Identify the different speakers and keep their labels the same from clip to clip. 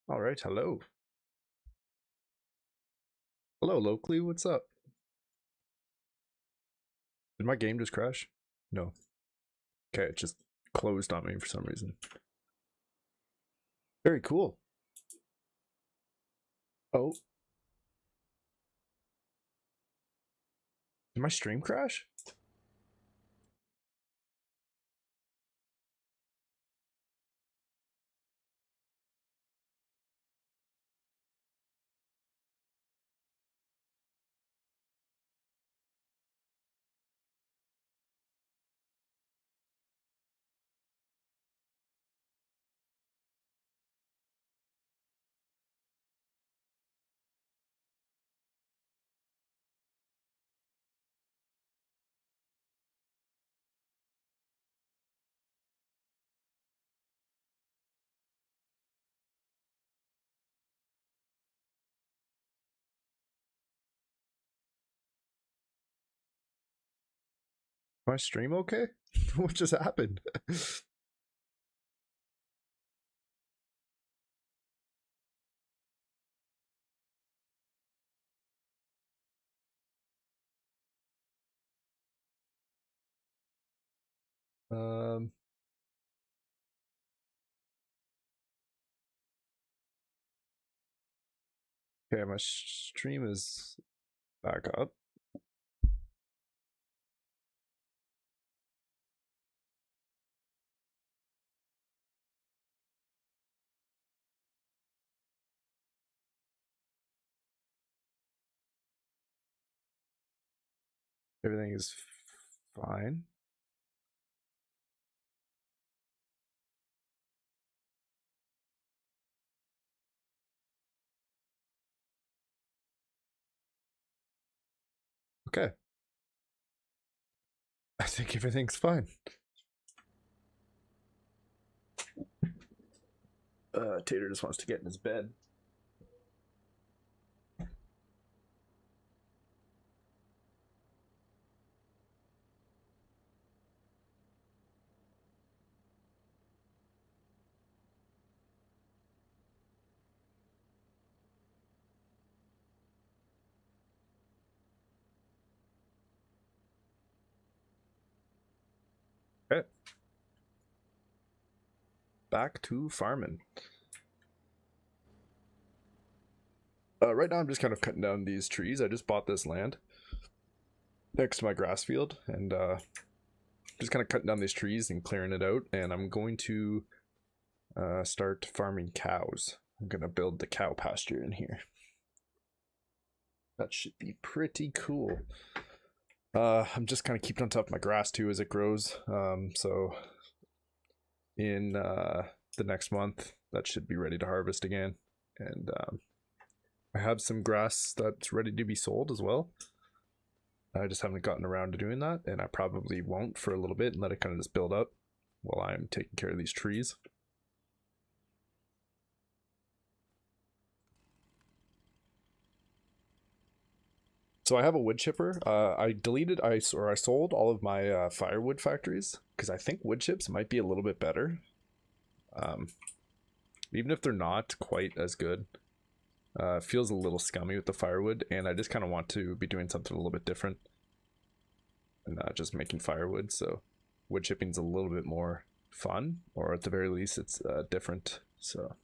Speaker 1: All right, hello. Hello, locally, what's up? Did my game just crash? No. Okay, it just closed on me for some reason. Very cool. Oh, did my stream crash? My stream okay? What just happened? um, okay, my stream is back up. Everything is fine. Okay. I think everything's fine. Tater just wants to get in his bed. Okay. Back to farming. Right now I'm just kind of cutting down these trees. I just bought this land next to my grass field, and just kind of cutting down these trees and clearing it out, and I'm going to start farming cows. I'm gonna build the cow pasture in here. That should be pretty cool. I'm just kind of keeping on top of my grass too as it grows. So in the next month, that should be ready to harvest again. And I have some grass that's ready to be sold as well. I just haven't gotten around to doing that, and I probably won't for a little bit and let it kind of just build up while I'm taking care of these trees. So I have a wood chipper. I sold all of my firewood factories because I think wood chips might be a little bit better, um, even if they're not quite as good. Feels a little scummy with the firewood, and I just kind of want to be doing something a little bit different and not just making firewood. So wood chipping's a little bit more fun, or at the very least, it's different. So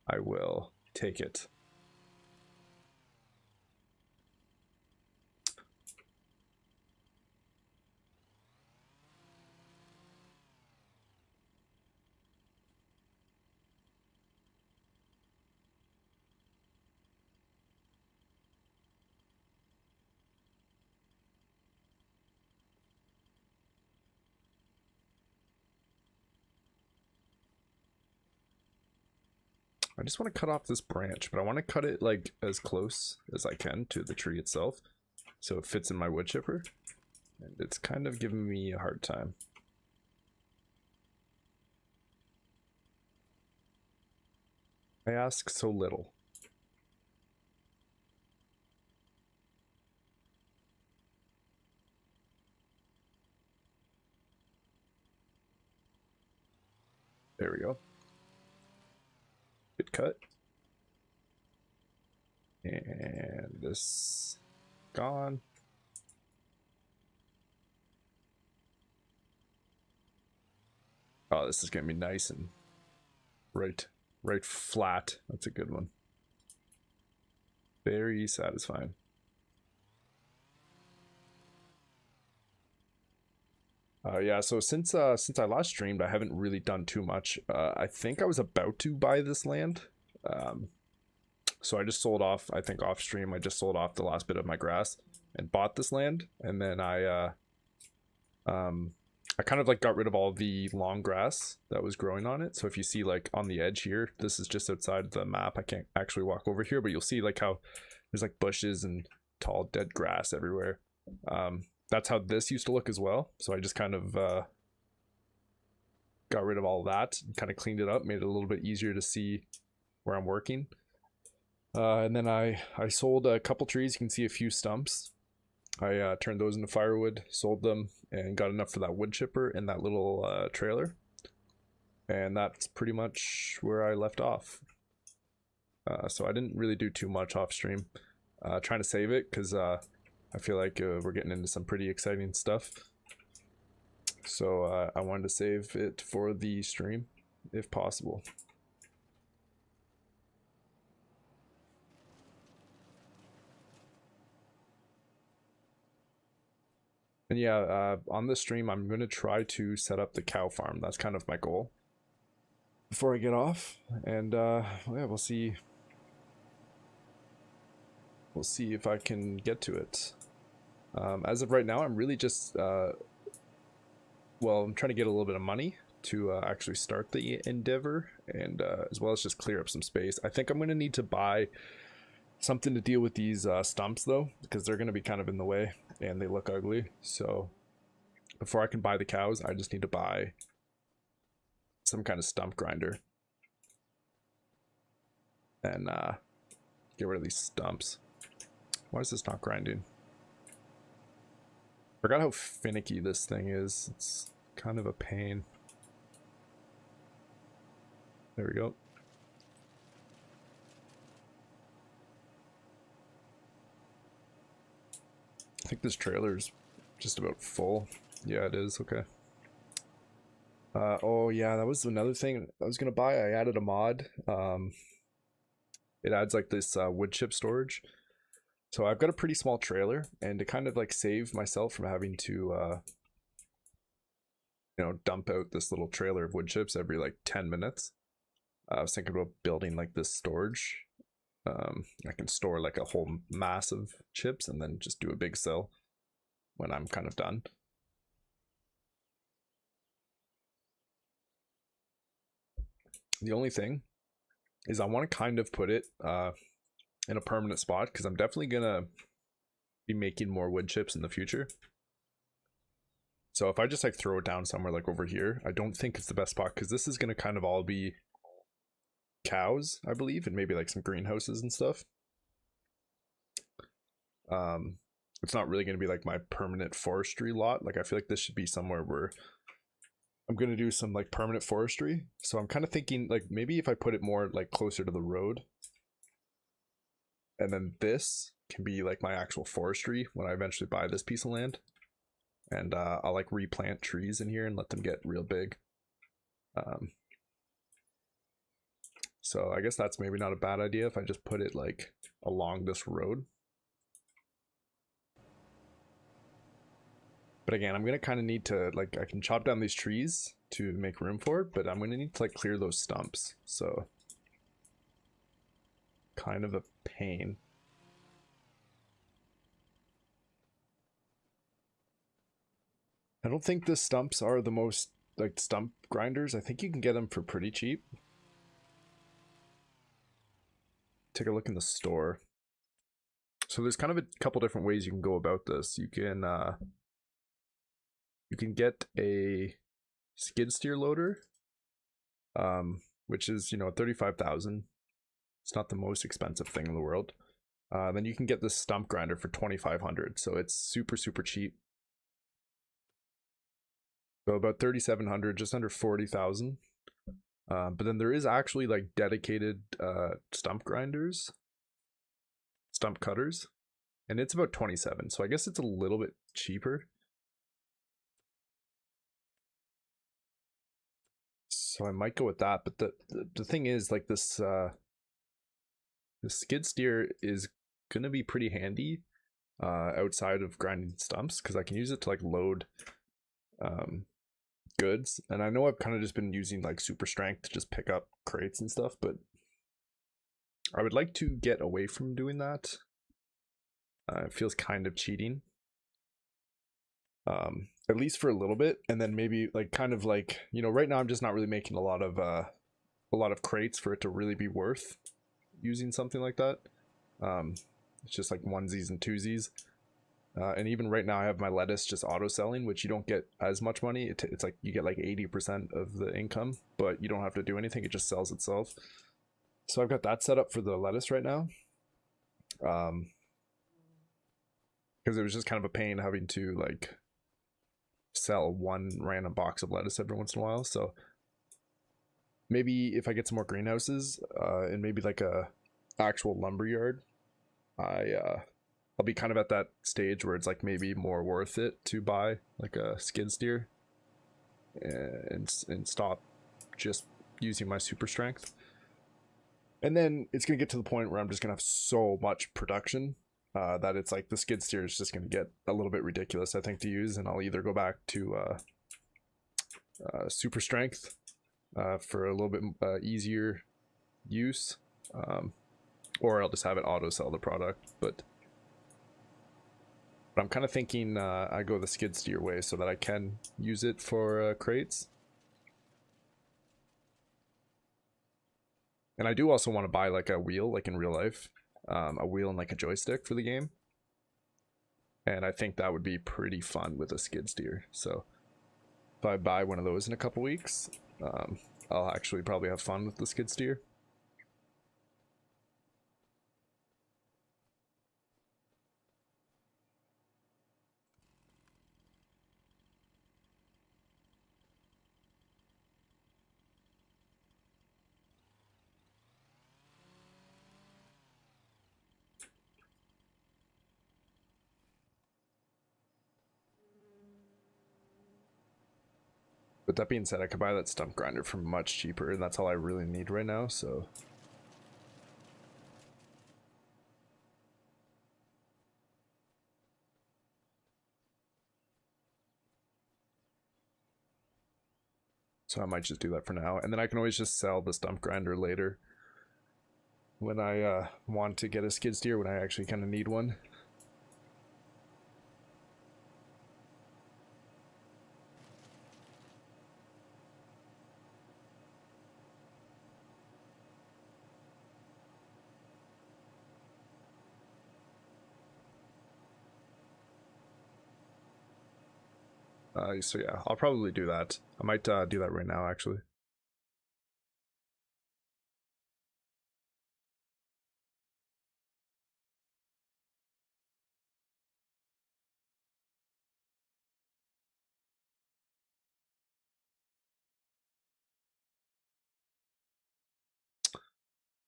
Speaker 1: I will take it. I just want to cut off this branch, but I want to cut it like as close as I can to the tree itself, so it fits in my wood chipper. And it's kind of giving me a hard time. I ask so little. There we go. cut. And this gone. Oh, this is gonna be nice and right flat. That's a good one. Very satisfying. Yeah, so since I last streamed, I haven't really done too much. I think I was about to buy this land. So I just sold off, I think off stream, I just sold off the last bit of my grass and bought this land. And then I kind of like got rid of all the long grass that was growing on it. So if you see like on the edge here, this is just outside the map. I can't actually walk over here, but you'll see like how there's like bushes and tall dead grass everywhere. That's how this used to look as well. So I just kind of got rid of all that and kind of cleaned it up, made it a little bit easier to see where I'm working. And then I sold a couple trees. You can see a few stumps. I turned those into firewood, sold them, and got enough for that wood chipper and that little trailer. And that's pretty much where I left off. So I didn't really do too much off stream. Trying to save it because I feel like we're getting into some pretty exciting stuff. So I wanted to save it for the stream if possible. And yeah, on this stream, I'm going to try to set up the cow farm. That's kind of my goal before I get off. And yeah, we'll see. We'll see if I can get to it. As of right now, I'm really just, well, I'm trying to get a little bit of money to actually start the endeavor, and as well as just clear up some space. I think I'm going to need to buy something to deal with these stumps though, because they're going to be kind of in the way and they look ugly. So before I can buy the cows, I just need to buy some kind of stump grinder and get rid of these stumps. Why is this not grinding? Forgot how finicky this thing is. It's kind of a pain. There we go. I think this trailer's just about full. Yeah, it is. Okay. Oh yeah, that was another thing I was gonna buy. I added a mod. It adds like this wood chip storage. So I've got a pretty small trailer, and to kind of like save myself from having to you know, dump out this little trailer of wood chips every like 10 minutes. I was thinking about building like this storage. I can store like a whole mass of chips and then just do a big sell when I'm kind of done. The only thing is I want to kind of put it in a permanent spot, because I'm definitely gonna be making more wood chips in the future. So if I just like throw it down somewhere like over here, I don't think it's the best spot, because this is gonna kind of all be cows, I believe, and maybe like some greenhouses and stuff. It's not really gonna be like my permanent forestry lot. Like I feel like this should be somewhere where I'm gonna do some like permanent forestry. So I'm kind of thinking like maybe if I put it more like closer to the road, and then this can be like my actual forestry when I eventually buy this piece of land. And I'll like replant trees in here and let them get real big. So I guess that's maybe not a bad idea if I just put it like along this road. But again, I'm gonna kind of need to like, I can chop down these trees to make room for it, but I'm gonna need to like clear those stumps. So kind of a pain. I don't think the stumps are the most like stump grinders. I think you can get them for pretty cheap. Take a look in the store. So there's kind of a couple different ways you can go about this. You can get a skid steer loader, which is, you know, 35,000. It's not the most expensive thing in the world. Then you can get this stump grinder for 2,500. So it's super cheap. So about 3,700, just under 40,000. But then there is actually like dedicated stump grinders, stump cutters, and it's about 27. So I guess it's a little bit cheaper. So I might go with that. But the thing is, like this skid steer is gonna be pretty handy outside of grinding stumps, because I can use it to like load goods. And I know I've kind of just been using like super strength to just pick up crates and stuff, but I would like to get away from doing that. It feels kind of cheating, at least for a little bit. And then maybe like kind of like, you know, right now I'm just not really making a lot of crates for it to really be worth using something like that. It's just like onesies and twosies. And even right now I have my lettuce just auto selling, which you don't get as much money. It's like you get like 80% of the income, but you don't have to do anything. It just sells itself. So I've got that set up for the lettuce right now. Because it was just kind of a pain having to like sell one random box of lettuce every once in a while. So maybe if I get some more greenhouses and maybe like a actual lumber yard, I'll be kind of at that stage where it's like maybe more worth it to buy like a skid steer and stop just using my super strength. And then it's gonna get to the point where I'm just gonna have so much production that it's like the skid steer is just gonna get a little bit ridiculous, I think, to use, and I'll either go back to super strength for a little bit easier use, or I'll just have it auto sell the product. But I'm kind of thinking I go the skid steer way so that I can use it for crates. And I do also want to buy like a wheel, like in real life, a wheel and like a joystick for the game. And I think that would be pretty fun with a skid steer. So if I buy one of those in a couple weeks, I'll actually probably have fun with the skid steer. But that being said, I could buy that stump grinder for much cheaper, and that's all I really need right now, so... So I might just do that for now, and then I can always just sell the stump grinder later when I want to get a skid steer, when I actually kind of need one. So yeah, I'll probably do that. I might do that right now, actually.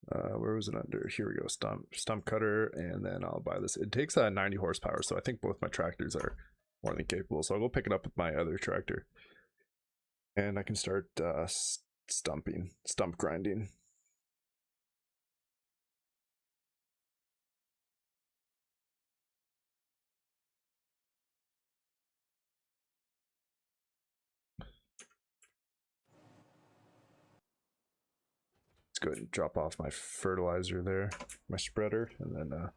Speaker 1: Where was it under? Here we go, stump cutter, and then I'll buy this. It takes 90 horsepower, so I think both my tractors are more than capable. So I'll go pick it up with my other tractor, and I can start stump grinding. Let's go ahead and drop off my fertilizer there, my spreader, and then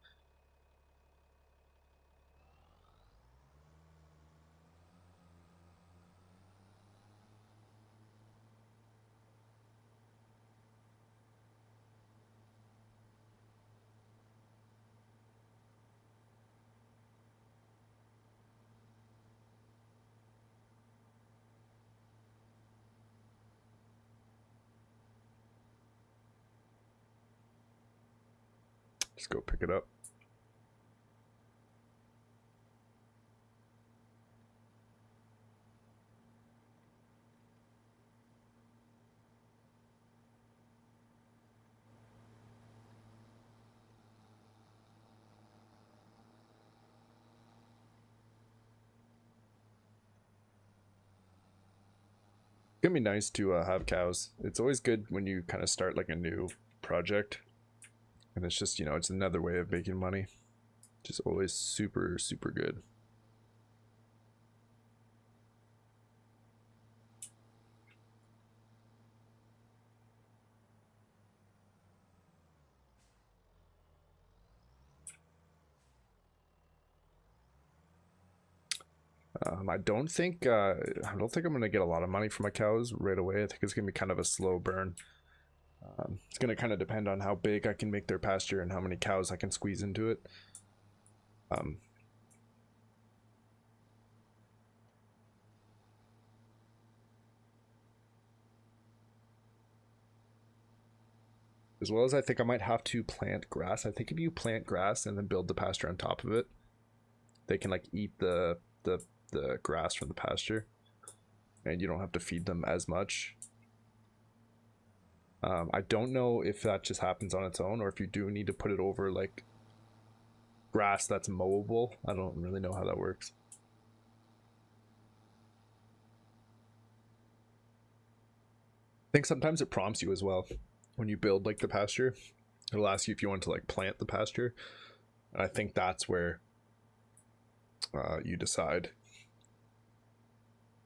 Speaker 1: just go pick it up. gonna be nice to have cows. It's always good when you kind of start like a new project, and it's just, you know, it's another way of making money. Just always super, super good. I don't think I'm gonna get a lot of money from my cows right away. I think it's gonna be kind of a slow burn. It's gonna kind of depend on how big I can make their pasture and how many cows I can squeeze into it. As well as I think I might have to plant grass. I think if you plant grass and then build the pasture on top of it, they can like eat the grass from the pasture, and you don't have to feed them as much. I don't know if that just happens on its own or if you do need to put it over like grass that's mowable. I don't really know how that works. I think sometimes it prompts you as well when you build like the pasture. It'll ask you if you want to like plant the pasture. And I think that's where you decide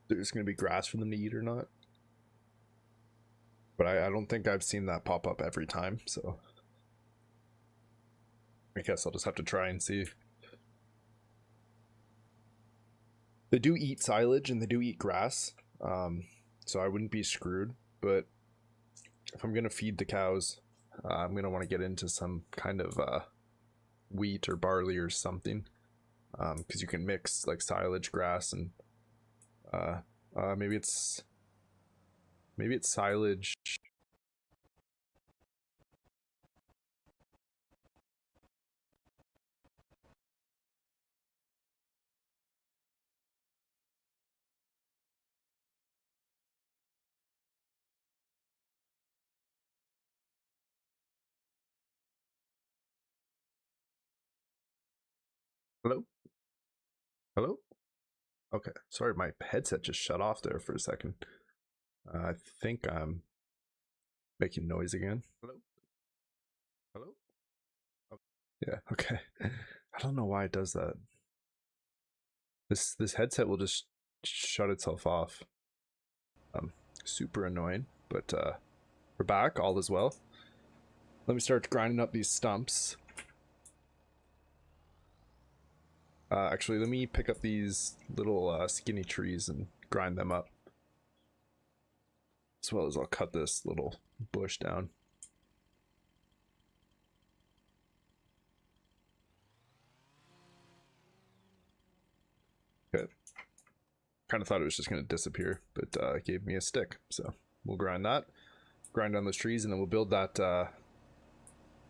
Speaker 1: there's going to be grass for them to eat or not. But I don't think I've seen that pop up every time, so I guess I'll just have to try and see. They do eat silage and they do eat grass, so I wouldn't be screwed. But if I'm gonna feed the cows, I'm gonna want to get into some kind of wheat or barley or something, because you can mix like silage, grass, and maybe it's silage. Hello, hello. Okay, sorry, my headset just shut off there for a second. I think I'm making noise again. Hello, hello. Oh, yeah, okay. I don't know why it does that. This headset will just shut itself off. Super annoying, but we're back. All is well. Let me start grinding up these stumps. Actually, let me pick up these little skinny trees and grind them up. As well as I'll cut this little bush down. Okay. Kind of thought it was just going to disappear, but it gave me a stick. So we'll grind that. Grind down those trees, and then we'll build that.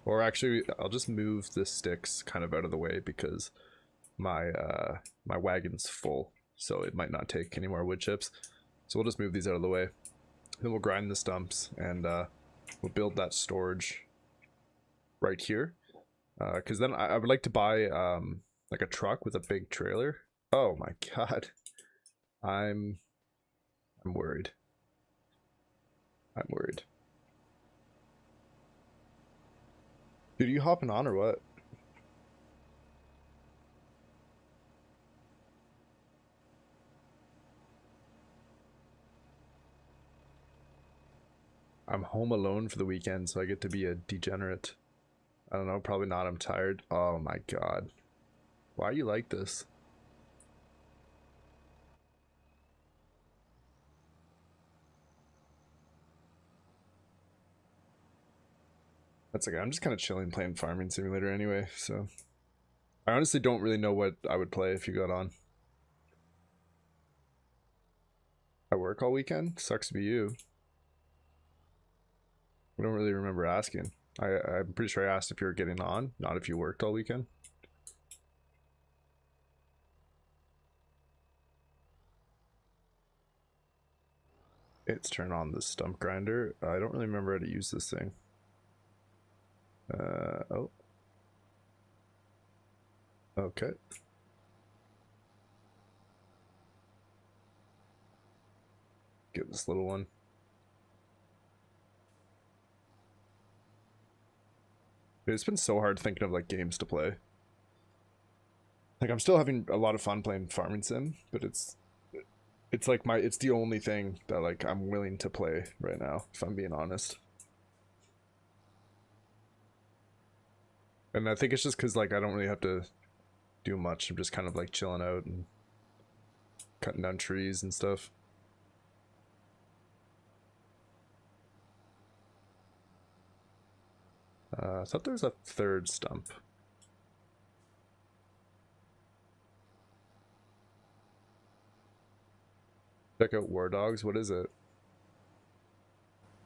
Speaker 1: Or actually, I'll just move the sticks kind of out of the way because my my wagon's full, so it might not take any more wood chips. So we'll just move these out of the way. Then we'll grind the stumps, and we'll build that storage right here. Because then I would like to buy like a truck with a big trailer. Oh my god, I'm worried. I'm worried. Dude, you hopping on or what? I'm home alone for the weekend, so I get to be a degenerate. I don't know, probably not. I'm tired. Oh my god. Why are you like this? That's okay. I'm just kind of chilling playing Farming Simulator anyway, so I honestly don't really know what I would play if you got on. I work all weekend? Sucks to be you. I don't really remember asking. I'm pretty sure I asked if you were getting on, not if you worked all weekend. Let's turn on the stump grinder. I don't really remember how to use this thing. Oh. Okay. get this little one. It's been so hard thinking of like games to play. Like I'm still having a lot of fun playing Farming Sim, but it's like it's the only thing that like I'm willing to play right now, if I'm being honest. And I think it's just because like I don't really have to do much. I'm just kind of like chilling out and cutting down trees and stuff. I thought there was a third stump. Check out War Dogs. What is it?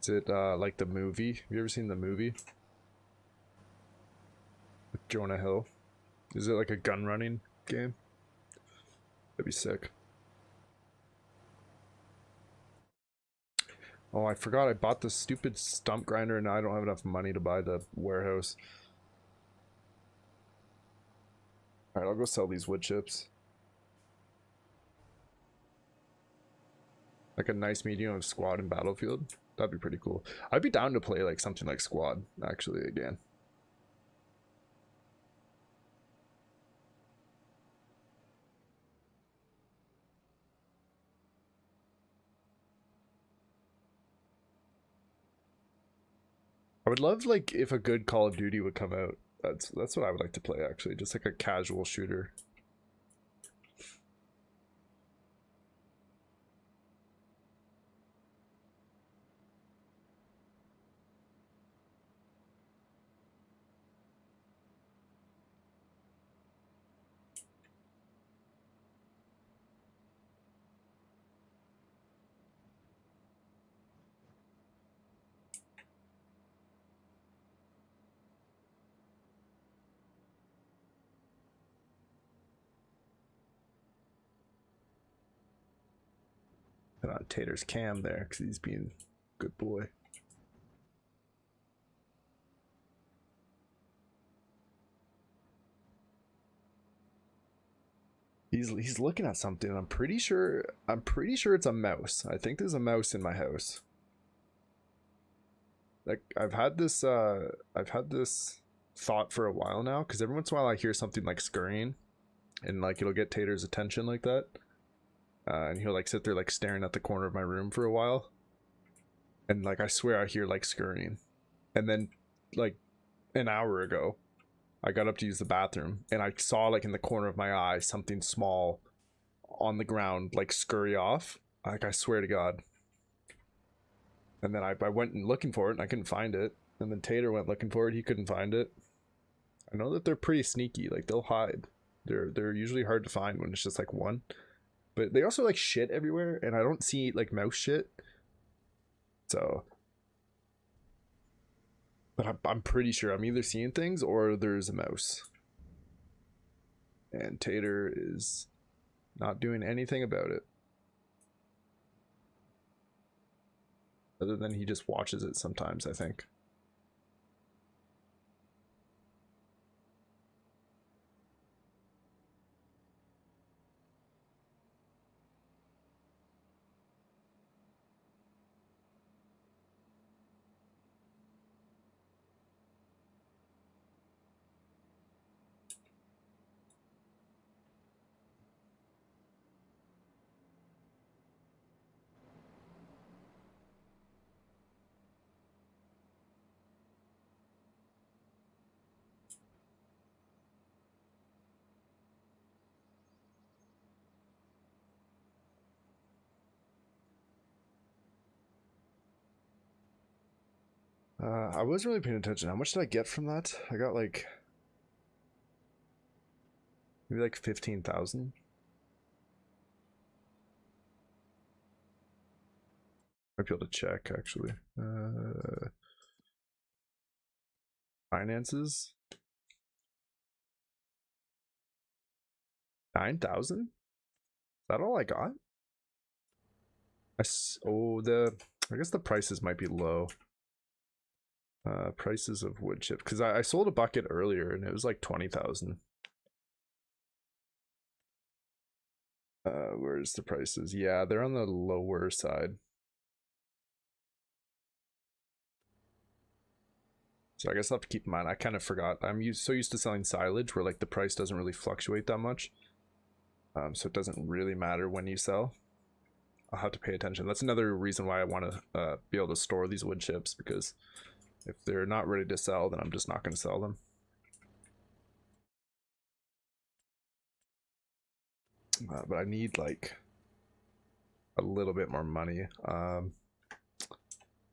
Speaker 1: Is it like the movie? Have you ever seen the movie? With Jonah Hill? Is it like a gun running game? That'd be sick. Oh, I forgot I bought the stupid stump grinder and now I don't have enough money to buy the warehouse. Alright, I'll go sell these wood chips. Like a nice medium of Squad and Battlefield. That'd be pretty cool. I'd be down to play like something like Squad, actually, again. I would love like if a good Call of Duty would come out. That's what I would like to play actually, just like a casual shooter. Put on Tater's cam there because he's being a good boy. He's looking at something. I'm pretty sure it's a mouse. I think there's a mouse in my house. Like I've had this thought for a while now because every once in a while I hear something like scurrying and like it'll get Tater's attention like that. And he'll like sit there like staring at the corner of my room for a while. And like I swear I hear like scurrying. And then like an hour ago I got up to use the bathroom and I saw like in the corner of my eye something small on the ground like scurry off. Like I swear to God. And then I went and looking for it and I couldn't find it. And then Tater went looking for it, he couldn't find it. I know that they're pretty sneaky, like they'll hide. They're usually hard to find when it's just like one. But they also like shit everywhere and I don't see like mouse shit. So but I'm pretty sure I'm either seeing things or there's a mouse. And Tater is not doing anything about it. Other than he just watches it sometimes, I think. I wasn't really paying attention. How much did I get from that? I got like maybe like 15,000. Might be able to check actually. Finances 9,000. Is that all I got? I guess the prices might be low. Prices of wood chip because I sold a bucket earlier and it was like 20,000. Where's the prices? Yeah, they're on the lower side. So I guess I'll have to keep in mind. I kind of forgot. So used to selling silage where like the price doesn't really fluctuate that much. So it doesn't really matter when you sell. I'll have to pay attention. That's another reason why I want to be able to store these wood chips, because if they're not ready to sell, then I'm just not going to sell them. But I need like a little bit more money.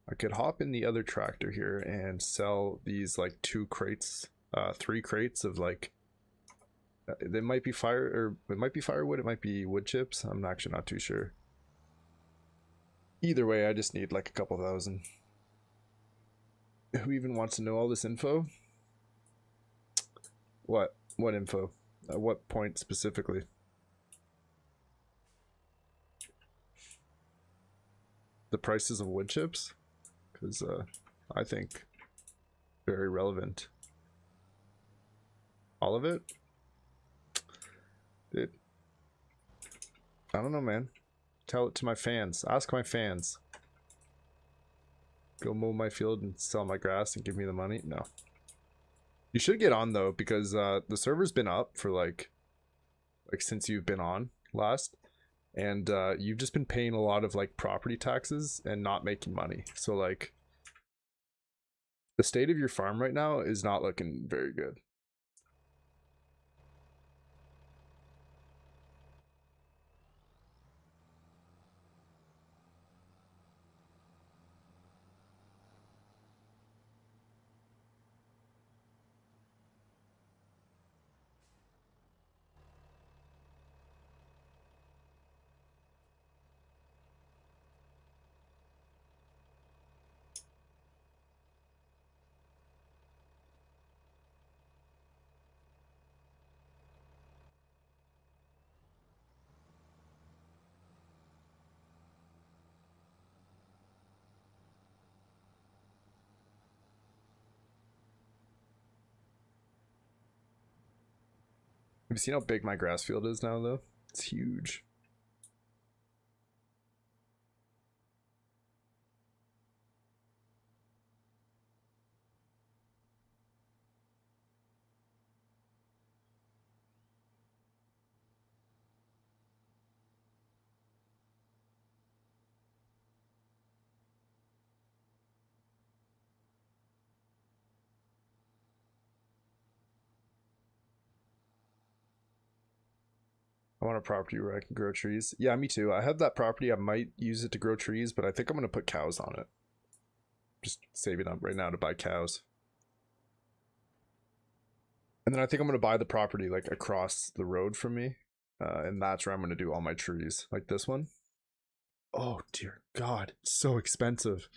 Speaker 1: I could hop in the other tractor here and sell these like 3 crates of like, they might be firewood, it might be wood chips. I'm actually not too sure. Either way, I just need like a couple thousand. Who even wants to know all this info? What info? At what point specifically? The prices of wood chips? Because I think very relevant. All of it? Dude, I don't know, man. Tell it to my fans. Ask my fans. Go mow my field and sell my grass and give me the money? No. You should get on though, because the server's been up for like since you've been on last, and you've just been paying a lot of like property taxes and not making money. So like the state of your farm right now is not looking very good. Have you seen how big my grass field is now though? It's huge. I want a property where I can grow trees. Yeah, me too. I have that property. I might use it to grow trees, but I think I'm going to put cows on it. Just saving up right now to buy cows. And then I think I'm going to buy the property like across the road from me. And that's where I'm going to do all my trees. Like this one. Oh, dear God. It's so expensive.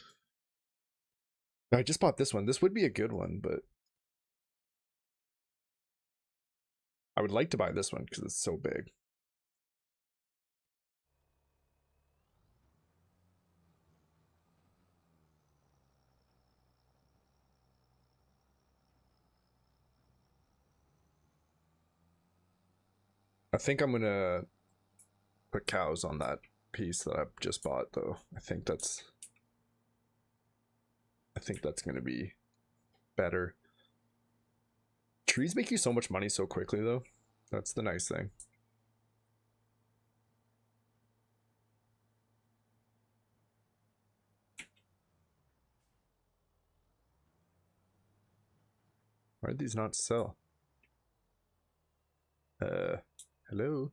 Speaker 1: I just bought this one. This would be a good one, but I would like to buy this one because it's so big. I think I'm going to put cows on that piece that I just bought, though. I think that's going to be better. Trees make you so much money so quickly, though. That's the nice thing. Why did these not sell? Hello?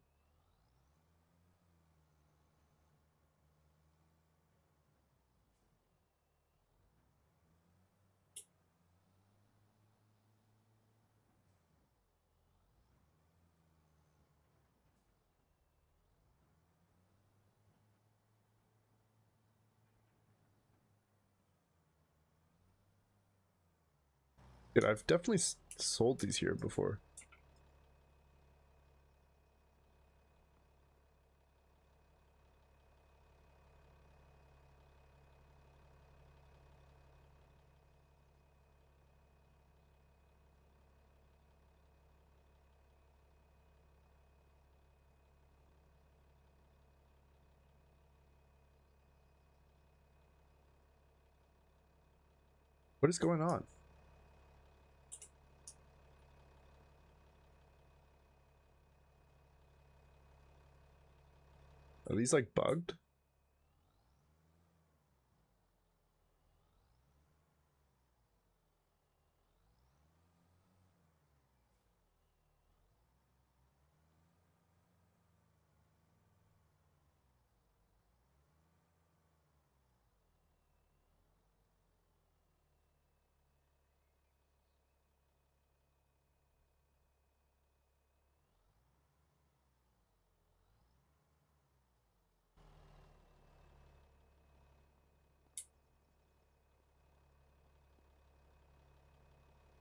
Speaker 1: Dude, I've definitely sold these here before. What is going on? Are these like bugged?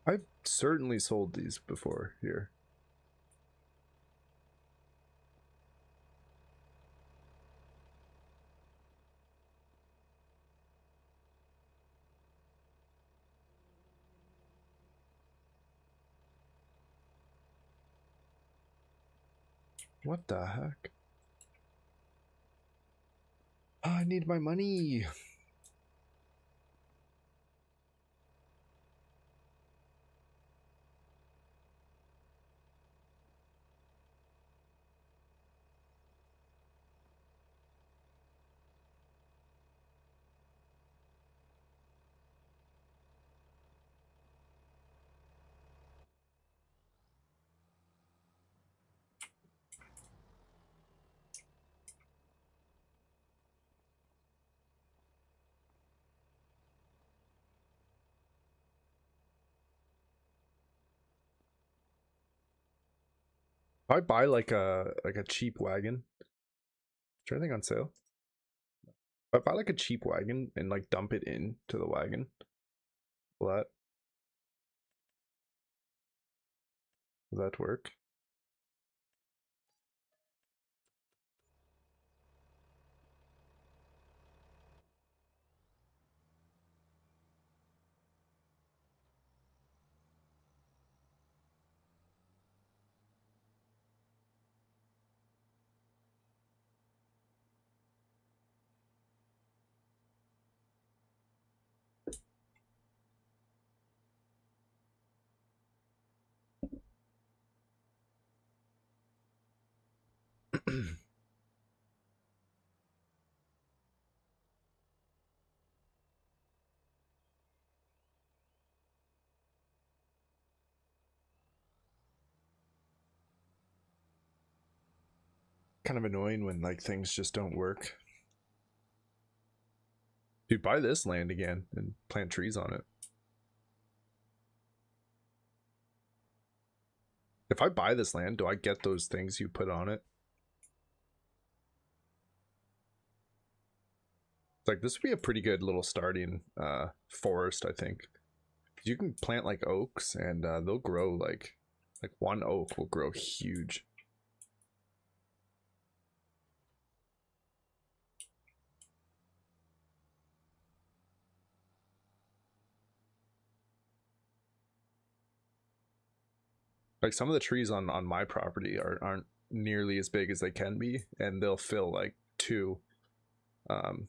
Speaker 1: I've certainly sold these before here. What the heck? Oh, I need my money. If I buy like a cheap wagon, is there anything on sale? If I buy like a cheap wagon and like dump it into the wagon, will that work? Kind of annoying when like things just don't work. Dude, buy this land again and plant trees on it. If I buy this land, do I get those things you put on it? Like this would be a pretty good little starting forest, I think. You can plant like oaks and they'll grow like one oak will grow huge. Like some of the trees on my property aren't nearly as big as they can be, and they'll fill like um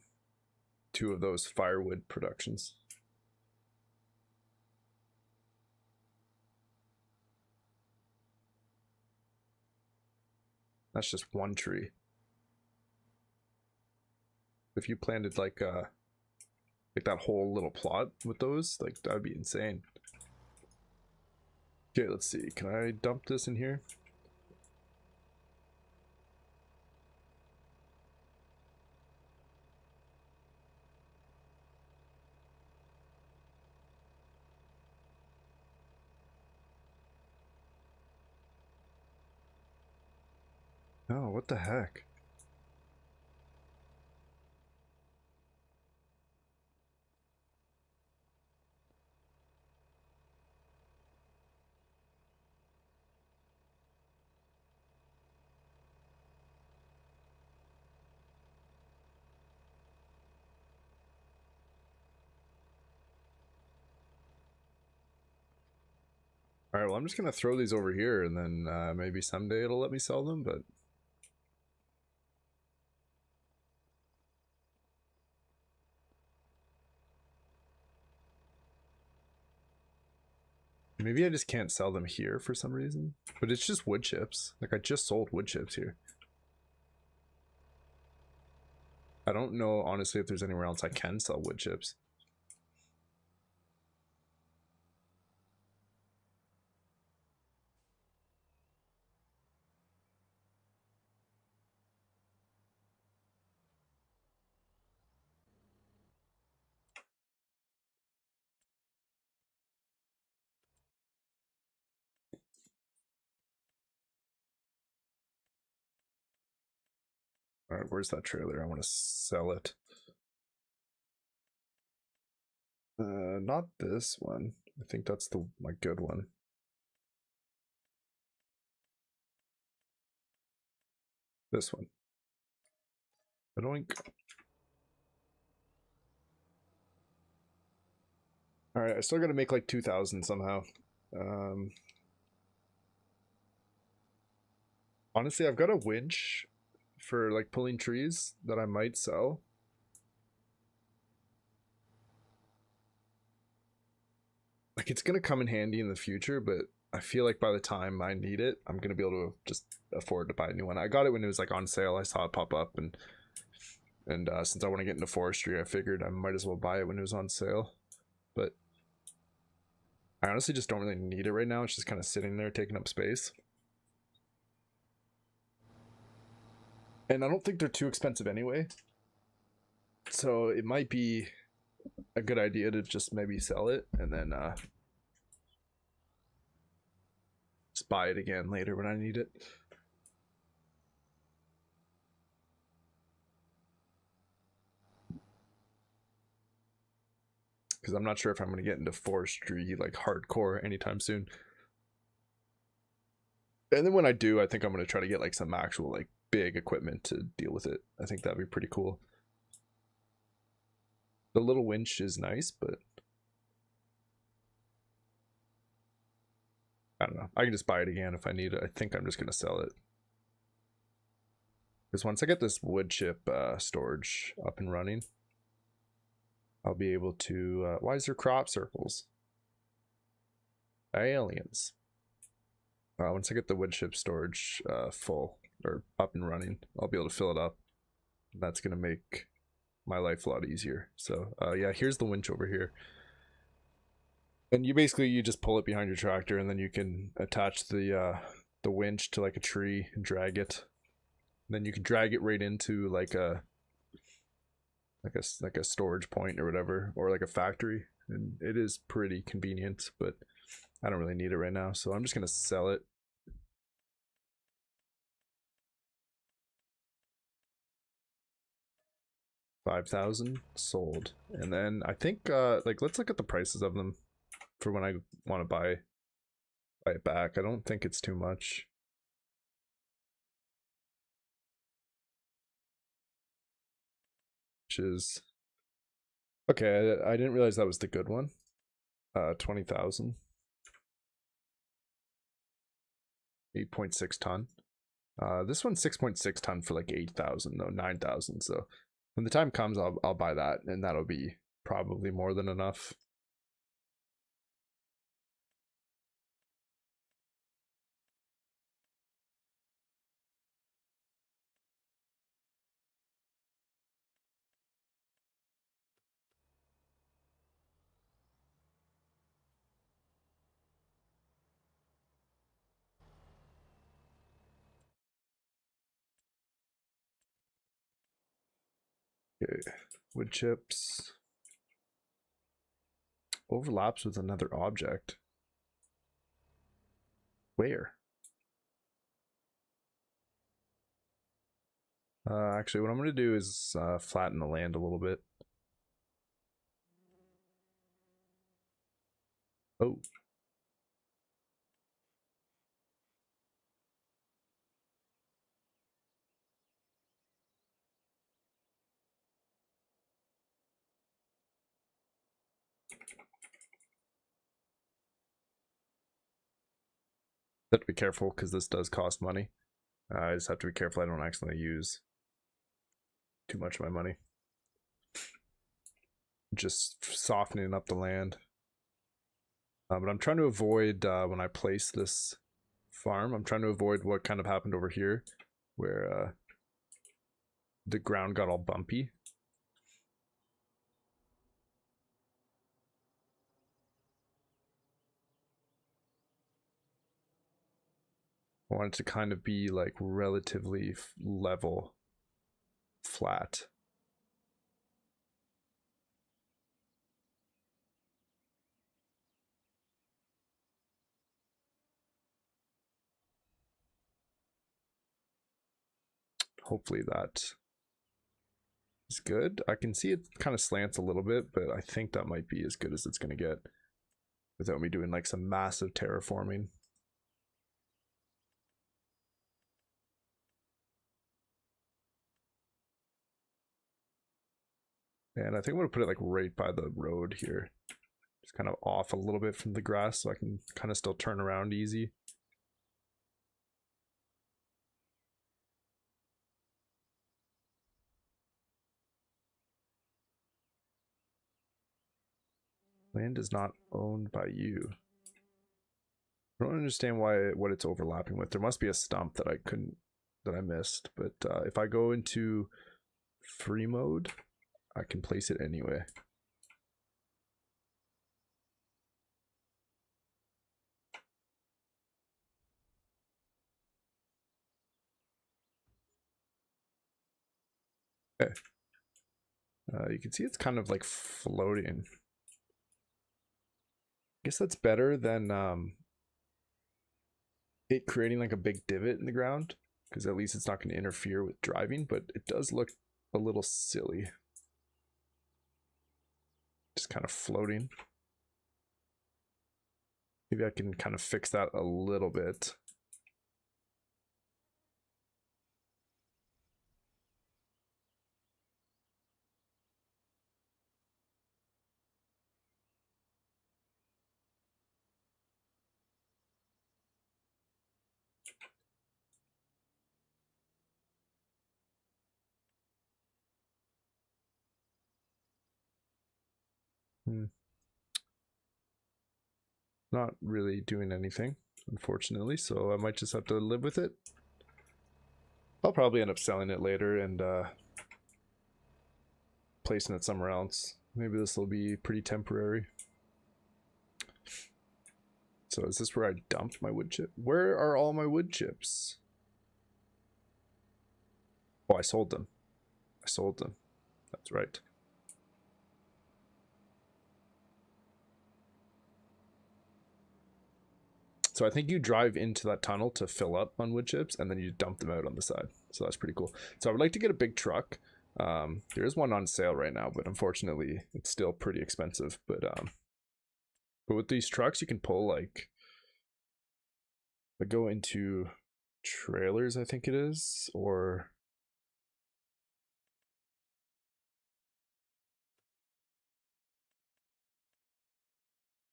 Speaker 1: two of those firewood productions. That's just one tree. If you planted like that whole little plot with those, like that would be insane. Okay, let's see. Can I dump this in here? Oh, what the heck? All right, well, I'm just gonna throw these over here, and then maybe someday it'll let me sell them. But maybe I just can't sell them here for some reason. But it's just wood chips. Like I just sold wood chips here. I don't know, honestly, if there's anywhere else I can sell wood chips. All right, where's that trailer? I want to sell it. Not this one. I think that's my good one. This one. Oink. All right, I still got to make like 2,000 somehow. Honestly, I've got a winch for like pulling trees that I might sell. Like it's gonna come in handy in the future, but I feel like by the time I need it, I'm gonna be able to just afford to buy a new one. I got it when it was like on sale. I saw it pop up, and since I want to get into forestry, I figured I might as well buy it when it was on sale. But I honestly just don't really need it right now. It's just kind of sitting there taking up space. And I don't think they're too expensive anyway. So it might be a good idea to just maybe sell it and then just buy it again later when I need it. Because I'm not sure if I'm going to get into forestry like hardcore anytime soon. And then when I do, I think I'm going to try to get like some actual like big equipment to deal with it. I think that'd be pretty cool. The little winch is nice, but I don't know. I can just buy it again if I need it. I think I'm just going to sell it. Because once I get this wood chip storage up and running, I'll be able to... why is there crop circles? Aliens. Once I get the wood chip storage full, or up and running, I'll be able to fill it up. That's going to make my life a lot easier. So yeah, here's the winch over here. And you just pull it behind your tractor, and then you can attach the winch to like a tree and drag it. And then you can drag it right into like a storage point or whatever, or like a factory. And it is pretty convenient, but I don't really need it right now, so I'm just gonna sell it. $5,000 sold. And then I think like let's look at the prices of them for when I want to buy it back. I don't think it's too much. Which is okay. I didn't realize that was the good one. 20,000. 8.6 ton. This one's 6.6 ton for like 8,000 though, 9,000. So when the time comes, I'll buy that, and that'll be probably more than enough. Okay, wood chips. Overlaps with another object. Where? Actually, what I'm going to do is flatten the land a little bit. Oh. Have to be careful because this does cost money. I just have to be careful I don't accidentally use too much of my money. Just softening up the land. But I'm trying to avoid, when I place this farm, I'm trying to avoid what kind of happened over here, where the ground got all bumpy. I want it to kind of be like relatively level, flat. Hopefully that is good. I can see it kind of slants a little bit, but I think that might be as good as it's going to get without me doing like some massive terraforming. And I think I'm going to put it like right by the road here. Just kind of off a little bit from the grass so I can kind of still turn around easy. Land is not owned by you. I don't understand what it's overlapping with. There must be a stump that I missed. But if I go into free mode, I can place it anyway. Okay. You can see it's kind of like floating. I guess that's better than it creating like a big divot in the ground, because at least it's not going to interfere with driving, but it does look a little silly. Just kind of floating. Maybe I can kind of fix that a little bit. Not really doing anything, unfortunately, so I might just have to live with it. I'll probably end up selling it later and placing it somewhere else. Maybe this will be pretty temporary. So is this where I dumped my wood chip? Where are all my wood chips? Oh, I sold them. I sold them. That's right. So I think you drive into that tunnel to fill up on wood chips, and then you dump them out on the side. So that's pretty cool. So I would like to get a big truck. There is one on sale right now, but unfortunately, it's still pretty expensive. But with these trucks, you can pull like go into trailers, I think it is, or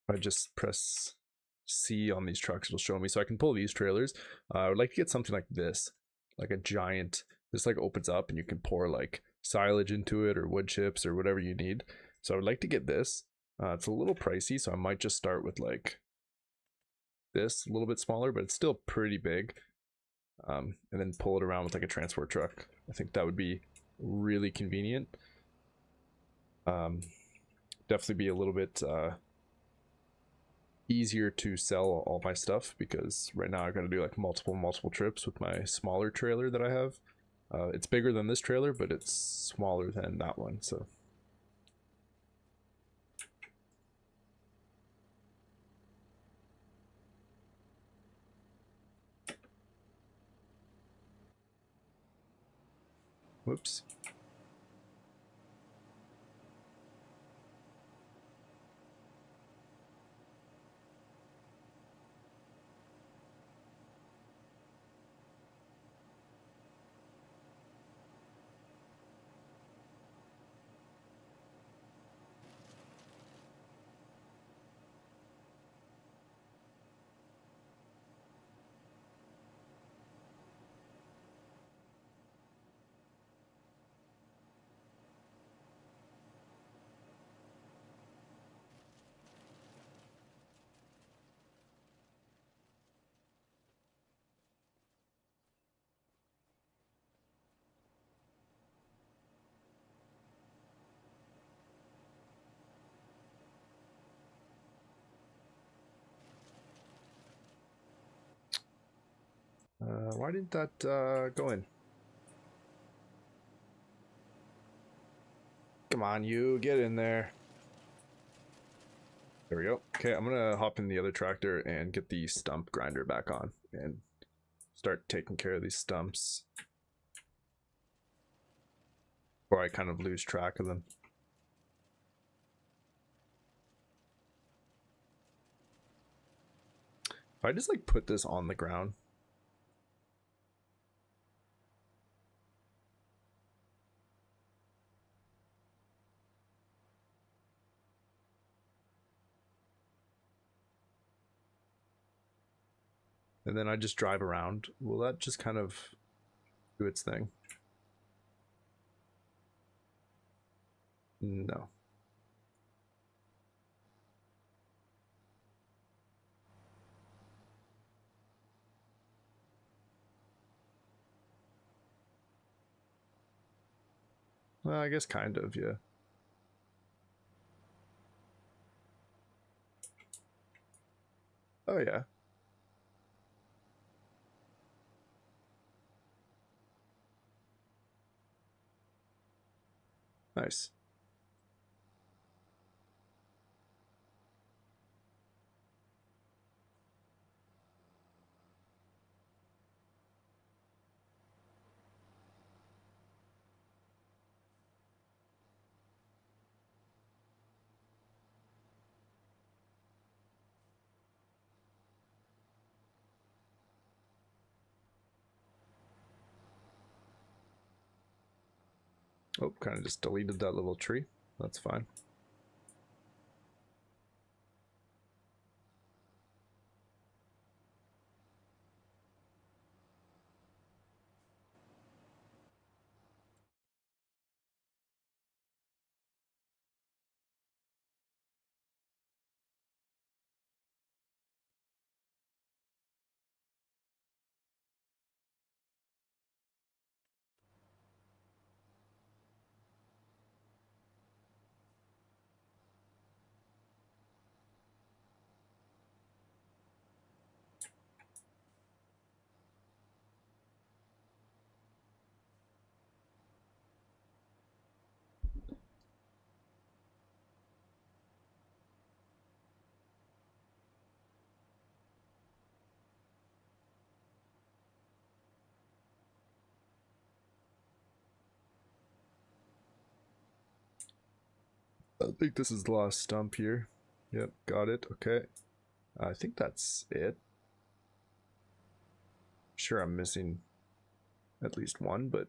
Speaker 1: if I just press C on these trucks, it'll show me. So I can pull these trailers. I would like to get something like this, like a giant. This like opens up and you can pour like silage into it or wood chips or whatever you need. So I would like to get this. It's a little pricey, so I might just start with like this, a little bit smaller, but it's still pretty big. And then pull it around with like a transport truck. I think that would be really convenient. Definitely be a little bit easier to sell all my stuff, because right now I gotta do like multiple trips with my smaller trailer that I have. It's bigger than this trailer, but it's smaller than that one, so. Whoops. Why didn't that go in? Come on, you get in there. There we go. Okay, I'm gonna hop in the other tractor and get the stump grinder back on and start taking care of these stumps before I kind of lose track of them. If I just like put this on the ground. And then I just drive around. Will that just kind of do its thing? No. Well, I guess kind of, yeah. Oh, yeah. Nice. Oh, kind of just deleted that little tree. That's fine. I think this is the last stump here. Yep, got it. Okay. I think that's it. Sure, I'm missing at least one, but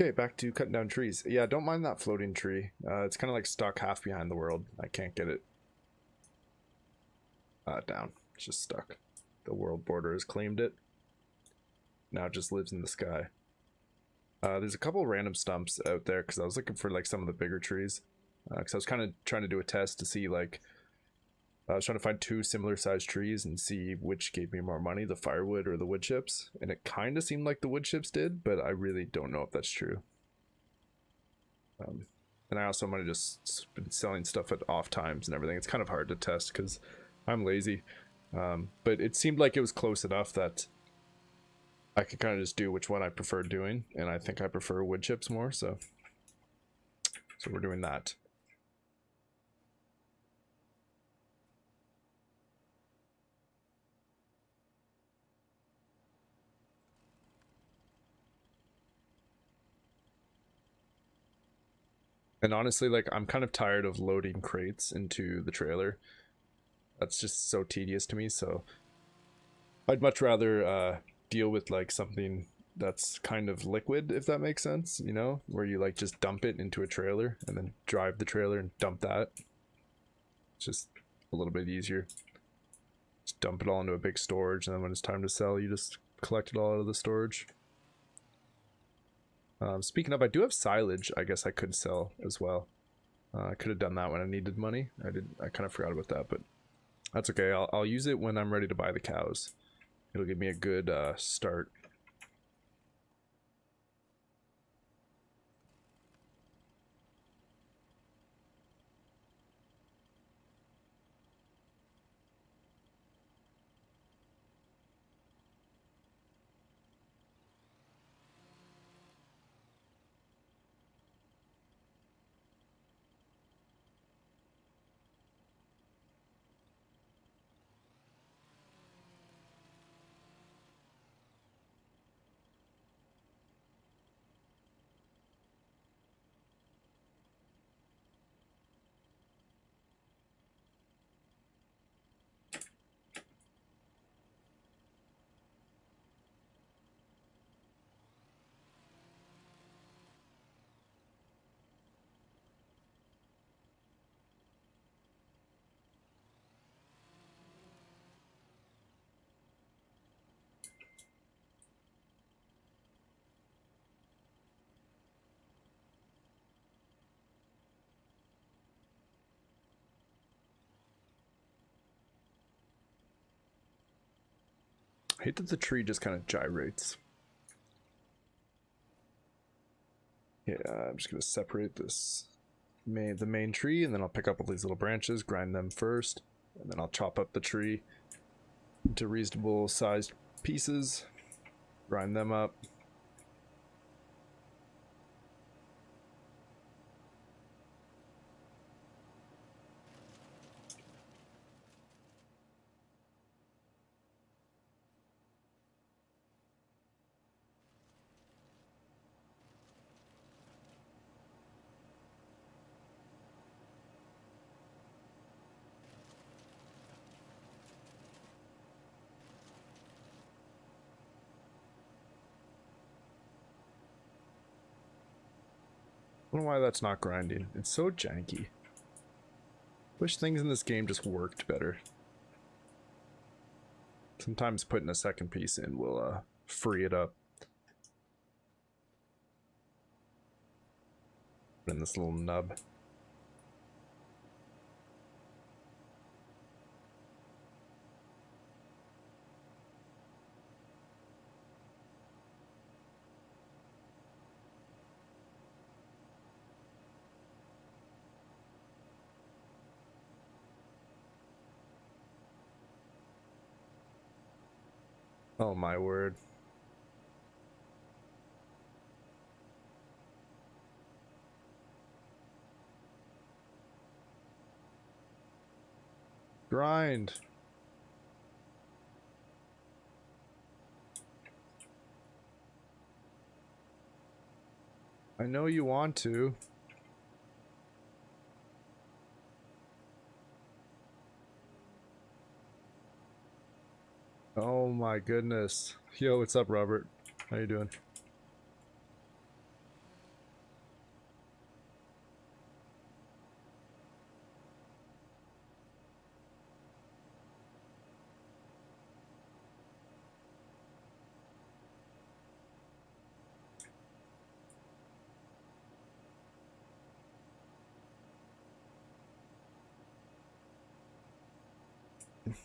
Speaker 1: okay, back to cutting down trees. Yeah, don't mind that floating tree. It's kind of like stuck half behind the world. I can't get it down. It's just stuck. The world border has claimed it. Now it just lives in the sky. There's a couple random stumps out there because I was looking for like some of the bigger trees. Because I was kind of trying to do a test to see like I was trying to find two similar sized trees and see which gave me more money, the firewood or the wood chips. And it kind of seemed like the wood chips did, but I really don't know if that's true. And I also might have just been selling stuff at off times and everything. It's kind of hard to test because I'm lazy. But it seemed like it was close enough that I could kind of just do which one I prefer doing. And I think I prefer wood chips more, so we're doing that. And honestly, like, I'm kind of tired of loading crates into the trailer. That's just so tedious to me, so I'd much rather deal with like something that's kind of liquid, if that makes sense, you know, where you like just dump it into a trailer and then drive the trailer and dump that. It's just a little bit easier. Just dump it all into a big storage, and then when it's time to sell, you just collect it all out of the storage. Speaking of, I do have silage. I guess I could sell as well. I could have done that when I needed money. I kind of forgot about that, but that's okay. I'll use it when I'm ready to buy the cows. It'll give me a good start. I hate that the tree just kind of gyrates. Yeah, I'm just gonna separate the main tree, and then I'll pick up all these little branches, grind them first, and then I'll chop up the tree into reasonable sized pieces, grind them up. I don't know why that's not grinding. It's so janky. Wish things in this game just worked better. Sometimes putting a second piece in will free it up. In this little nub. Oh my word. Grind. I know you want to. Oh my goodness. Yo, what's up, Robert? How you doing?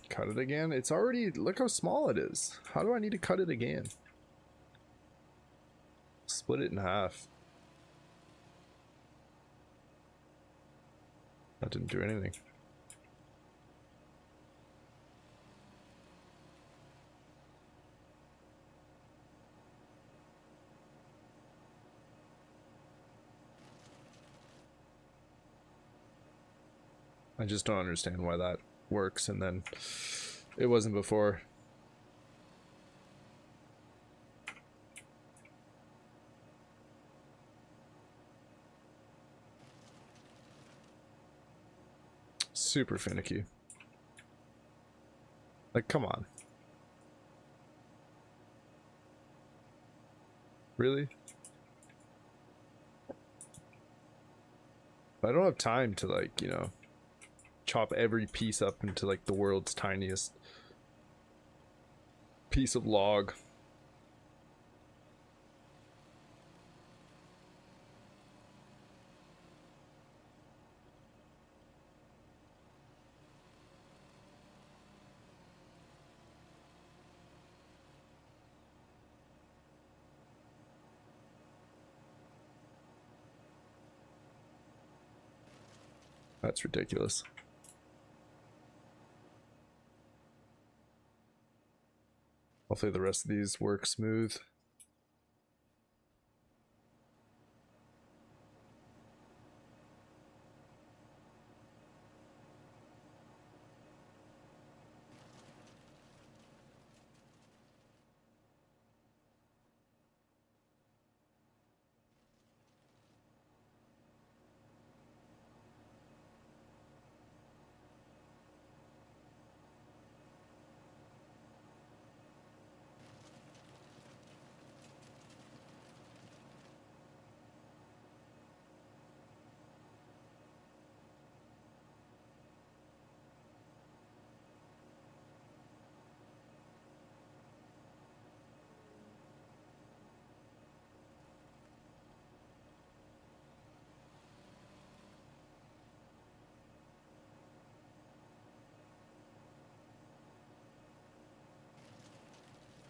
Speaker 1: Cut it again? It's already... Look how small it is. How do I need to cut it again? Split it in half. That didn't do anything. I just don't understand why that works and then it wasn't before. Super finicky. Like, come on. Really? I don't have time to, like, you know, chop every piece up into like the world's tiniest piece of log. That's ridiculous. Hopefully the rest of these work smooth.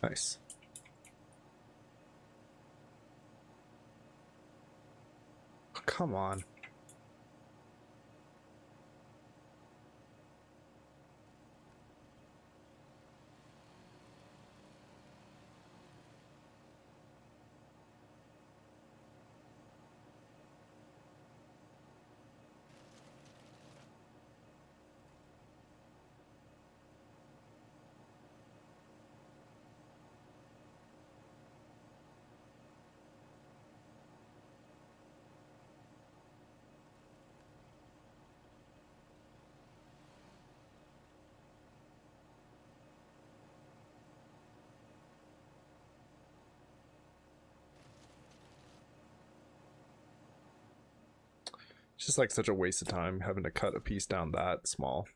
Speaker 1: Nice. Oh, come on. It's just like such a waste of time having to cut a piece down that small.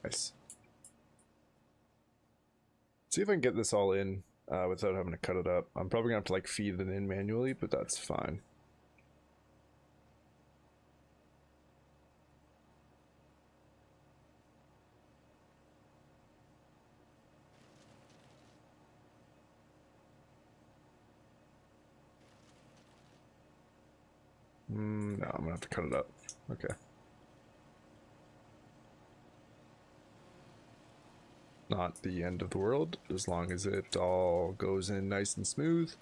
Speaker 1: Nice. See if I can get this all in without having to cut it up. I'm probably gonna have to like feed it in manually, but that's fine. No, I'm gonna have to cut it up. Okay. Not the end of the world, as long as it all goes in nice and smooth.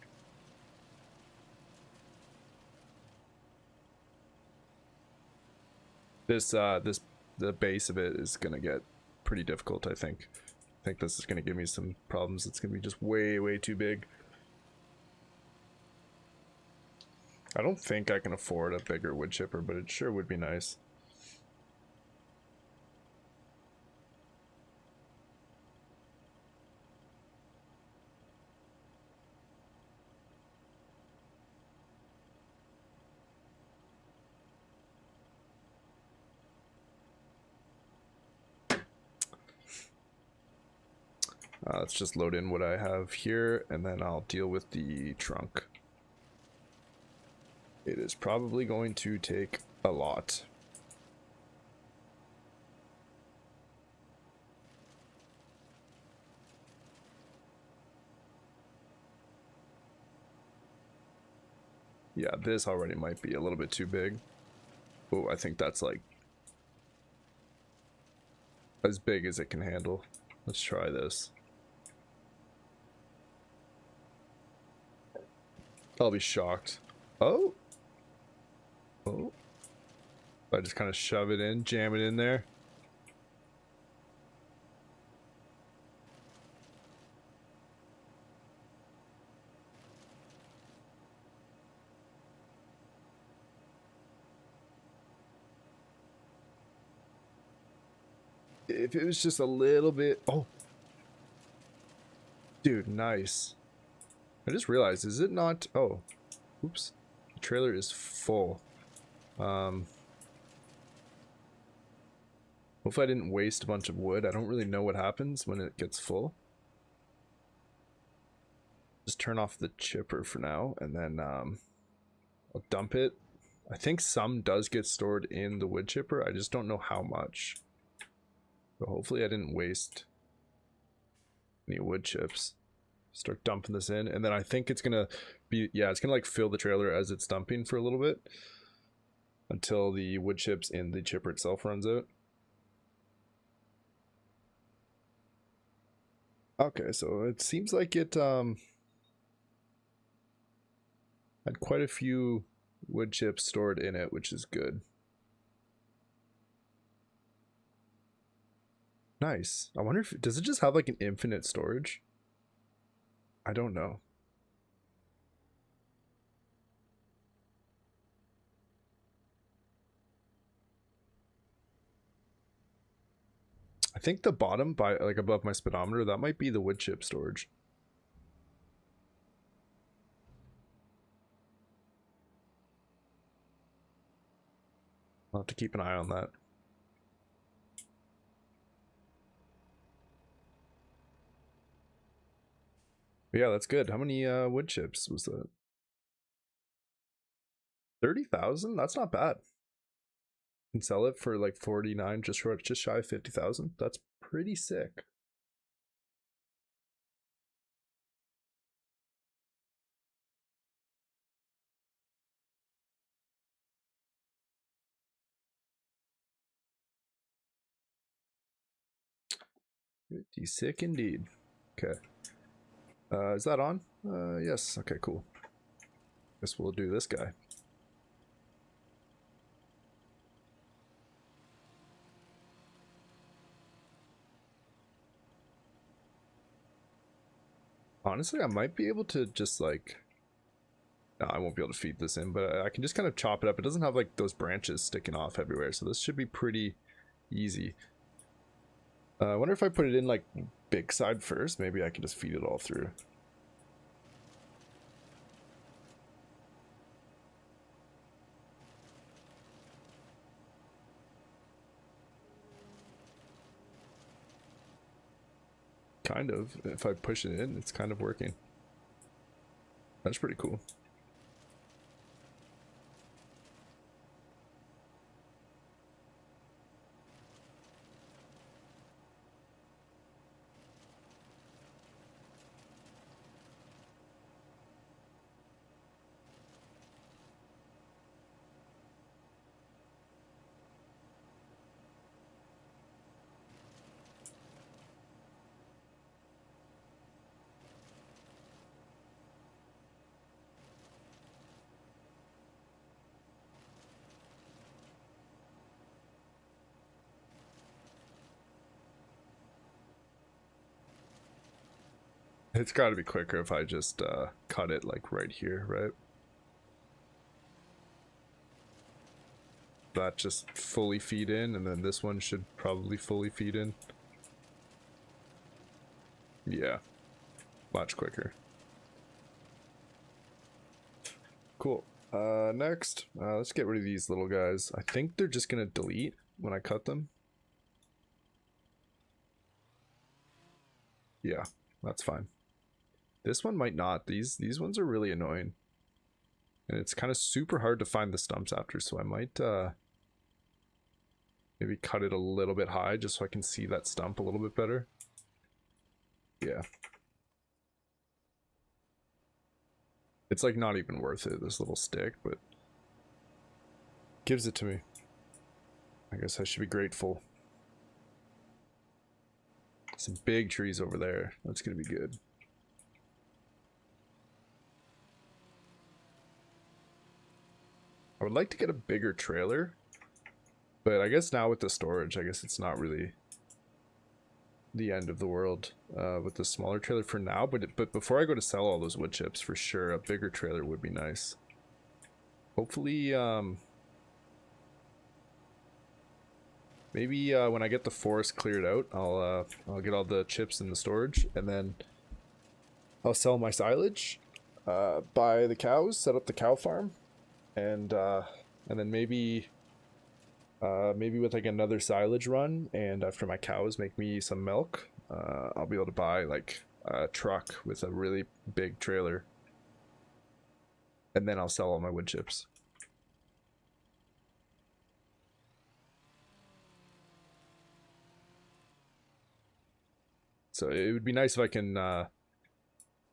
Speaker 1: The base of it is gonna get pretty difficult, I think. I think this is gonna give me some problems. It's gonna be just way too big. I don't think I can afford a bigger wood chipper, but it sure would be nice. Let's just load in what I have here, and then I'll deal with the trunk. It is probably going to take a lot. Yeah, this already might be a little bit too big. Oh, I think that's like as big as it can handle. Let's try this. I'll be shocked. Oh. Oh. I just kind of shove it in, jam it in there. If it was just a little bit... Oh. Dude, nice. I just realized, is it not... Oh. Oops. The trailer is full. Hopefully I didn't waste a bunch of wood. I don't really know what happens when it gets full. Just turn off the chipper for now, and then I'll dump it. I think some does get stored in the wood chipper. I just don't know how much. But hopefully I didn't waste any wood chips. Start dumping this in, and then I think it's gonna be, yeah, it's gonna like fill the trailer as it's dumping for a little bit until the wood chips in the chipper itself runs out. Okay, so it seems like it had quite a few wood chips stored in it, which is good. Nice. I wonder if, does it just have like an infinite storage? I don't know. I think the bottom by like above my speedometer, that might be the wood chip storage. I'll have to keep an eye on that. But yeah, that's good. How many wood chips was that? 30,000? That's not bad. Can sell it for like 49, just shy of 50,000. That's pretty sick. Pretty sick indeed. Okay. Is that on? Yes. Okay, cool. Guess we'll do this guy. Honestly, I might be able to just like... No, I won't be able to feed this in, but I can just kind of chop it up. It doesn't have like those branches sticking off everywhere, so this should be pretty easy. I wonder if I put it in like big side first, maybe I can just feed it all through. Kind of. If I push it in, it's kind of working. That's pretty cool. It's got to be quicker if I just cut it like right here, right? That just fully feed in, and then this one should probably fully feed in. Yeah, much quicker. Cool. Next, let's get rid of these little guys. I think they're just gonna delete when I cut them. Yeah, that's fine. This one might not. These ones are really annoying. And it's kind of super hard to find the stumps after, so I might maybe cut it a little bit high just so I can see that stump a little bit better. Yeah. It's like not even worth it, this little stick, but gives it to me. I guess I should be grateful. Some big trees over there. That's gonna be good. I would like to get a bigger trailer, but I guess now with the storage, I guess it's not really the end of the world with the smaller trailer for now. But before I go to sell all those wood chips, for sure, a bigger trailer would be nice. Hopefully, maybe when I get the forest cleared out, I'll get all the chips in the storage, and then I'll sell my silage, buy the cows, set up the cow farm, and then maybe Maybe with like another silage run, and after my cows make me some milk, I'll be able to buy like a truck with a really big trailer, and then I'll sell all my wood chips. So it would be nice if I can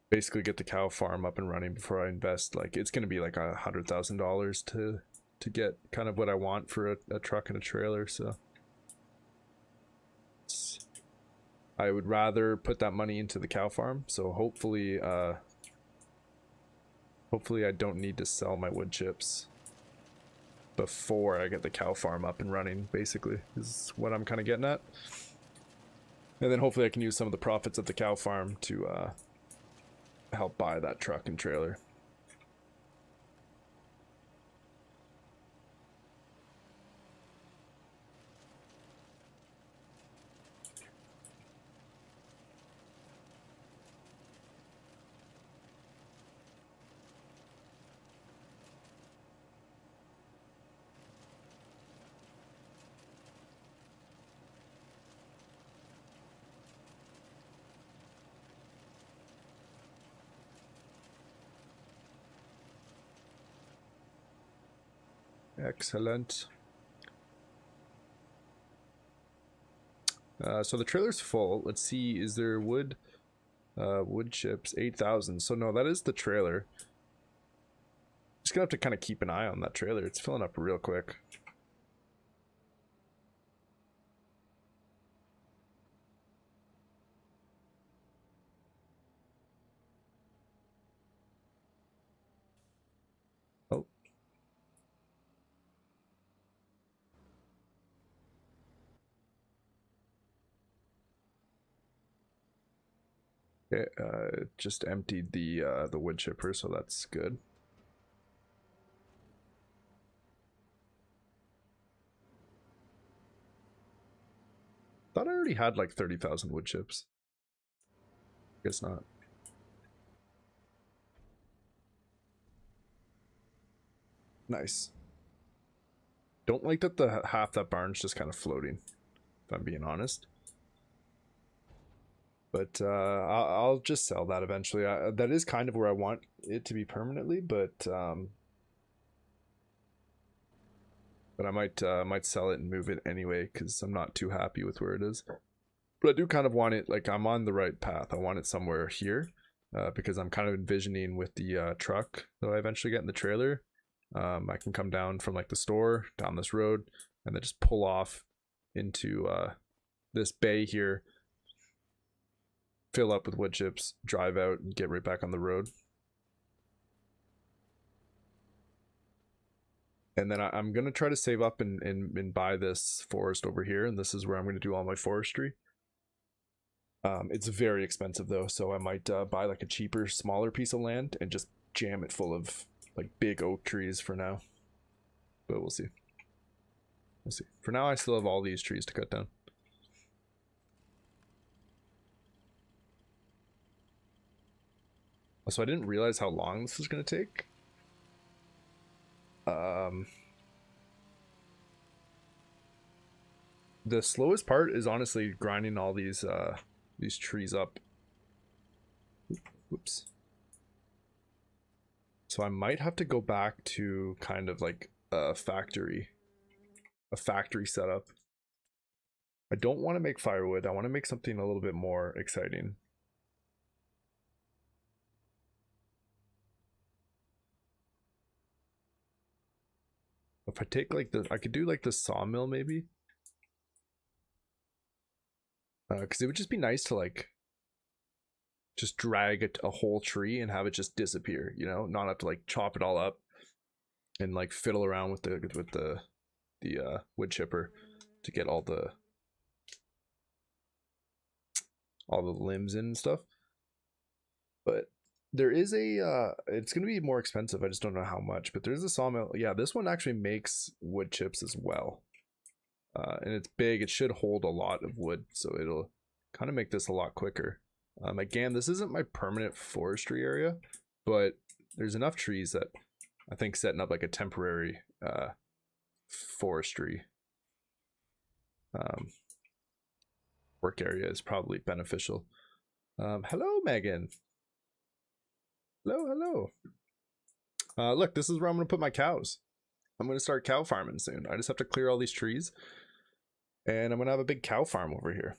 Speaker 1: basically get the cow farm up and running before I invest. Like it's gonna be like $100,000 to get kind of what I want for a truck and a trailer. So I would rather put that money into the cow farm. So hopefully, hopefully I don't need to sell my wood chips before I get the cow farm up and running. Basically, is what I'm kind of getting at. And then hopefully I can use some of the profits of the cow farm to help buy that truck and trailer. Excellent. So the trailer's full. Let's see, is there wood chips? 8,000. So no, that is the trailer. Just gonna have to kind of keep an eye on that trailer. It's filling up real quick. Oh. Okay, just emptied the wood chipper, so that's good. Thought I already had like 30,000 wood chips. Guess not. Nice. Don't like that the half that barn's just kind of floating, if I'm being honest. But I'll just sell that eventually. That is kind of where I want it to be permanently, but I might sell it and move it anyway because I'm not too happy with where it is. But I do kind of want it, like I'm on the right path. I want it somewhere here because I'm kind of envisioning with the truck that I eventually get in the trailer. I can come down from like the store down this road and then just pull off into this bay here, fill up with wood chips, drive out, and get right back on the road. And then I'm going to try to save up and buy this forest over here, and this is where I'm going to do all my forestry. It's very expensive though, so I might buy like a cheaper, smaller piece of land and just jam it full of like big oak trees for now. But we'll see. We'll see. For now, I still have all these trees to cut down. So I didn't realize how long this was going to take. The slowest part is honestly grinding all these trees up. Oops. So I might have to go back to kind of like a factory setup. I don't want to make firewood. I want to make something a little bit more exciting. If I take like I could do like the sawmill maybe. Because it would just be nice to like just drag a whole tree and have it just disappear, you know, not have to like chop it all up and like fiddle around with the wood chipper to get all the limbs in and stuff. But there is a it's gonna be more expensive. I just don't know how much, but there's a sawmill. Yeah, this one actually makes wood chips as well. And it's big. It should hold a lot of wood, so it'll kind of make this a lot quicker. Again, this isn't my permanent forestry area, but there's enough trees that I think setting up like a temporary forestry work area is probably beneficial. Hello, Megan. Hello, hello. Look, this is where I'm going to put my cows. I'm going to start cow farming soon. I just have to clear all these trees. And I'm going to have a big cow farm over here.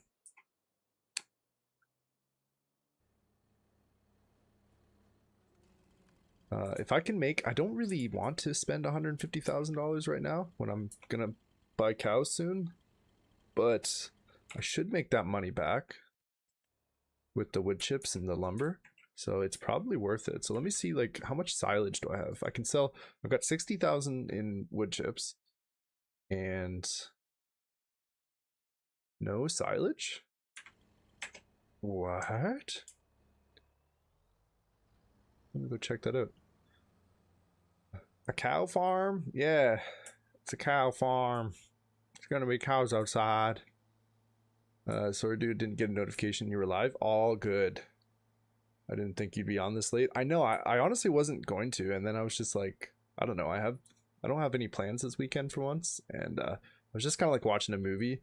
Speaker 1: If I can make, I don't really want to spend $150,000 right now when I'm going to buy cows soon. But I should make that money back with the wood chips and the lumber. So it's probably worth it. So let me see, like, how much silage do I have? I can sell, I've got 60,000 in wood chips and no silage. What? Let me go check that out. A cow farm? Yeah, it's a cow farm. It's gonna be cows outside. Sorry, dude, didn't get a notification you were live. All good. I didn't think you'd be on this late. I know, I honestly wasn't going to, and then I was just like, I don't know, I don't have any plans this weekend for once, and I was just kind of like watching a movie,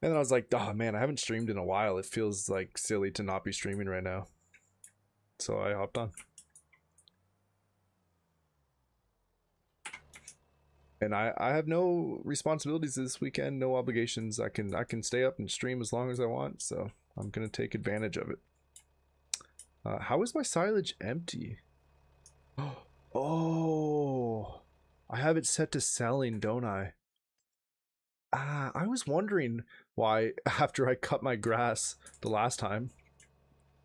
Speaker 1: and then I was like, oh man, I haven't streamed in a while. It feels like silly to not be streaming right now. So I hopped on. And I have no responsibilities this weekend, no obligations. I can stay up and stream as long as I want, so I'm gonna take advantage of it. How is my silage empty? Oh, I have it set to selling, don't I? I was wondering why after I cut my grass the last time,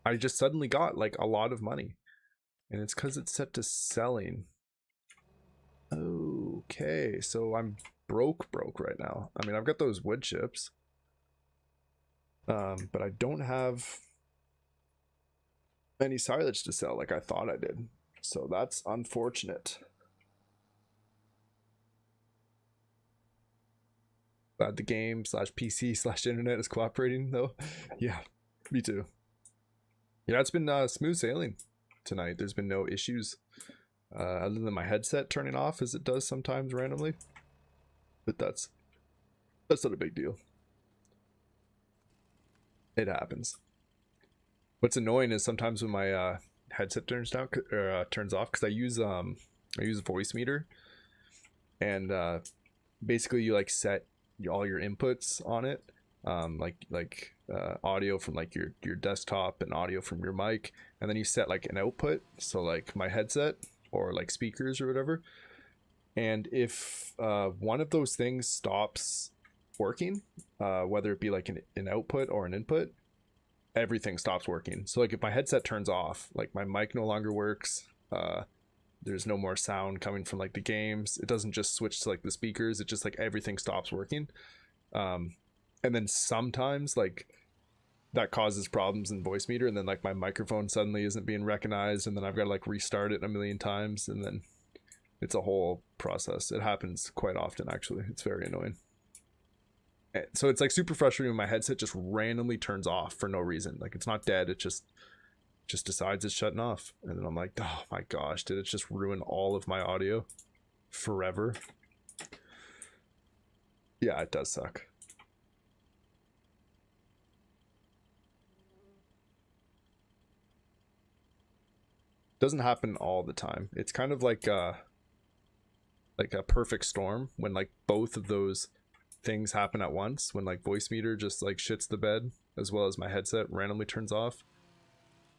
Speaker 1: I just suddenly got like a lot of money. And it's because it's set to selling. Okay, so I'm broke right now. I mean, I've got those wood chips. But I don't have any silage to sell like I thought I did. So that's unfortunate. Glad the game slash PC slash internet is cooperating though. Yeah, me too. Yeah, it's been smooth sailing tonight. There's been no issues other than my headset turning off as it does sometimes randomly. But that's not a big deal. It happens. What's annoying is sometimes when my headset turns down or turns off, because I use Voicemeeter, and basically you like set all your inputs on it, like audio from like your desktop and audio from your mic, and then you set like an output, so like my headset or like speakers or whatever. And if one of those things stops working, whether it be like an output or an input, everything stops working. So like if my headset turns off, like my mic no longer works, there's no more sound coming from like the games, it doesn't just switch to like the speakers, it just like everything stops working. And then sometimes like that causes problems in Voicemeeter, and then like my microphone suddenly isn't being recognized, and then I've got to like restart it a million times, and then it's a whole process. It happens quite often actually. It's very annoying. So it's like super frustrating when my headset just randomly turns off for no reason. Like it's not dead, it just decides it's shutting off, and then I'm like, oh my gosh, did it just ruin all of my audio forever? Yeah, it does suck. Doesn't happen all the time. It's kind of like a perfect storm when like both of those things happen at once, when like Voicemeeter just like shits the bed as well as my headset randomly turns off.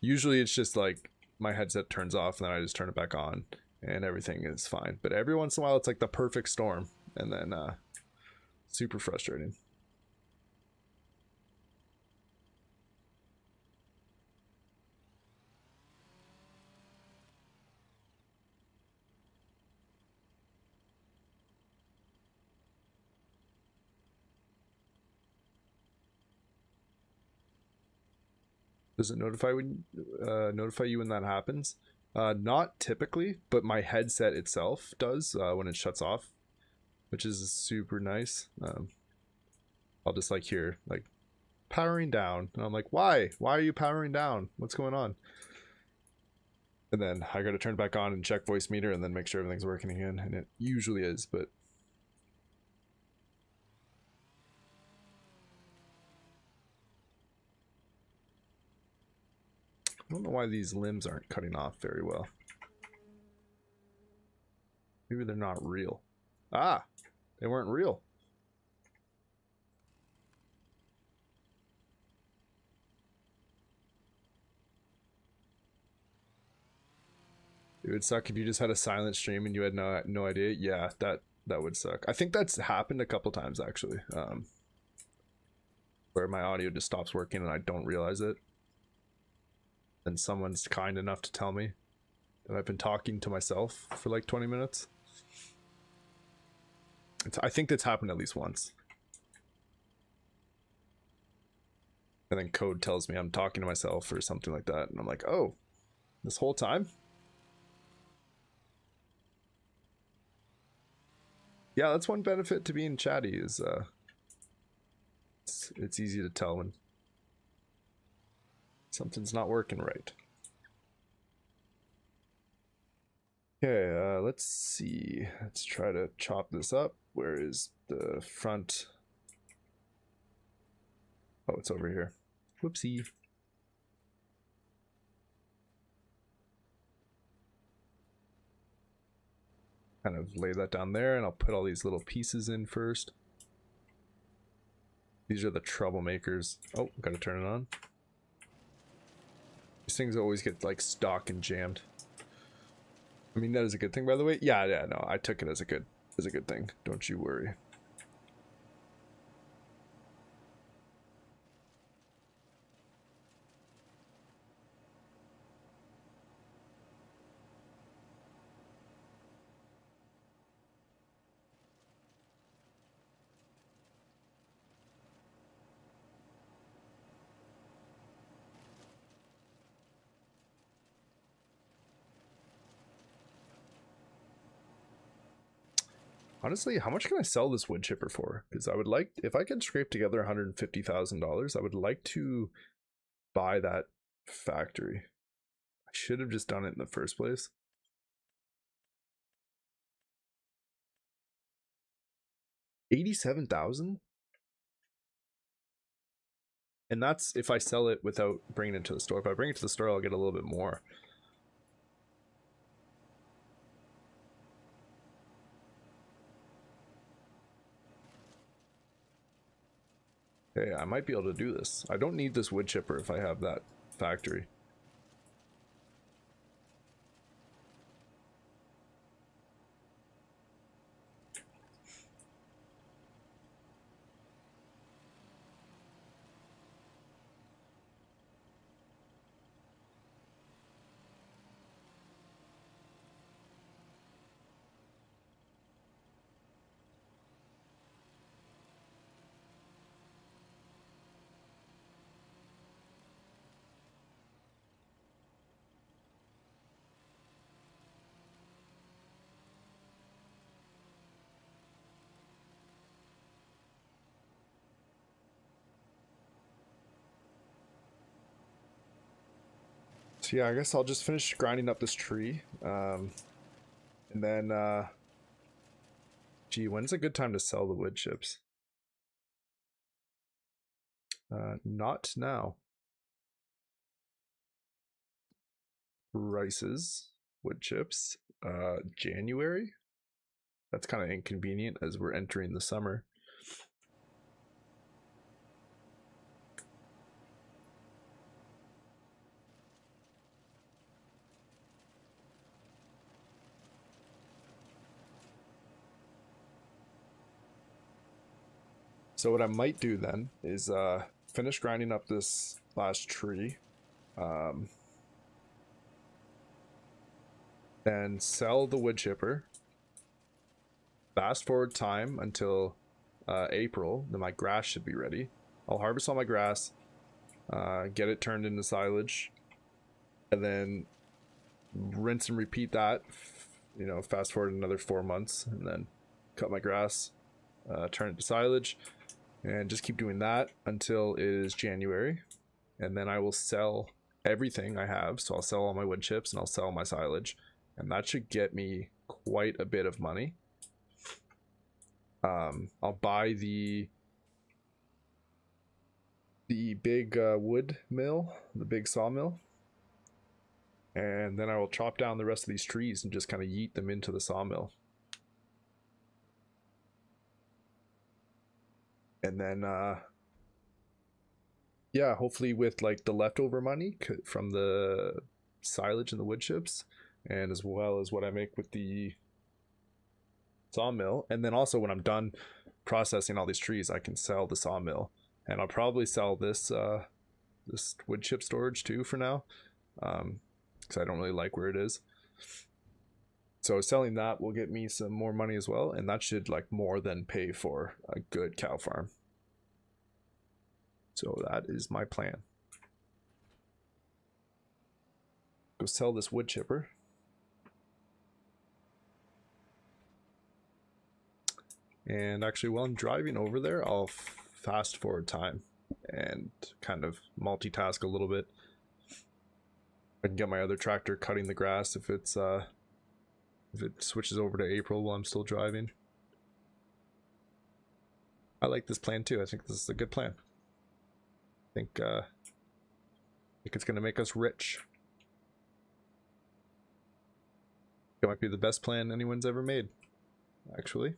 Speaker 1: Usually it's just like my headset turns off and then I just turn it back on and everything is fine. But every once in a while it's like the perfect storm, and then super frustrating. Does it notify you when that happens? Not typically, but my headset itself does when it shuts off, which is super nice. I'll just like hear like powering down, and I'm like, why are you powering down, what's going on? And then I gotta turn it back on and check Voicemeeter and then make sure everything's working again, and it usually is. But I don't know why these limbs aren't cutting off very well. Maybe they're not real. Ah, they weren't real. It would suck if you just had a silent stream and you had no idea. Yeah, that would suck. I think that's happened a couple times actually, where my audio just stops working and I don't realize it. And someone's kind enough to tell me that I've been talking to myself for like 20 minutes. I think that's happened at least once. And then code tells me I'm talking to myself or something like that. And I'm like, oh, this whole time? Yeah, that's one benefit to being chatty is it's easy to tell when something's not working right. Okay, let's see. Let's try to chop this up. Where is the front? Oh, it's over here. Whoopsie. Kind of lay that down there, and I'll put all these little pieces in first. These are the troublemakers. Oh, gotta turn it on. These things always get like stuck and jammed. I mean, that is a good thing, by the way. Yeah, no, I took it as a good thing. Don't you worry. Honestly, how much can I sell this wood chipper for? Because I would like, if I can scrape together $150,000, I would like to buy that factory. I should have just done it in the first place. $87,000? And that's if I sell it without bringing it to the store. If I bring it to the store, I'll get a little bit more. Okay, I might be able to do this. I don't need this wood chipper if I have that factory. So yeah, I guess I'll just finish grinding up this tree. And then, gee, when's a good time to sell the wood chips? Not now. Prices, wood chips, January? That's kind of inconvenient as we're entering the summer. So what I might do then is finish grinding up this last tree, and sell the wood chipper. Fast forward time until April, then my grass should be ready. I'll harvest all my grass, get it turned into silage, and then rinse and repeat that. You know, fast forward another 4 months, and then cut my grass, turn it to silage, and just keep doing that until it is January, and then I will sell everything I have. So I'll sell all my wood chips and I'll sell my silage, and that should get me quite a bit of money. I'll buy the big wood mill, the big sawmill, And then I will chop down the rest of these trees and just kind of yeet them into the sawmill. And then, yeah, hopefully with like the leftover money from the silage and the wood chips, and as well as what I make with the sawmill. And then also when I'm done processing all these trees, I can sell the sawmill. And I'll probably sell this this wood chip storage too for now, because I don't really like where it is. So selling that will get me some more money as well, and that should like more than pay for a good cow farm. So that is my plan. Go sell this wood chipper. And actually, while I'm driving over there, I'll fast forward time and kind of multitask a little bit. I can get my other tractor cutting the grass if it switches over to April while I'm still driving. I like this plan too. I think this is a good plan. I think it's going to make us rich. It might be the best plan anyone's ever made, actually.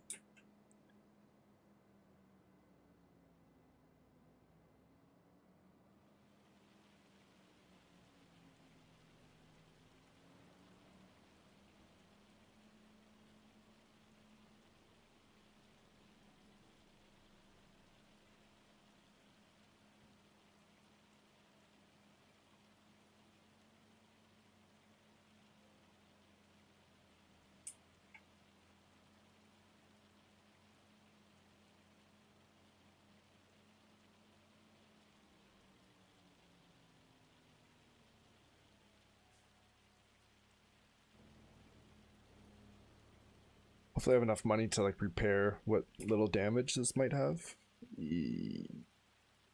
Speaker 1: Hopefully I have enough money to like repair what little damage this might have.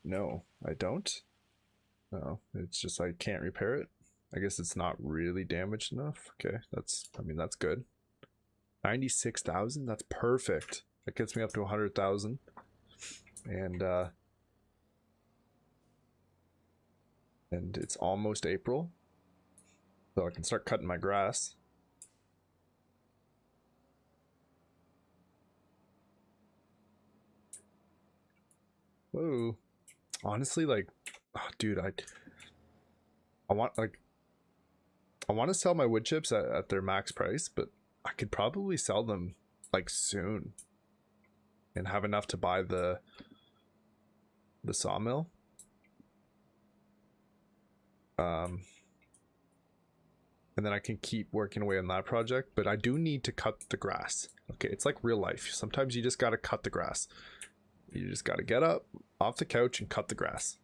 Speaker 1: No, I don't. No, it's just I can't repair it. I guess it's not really damaged enough. Okay, I mean, that's good. 96,000, that's perfect. That gets me up to 100,000. And it's almost April. So I can start cutting my grass. Whoa. Honestly, like, oh, dude, I want to sell my wood chips at their max price, but I could probably sell them like soon and have enough to buy the sawmill. And then I can keep working away on that project, but I do need to cut the grass. Okay, it's like real life. Sometimes you just got to cut the grass. You just got to get up off the couch and cut the grass.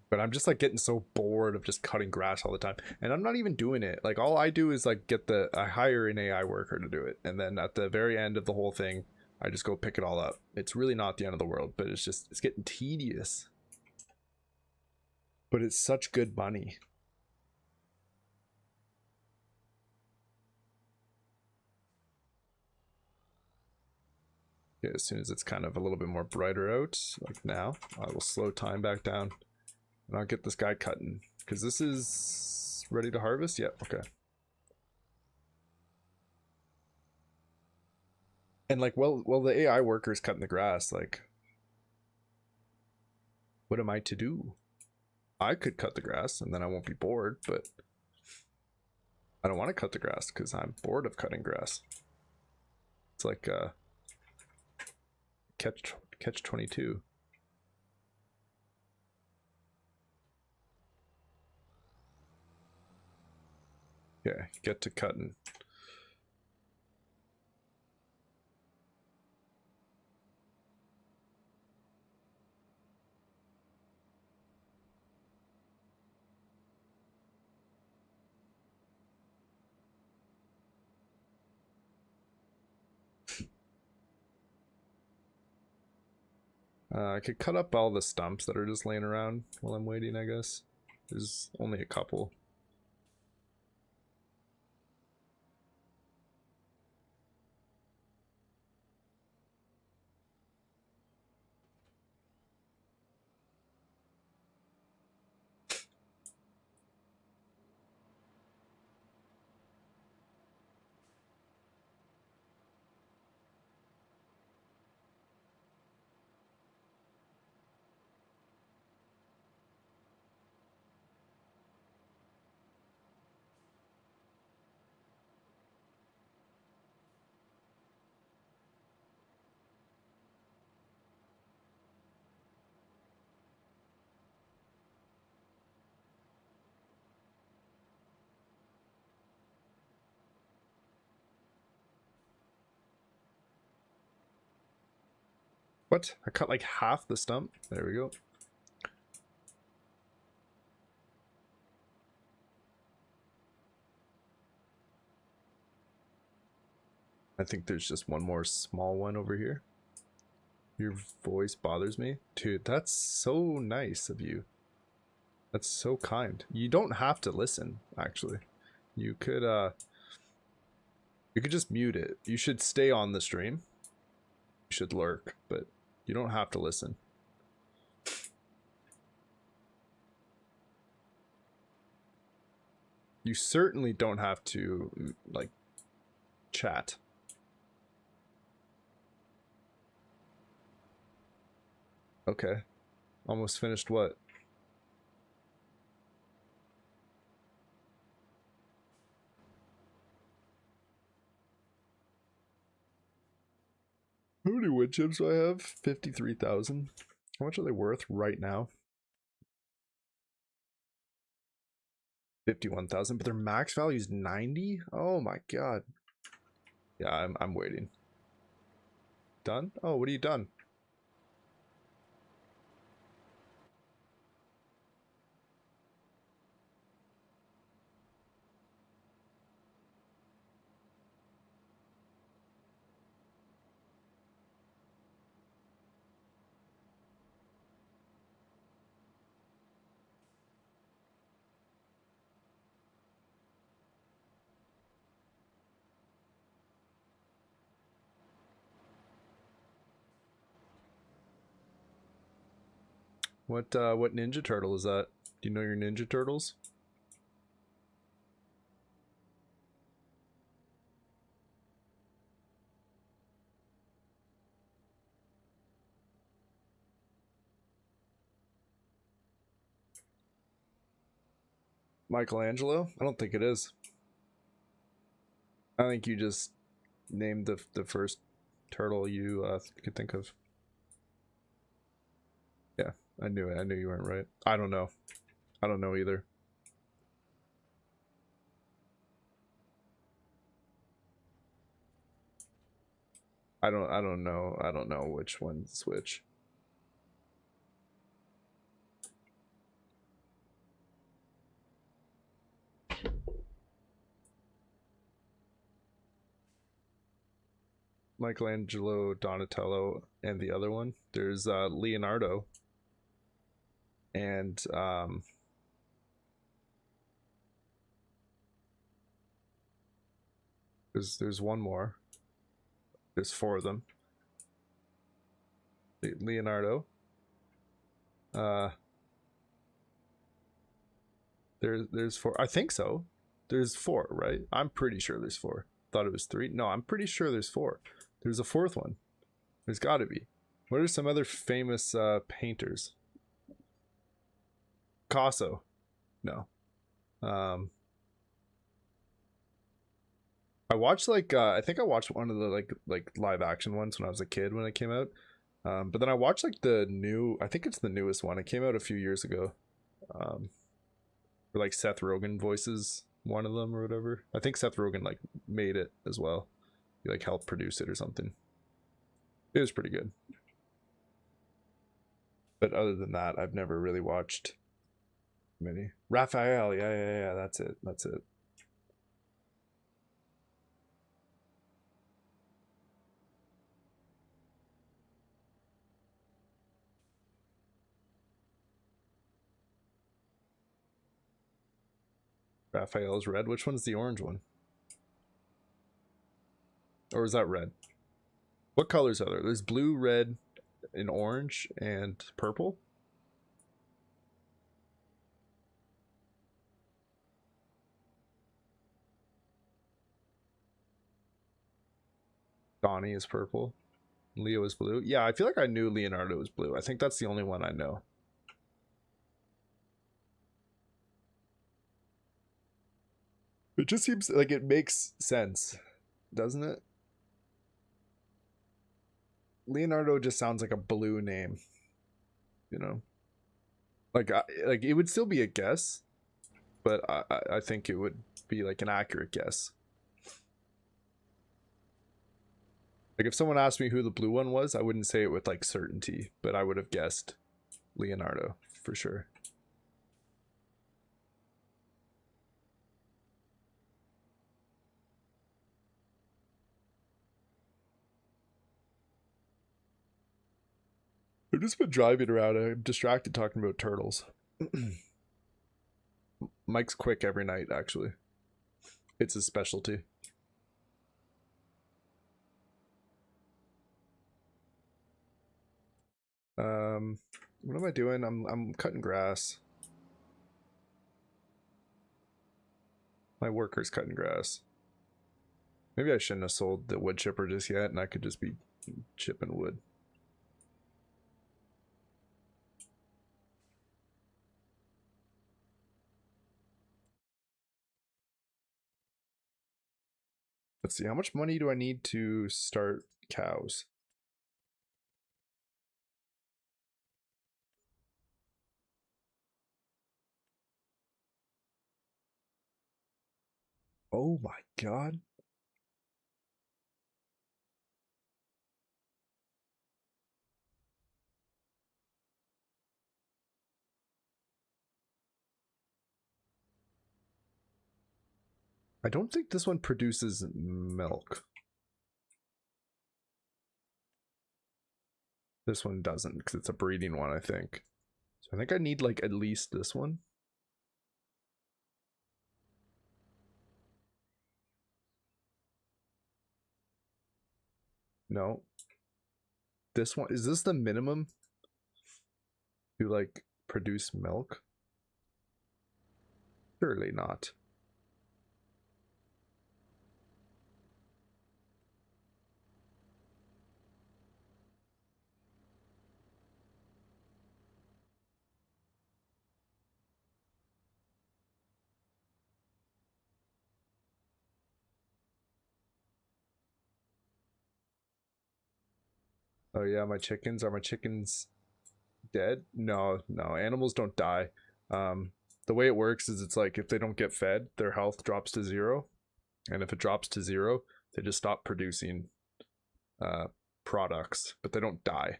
Speaker 1: But I'm just like getting so bored of just cutting grass all the time, and I'm not even doing it. Like all I do is like I hire an AI worker to do it, and then at the very end of the whole thing, I just go pick it all up. It's really not the end of the world, but it's getting tedious. But it's such good money. Okay, as soon as it's kind of a little bit more brighter out, like now, I will slow time back down. And I'll get this guy cutting, because this is ready to harvest. Yep, okay. And like, well, the AI worker's cutting the grass. Like, what am I to do? I could cut the grass, and then I won't be bored. But I don't want to cut the grass because I'm bored of cutting grass. It's like catch 22. Yeah, get to cutting. I could cut up all the stumps that are just laying around while I'm waiting, I guess. There's only a couple. What? I cut like half the stump. There we go. I think there's just one more small one over here. Your voice bothers me. Dude, that's so nice of you. That's so kind. You don't have to listen, actually. You could just mute it. You should stay on the stream. You should lurk, but you don't have to listen. You certainly don't have to, like, chat. Okay. Almost finished what? How many wood chips do I have? 53,000. How much are they worth right now? 51,000, but their max value is 90? Oh my god. Yeah, I'm waiting. Done? Oh, what are you done? What Ninja Turtle is that? Do you know your Ninja Turtles? Michelangelo? I don't think it is. I think you just named the first turtle you could think of. Yeah, I knew it. I knew you weren't right. I don't know. I don't know either. I don't know. I don't know which one's which. Michelangelo, Donatello, and the other one. There's Leonardo. And there's one more. There's four of them. Leonardo. There's four. I think so. There's four, right? I'm pretty sure there's four. Thought it was three. No, I'm pretty sure there's four. There's a fourth one. There's got to be. What are some other famous painters? Picasso. No. I watched like I think I watched one of the like live action ones when I was a kid when it came out. But then I watched like the new. I think it's the newest one. It came out a few years ago. Where like Seth Rogen voices one of them or whatever. I think Seth Rogen like made it as well. He like helped produce it or something. It was pretty good. But other than that, I've never really watched many. Raphael, yeah, that's it. That's it. Raphael's red. Which one's the orange one? Or is that red? What colors are there? There's blue, red, and orange, and purple. Donnie is purple. Leo is blue. Yeah, I feel like I knew Leonardo was blue. I think that's the only one I know. It just seems like it makes sense, doesn't it? Leonardo just sounds like a blue name, you know. Like it would still be a guess, but I think it would be like an accurate guess. Like if someone asked me who the blue one was, I wouldn't say it with like certainty, but I would have guessed Leonardo for sure. I've just been driving around. I'm distracted talking about turtles. Mike's quick every night, actually. It's his specialty. What am I doing? I'm cutting grass. My worker's cutting grass. Maybe I shouldn't have sold the wood chipper just yet, and I could just be chipping wood. Let's see, how much money do I need to start cows? Oh my god. I don't think this one produces milk. This one doesn't, because it's a breeding one, I think. So I think I need like at least this one. No. This one, is this the minimum to like produce milk? Surely not. Oh yeah, my chickens, are my chickens dead? No, no, animals don't die. The way it works is it's like if they don't get fed, their health drops to 0. And if it drops to 0, they just stop producing products, but they don't die.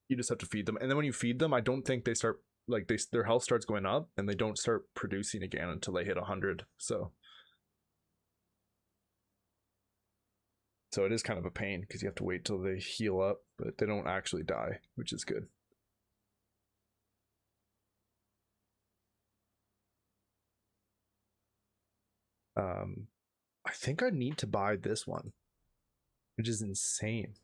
Speaker 1: You just have to feed them. And then when you feed them, I don't think they start like their health starts going up and they don't start producing again until they hit 100. So it is kind of a pain because you have to wait till they heal up, but they don't actually die, which is good. I think I need to buy this one, which is insane.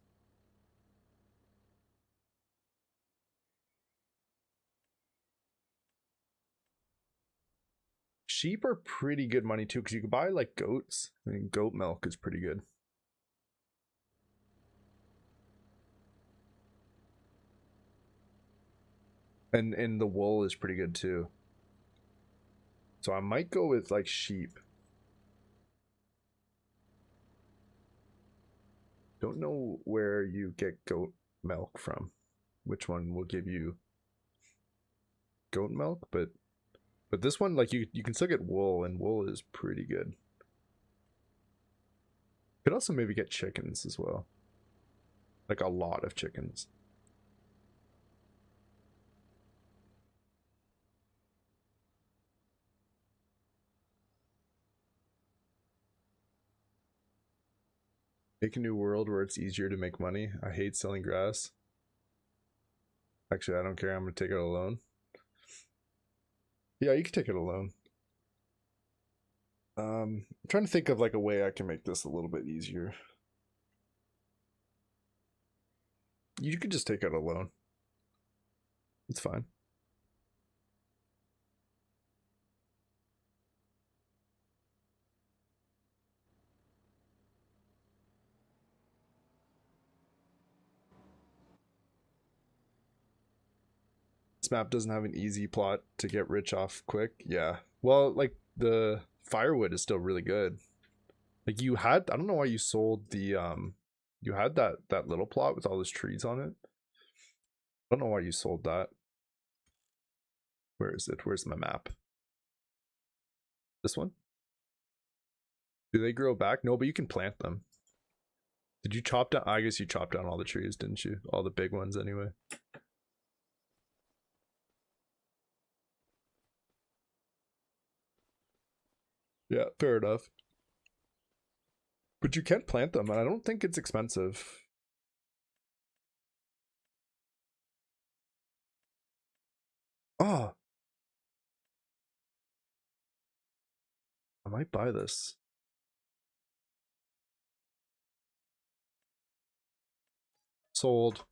Speaker 1: Sheep are pretty good money too, because you can buy like goats. I mean, goat milk is pretty good. And the wool is pretty good too. So I might go with like sheep. Don't know where you get goat milk from. Which one will give you goat milk, but this one, like you can still get wool, and wool is pretty good. You could also maybe get chickens as well. Like a lot of chickens. Make a new world where it's easier to make money. I hate selling grass. Actually, I don't care. I'm gonna take it alone. Yeah, you can take it alone. I'm trying to think of like a way I can make this a little bit easier. You could just take it alone. It's fine. This map doesn't have an easy plot to get rich off quick. Yeah. Well, like the firewood is still really good. Like you had, I don't know why you sold the you had that little plot with all those trees on it. I don't know why you sold that. Where is it? Where's my map? This one? Do they grow back? No, but you can plant them. Did you chop down? I guess you chopped down all the trees, didn't you? All the big ones, anyway. Yeah, fair enough. But you can plant them, and I don't think it's expensive. Oh, I might buy this. Sold.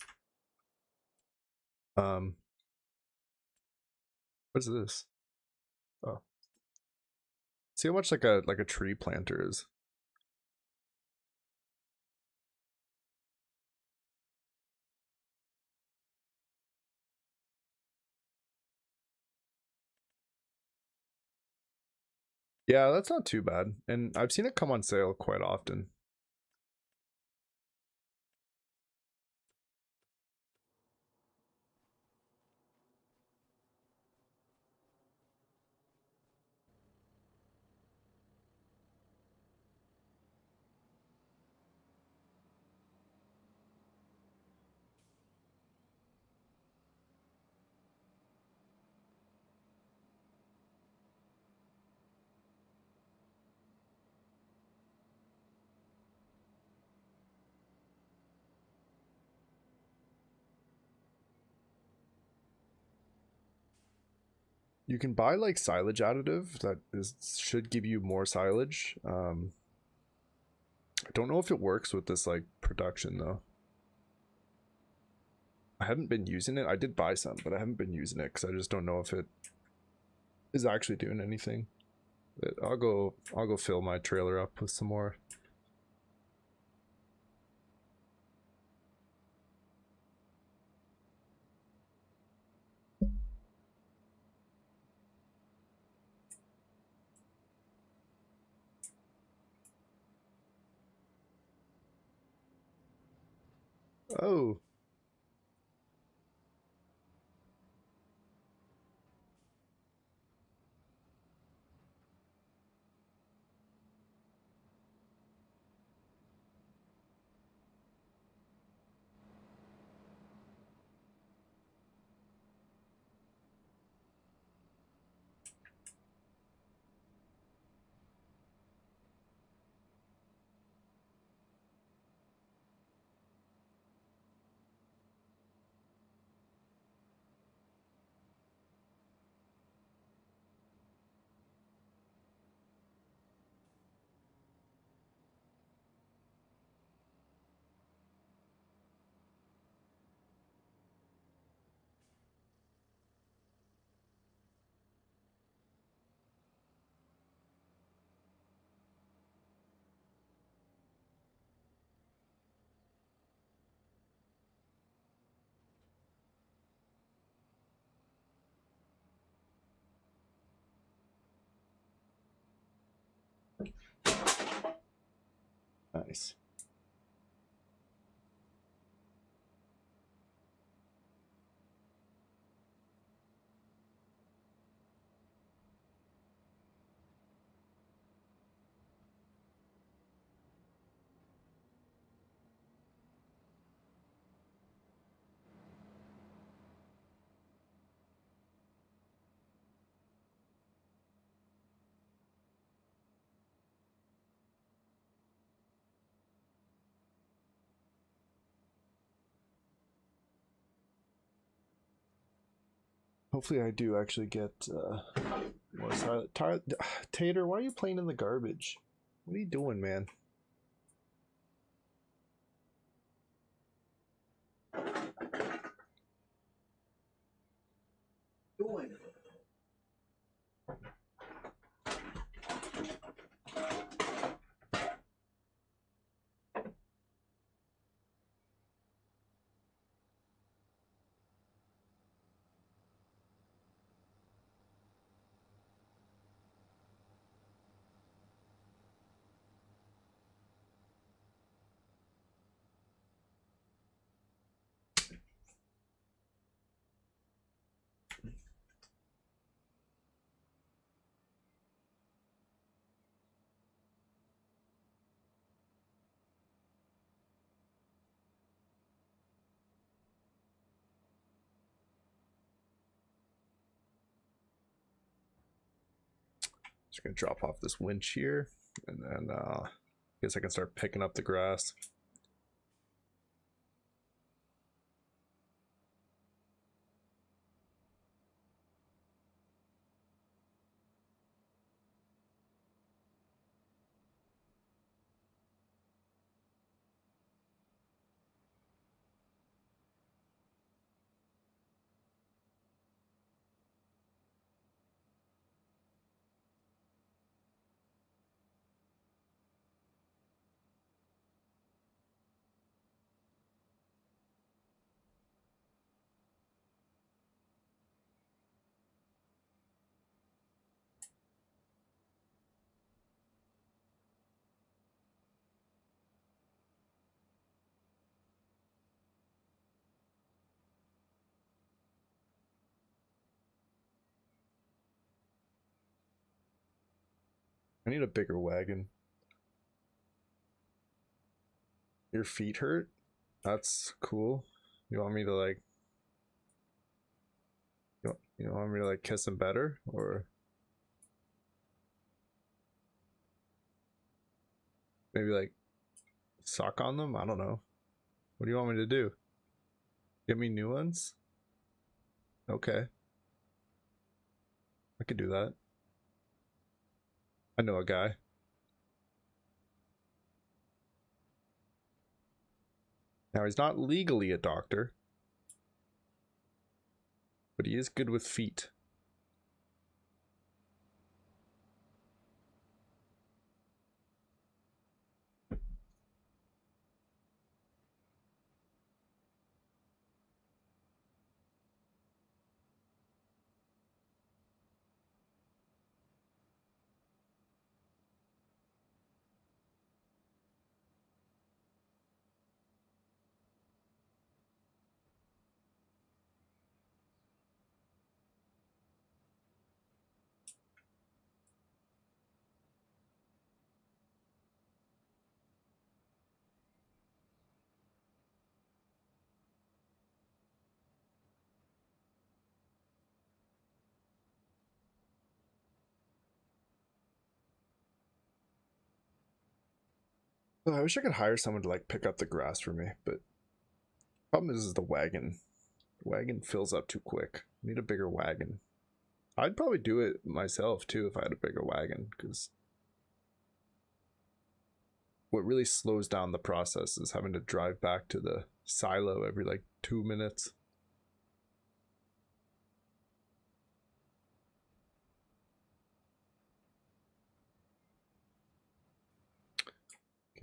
Speaker 1: What's this? Oh, see how much like a tree planter is. Yeah, that's not too bad, and I've seen it come on sale quite often. You can buy like silage additive that should give you more silage. I don't know if it works with this like production though. I hadn't been using it. I did buy some, but I haven't been using it because I just don't know if it is actually doing anything. But I'll go fill my trailer up with some more. Oh, nice. Hopefully I do actually get more silent. Tater, why are you playing in the garbage? What are you doing, man? Doing. Just gonna drop off this winch here, and then I guess I can start picking up the grass. I need a bigger wagon. Your feet hurt? That's cool. You want me to like you want me to like kiss them better, or maybe like suck on them? I don't know. What do you want me to do? Get me new ones? Okay. I could do that. I know a guy. Now he's not legally a doctor, but he is good with feet. Oh, I wish I could hire someone to like pick up the grass for me, but problem is the wagon. The wagon fills up too quick. I need a bigger wagon. I'd probably do it myself too if I had a bigger wagon, because what really slows down the process is having to drive back to the silo every like 2 minutes.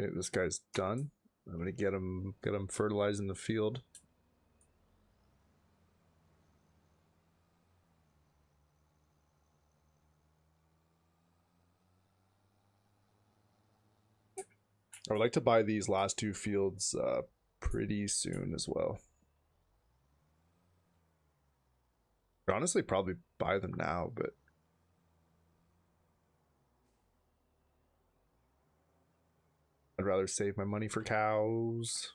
Speaker 1: Okay, this guy's done. I'm gonna get him fertilizing the field. I would like to buy these last 2 fields pretty soon as well. I'd honestly probably buy them now, but I'd rather save my money for cows.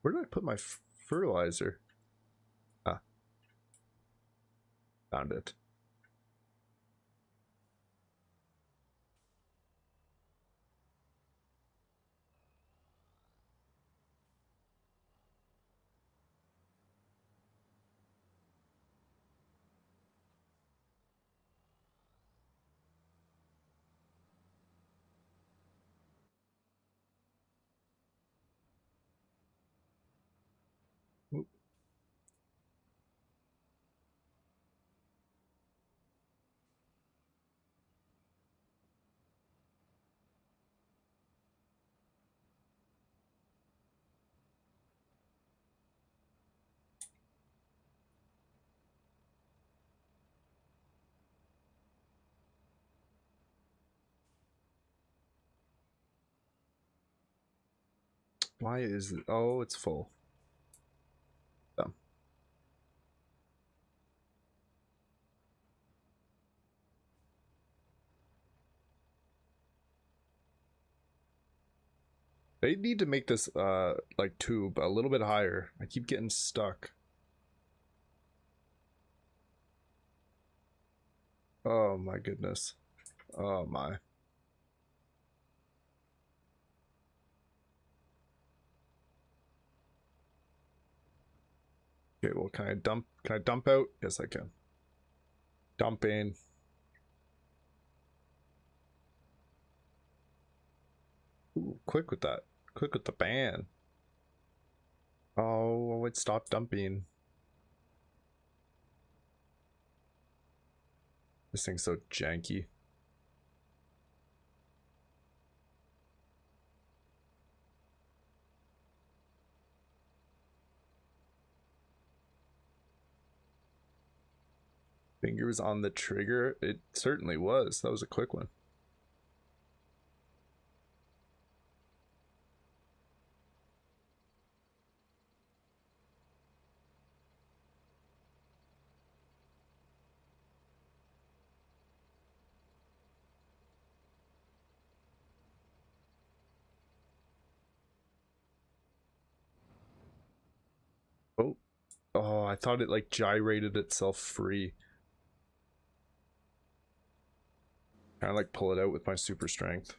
Speaker 1: Where did I put my fertilizer? Ah, found it. Oop. Why is it? Oh, it's full. Dumb. They need to make this like tube a little bit higher. I keep getting stuck. Oh my goodness. Oh my. Okay, well, can I dump out? Yes, I can. Dumping. Ooh, quick with that. Quick with the ban. Oh, it stopped dumping. This thing's so janky. Fingers on the trigger. It certainly was. That was a quick one. Oh, oh, I thought it like gyrated itself free. Kind of like pull it out with my super strength.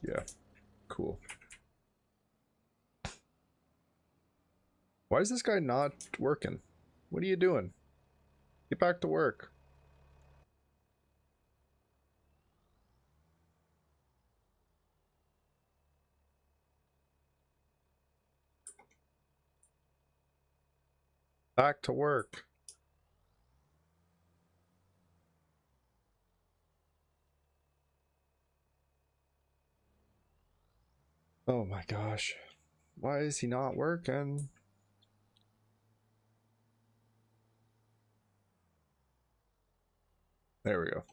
Speaker 1: Yeah, cool. Why is this guy not working? What are you doing? Get back to work. Back to work. Oh my gosh. Why is he not working? There we go.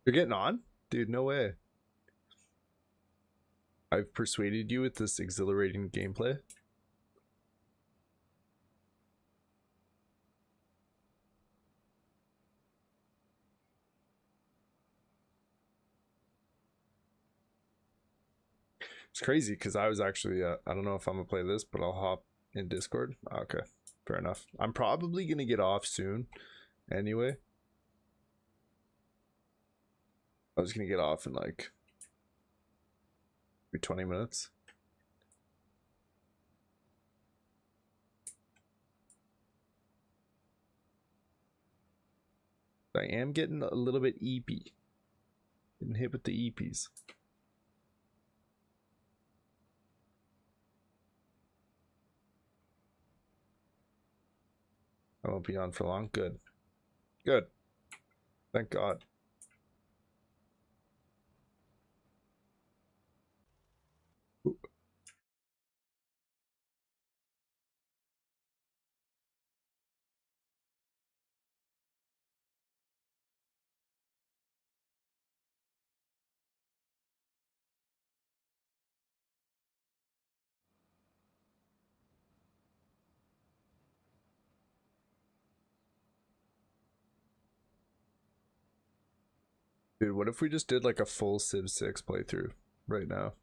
Speaker 1: You're getting on? Dude, no way. I've persuaded you with this exhilarating gameplay. It's crazy because I was actually, I don't know if I'm gonna play this, but I'll hop in Discord. Okay, fair enough. I'm probably gonna get off soon anyway. I was gonna get off in like 20 minutes. I am getting a little bit EP. Getting hit with the EPs. I won't be on for long. Good. Good. Thank God. Ooh. Dude, what if we just did like a full Civ 6 playthrough right now?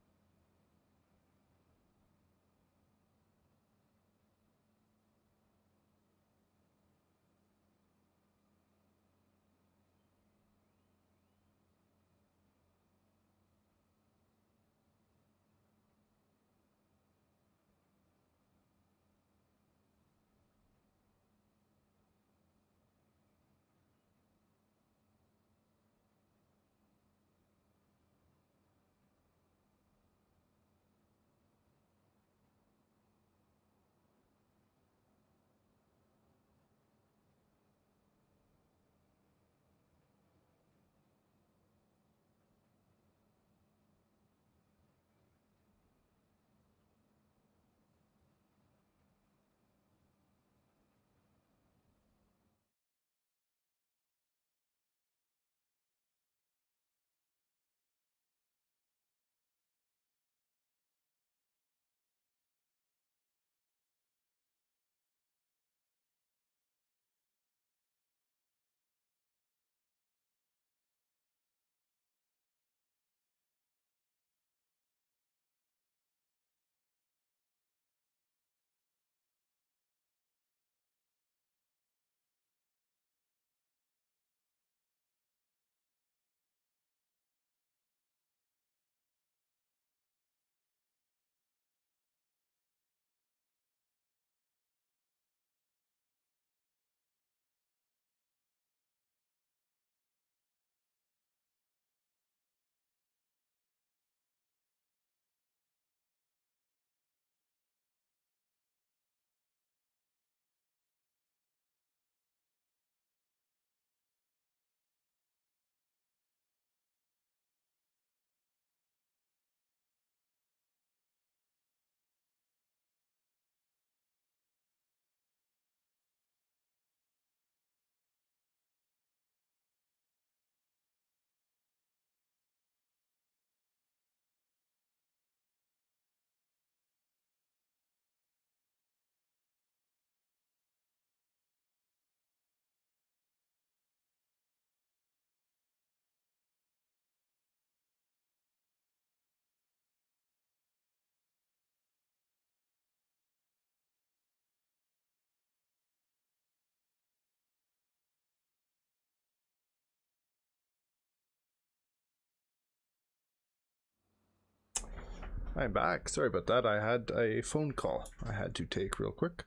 Speaker 1: I'm back. Sorry about that. I had a phone call I had to take real quick.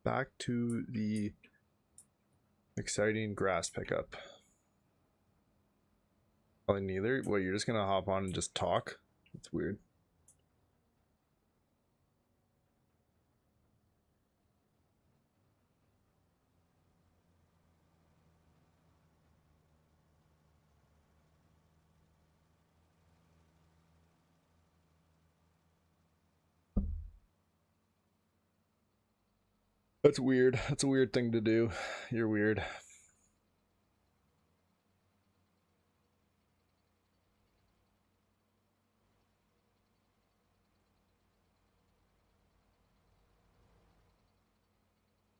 Speaker 1: Back to the exciting grass pickup. Probably neither. Well, you're just gonna hop on and just talk? That's weird. That's weird. That's a weird thing to do. You're weird.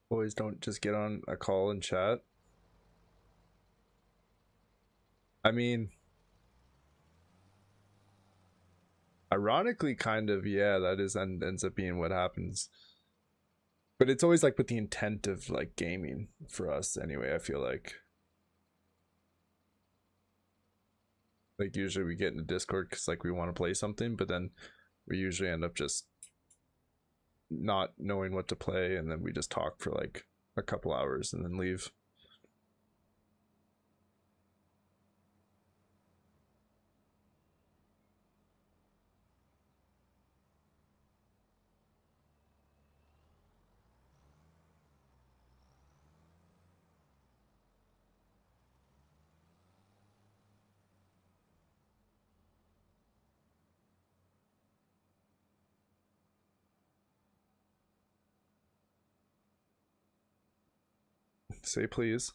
Speaker 1: Boys don't just get on a call and chat. I mean, ironically, kind of, yeah, that is and ends up being what happens. But it's always like with the intent of like gaming for us anyway, I feel like. Like usually we get into Discord because like we want to play something, but then we usually end up just not knowing what to play, and then we just talk for like a couple hours and then leave. Say please.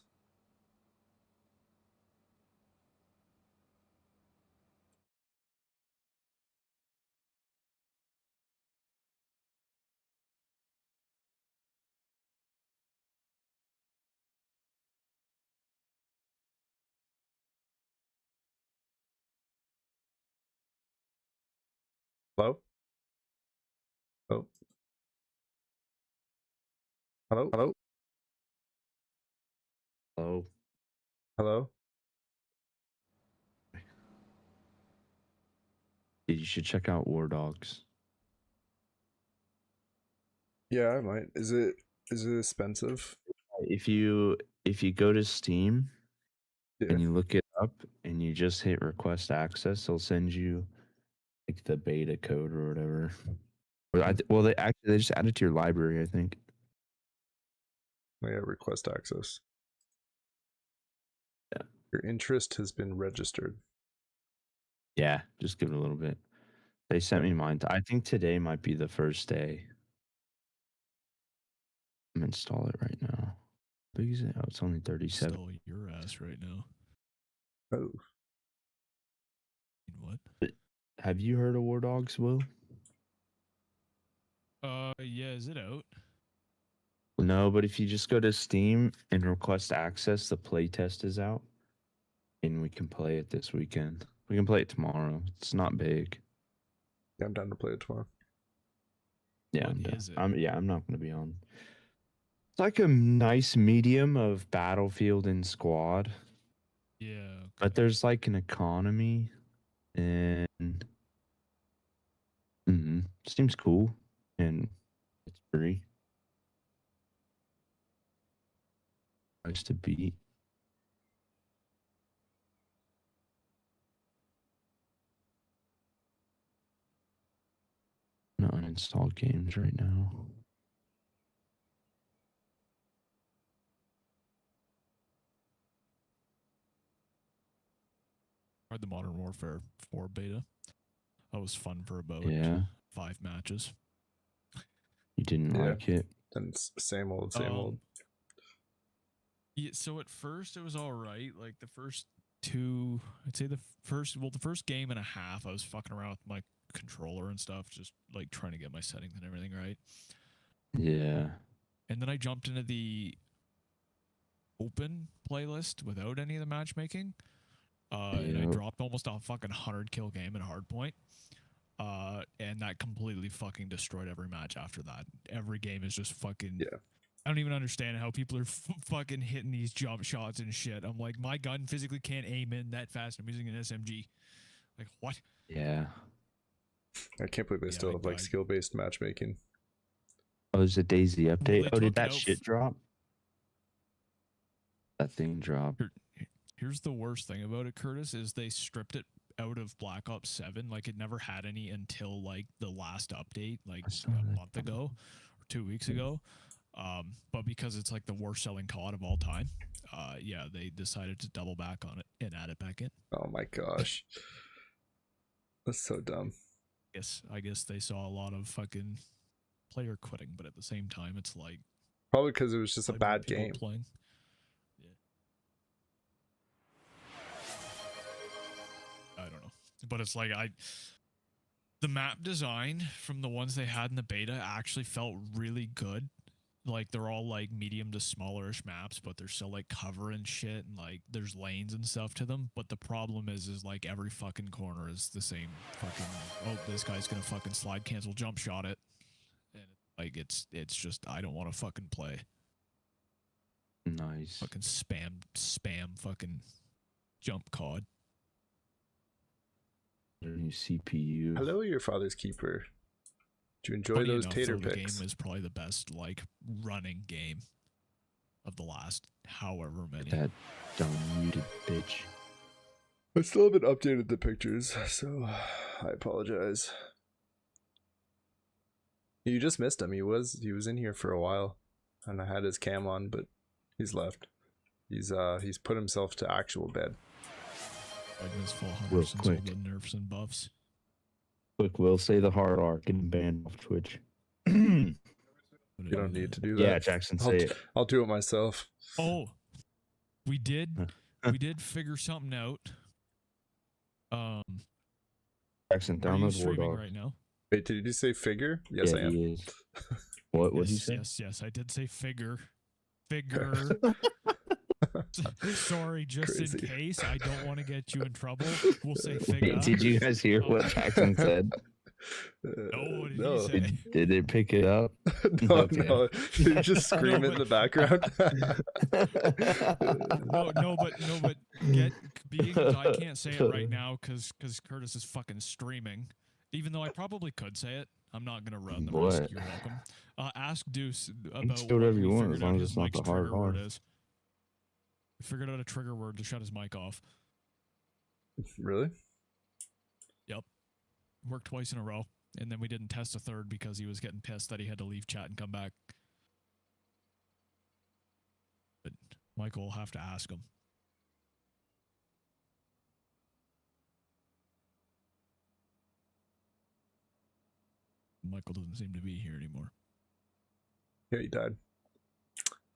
Speaker 1: Hello? Oh. Hello? Hello?
Speaker 2: Hello.
Speaker 1: Hello?
Speaker 2: You should check out War Dogs.
Speaker 1: Yeah, I might. Is it expensive?
Speaker 2: If you go to Steam
Speaker 1: Yeah.
Speaker 2: and you look it up and you just hit request access, they'll send you like the beta code or whatever. Well, they just add it to your library, I think.
Speaker 1: Yeah, request access.
Speaker 2: Yeah.
Speaker 1: Your interest has been registered.
Speaker 2: Yeah, just give it a little bit. They sent me mine. I think today might be the first day. I'm install it right now. How big is it? Oh, it's only 37.
Speaker 3: Install your ass right now.
Speaker 1: Oh.
Speaker 3: What?
Speaker 2: Have you heard of War Dogs, Will?
Speaker 3: Yeah, is it out?
Speaker 2: No, but if you just go to Steam and request access, the playtest is out. And we can play it this weekend. We can play it tomorrow. It's not big.
Speaker 1: Yeah, I'm down to play it tomorrow.
Speaker 2: Yeah,
Speaker 3: What
Speaker 2: I'm down.
Speaker 3: is it?
Speaker 2: I'm not gonna be on. It's like a nice medium of Battlefield and Squad.
Speaker 3: Yeah, okay.
Speaker 2: But there's like an economy and seems cool and it's free. Nice to beat. I'm gonna uninstall games right now.
Speaker 3: Tried the Modern Warfare 4 beta. That was fun for about 5 matches.
Speaker 2: You didn't like it?
Speaker 1: Then it's same old, same old.
Speaker 3: Yeah, so at first it was all right. Like the first two, I'd say the first game and a half, I was fucking around with my controller and stuff, just like trying to get my settings and everything right.
Speaker 2: Yeah.
Speaker 3: And then I jumped into the open playlist without any of the matchmaking. And I dropped almost a fucking 100 kill game in Hardpoint. and that completely fucking destroyed every match after that. Every game is just fucking.
Speaker 1: Yeah.
Speaker 3: I don't even understand how people are fucking hitting these jump shots and shit. I'm like, my gun physically can't aim in that fast. I'm using an SMG. Like, what?
Speaker 2: Yeah.
Speaker 1: I can't believe they
Speaker 3: Yeah,
Speaker 1: still have like skill-based matchmaking.
Speaker 2: Oh, there's a Daisy update.
Speaker 3: they
Speaker 2: Oh,
Speaker 3: took
Speaker 2: did
Speaker 3: it
Speaker 2: that
Speaker 3: out
Speaker 2: shit drop? That thing dropped.
Speaker 3: Here's the worst thing about it, Curtis, is they stripped it out of Black Ops 7. Like, it never had any until like the last update, like a month ago or 2 weeks ago. But because it's like the worst selling COD of all time, yeah, they decided to double back on it and add it back in.
Speaker 1: Oh my gosh. That's so dumb.
Speaker 3: I guess they saw a lot of fucking player quitting, but at the same time, it's like
Speaker 1: Probably because it was just a bad game.
Speaker 3: Playing. Yeah. I don't know, but it's like the map design from the ones they had in the beta actually felt really good. Like, they're all like medium to smallerish maps, but they're still like cover and shit, and like there's lanes and stuff to them. But the problem is like every fucking corner is the same fucking, oh, this guy's gonna fucking slide cancel jump shot it, and like it's just, I don't want to fucking play.
Speaker 2: Nice.
Speaker 3: Fucking spam fucking jump COD.
Speaker 2: New CPU.
Speaker 1: Hello, your father's keeper. Did you enjoy those tater
Speaker 3: The
Speaker 1: picks?
Speaker 3: game is probably the best like running game of the last however many.
Speaker 2: That dumb muted bitch.
Speaker 1: I still haven't updated the pictures, so I apologize. You just missed him. He was in here for a while, and I had his cam on, but he's left. He's put himself to actual bed.
Speaker 3: Like this full
Speaker 2: Real
Speaker 3: 100 since all
Speaker 2: quick.
Speaker 3: the nerfs and buffs.
Speaker 2: Quick, Will, say the hard R getting banned off Twitch.
Speaker 1: You don't need to do that.
Speaker 2: Yeah, Jackson, say it.
Speaker 1: I'll do it myself.
Speaker 3: Oh, we did figure something out.
Speaker 2: Jackson,
Speaker 3: Are you
Speaker 2: download War
Speaker 3: streaming
Speaker 2: Dog.
Speaker 3: right now?
Speaker 1: Wait, did you say figure? Yes,
Speaker 2: Yeah,
Speaker 1: I am.
Speaker 2: he is. What did he say?
Speaker 3: Yes, I did say figure. Sorry, just
Speaker 1: Crazy.
Speaker 3: in case. I don't want to get you in trouble. We'll say figure.
Speaker 2: Did you guys hear what Jackson said?
Speaker 3: No, what did
Speaker 1: no.
Speaker 3: he say?
Speaker 2: Did they pick it up?
Speaker 1: No,
Speaker 2: Okay.
Speaker 1: no. You just scream it in the background.
Speaker 3: No, but I can't say it right now because Curtis is fucking streaming. Even though I probably could say it, I'm not gonna run the risk.
Speaker 2: What?
Speaker 3: You're welcome. Ask Deuce about
Speaker 2: say whatever
Speaker 3: what
Speaker 2: you
Speaker 3: we
Speaker 2: want,
Speaker 3: figured
Speaker 2: as long
Speaker 3: out
Speaker 2: as
Speaker 3: his
Speaker 2: it's not
Speaker 3: mic's
Speaker 2: the hard
Speaker 3: trigger word
Speaker 2: R.
Speaker 3: is. We figured out a trigger word to shut his mic off.
Speaker 1: Really?
Speaker 3: Yep. Worked twice in a row. And then we didn't test a third because he was getting pissed that he had to leave chat and come back. But Michael will have to ask him. Michael doesn't seem to be here anymore.
Speaker 1: Yeah, he died.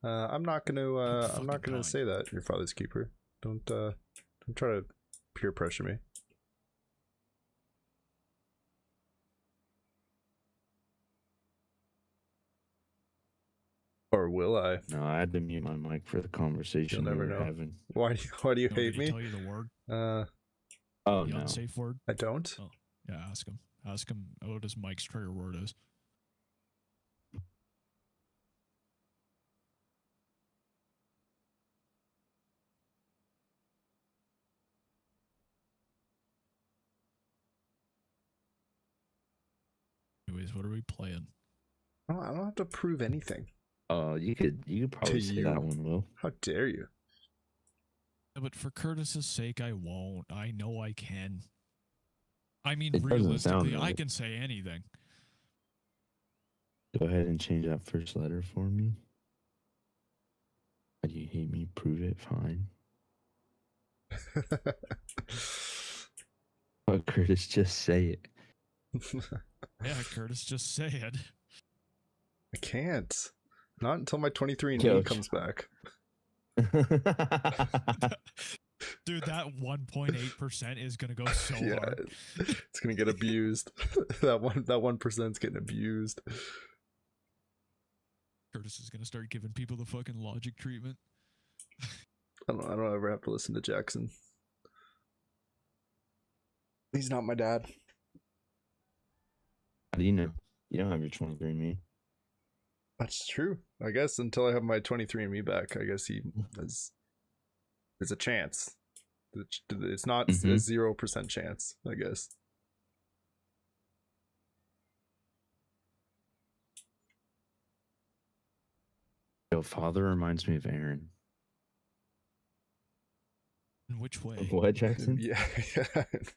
Speaker 1: I'm not gonna
Speaker 3: Fucking
Speaker 1: say that. Your father's keeper. Don't try to peer pressure me. Or will I?
Speaker 2: No, I had to mute my mic for the conversation
Speaker 1: You'll never
Speaker 2: we were
Speaker 1: know.
Speaker 2: having.
Speaker 1: Why do you
Speaker 3: No,
Speaker 1: hate
Speaker 3: did he
Speaker 1: me?
Speaker 3: tell you the word?
Speaker 2: Oh,
Speaker 3: The
Speaker 2: no.
Speaker 3: unsafe word?
Speaker 1: I don't.
Speaker 3: Oh, yeah, ask him. Ask him what his mic's trigger word is. Anyways, what are we playing?
Speaker 1: I don't have to prove anything.
Speaker 2: You could probably
Speaker 1: To
Speaker 2: say
Speaker 1: you.
Speaker 2: that one, Will.
Speaker 1: How dare you?
Speaker 3: Yeah, but for Curtis's sake, I won't. I know I can. I mean,
Speaker 2: It doesn't sound
Speaker 3: realistically, I
Speaker 2: right.
Speaker 3: can say anything.
Speaker 2: Go ahead and change that first letter for me. Why do you hate me? Prove it. Fine. But Curtis, just say it.
Speaker 3: Yeah, Curtis, just say it.
Speaker 1: I can't. Not until my 23andMe
Speaker 2: Yo,
Speaker 1: comes back.
Speaker 3: Dude, that 1.8% is gonna go so
Speaker 1: Yeah,
Speaker 3: hard.
Speaker 1: it's gonna get abused. that 1%'s getting abused.
Speaker 3: Curtis is gonna start giving people the fucking logic treatment.
Speaker 1: I don't ever have to listen to Jackson. He's not my dad.
Speaker 2: How do you know? You don't have your 23andMe.
Speaker 1: That's true. I guess until I have my 23andMe back, I guess there's a chance. It's not a
Speaker 2: Mhm.
Speaker 1: 0% chance, I guess.
Speaker 2: Yo, father reminds me of Aaron.
Speaker 3: In which way?
Speaker 2: What, Jackson?
Speaker 1: Yeah.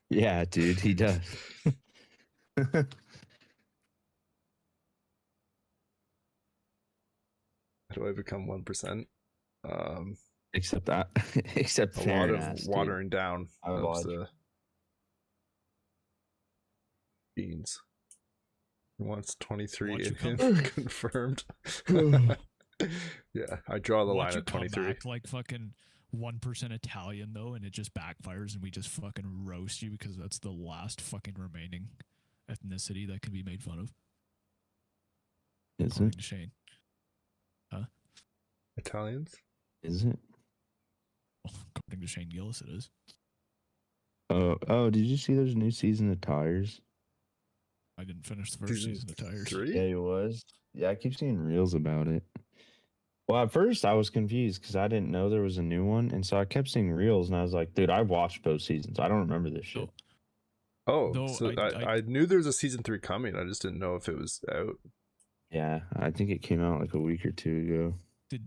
Speaker 2: Yeah, dude, he does.
Speaker 1: How do I become 1%?
Speaker 2: Except that, except
Speaker 1: A lot
Speaker 2: Farron
Speaker 1: of
Speaker 2: asked, dude.
Speaker 1: watering down
Speaker 2: I would
Speaker 1: of
Speaker 2: watch.
Speaker 1: the beans. He wants 23
Speaker 3: Watch you
Speaker 1: in
Speaker 3: come-
Speaker 1: confirmed. Yeah, I draw the
Speaker 3: Watch
Speaker 1: line
Speaker 3: you
Speaker 1: at
Speaker 3: come
Speaker 1: 23.
Speaker 3: back like fucking 1% Italian though, and it just backfires, and we just fucking roast you because that's the last fucking remaining ethnicity that can be made fun of.
Speaker 2: Is
Speaker 3: According
Speaker 2: it?
Speaker 3: to Shane.
Speaker 1: Italians?
Speaker 2: Is it?
Speaker 3: Well, according to Shane Gillis, it is.
Speaker 2: Oh, did you see there's a new season of Tires?
Speaker 3: I didn't finish the first season of Tires.
Speaker 1: 3?
Speaker 2: Yeah, it was. Yeah, I keep seeing reels about it. Well, at first I was confused because I didn't know there was a new one, and so I kept seeing reels, and I was like, "Dude, I watched both seasons. I don't remember this shit."
Speaker 1: Oh,
Speaker 3: Though
Speaker 1: so I knew there was a season 3 coming. I just didn't know if it was out.
Speaker 2: Yeah, I think it came out like a week or two ago.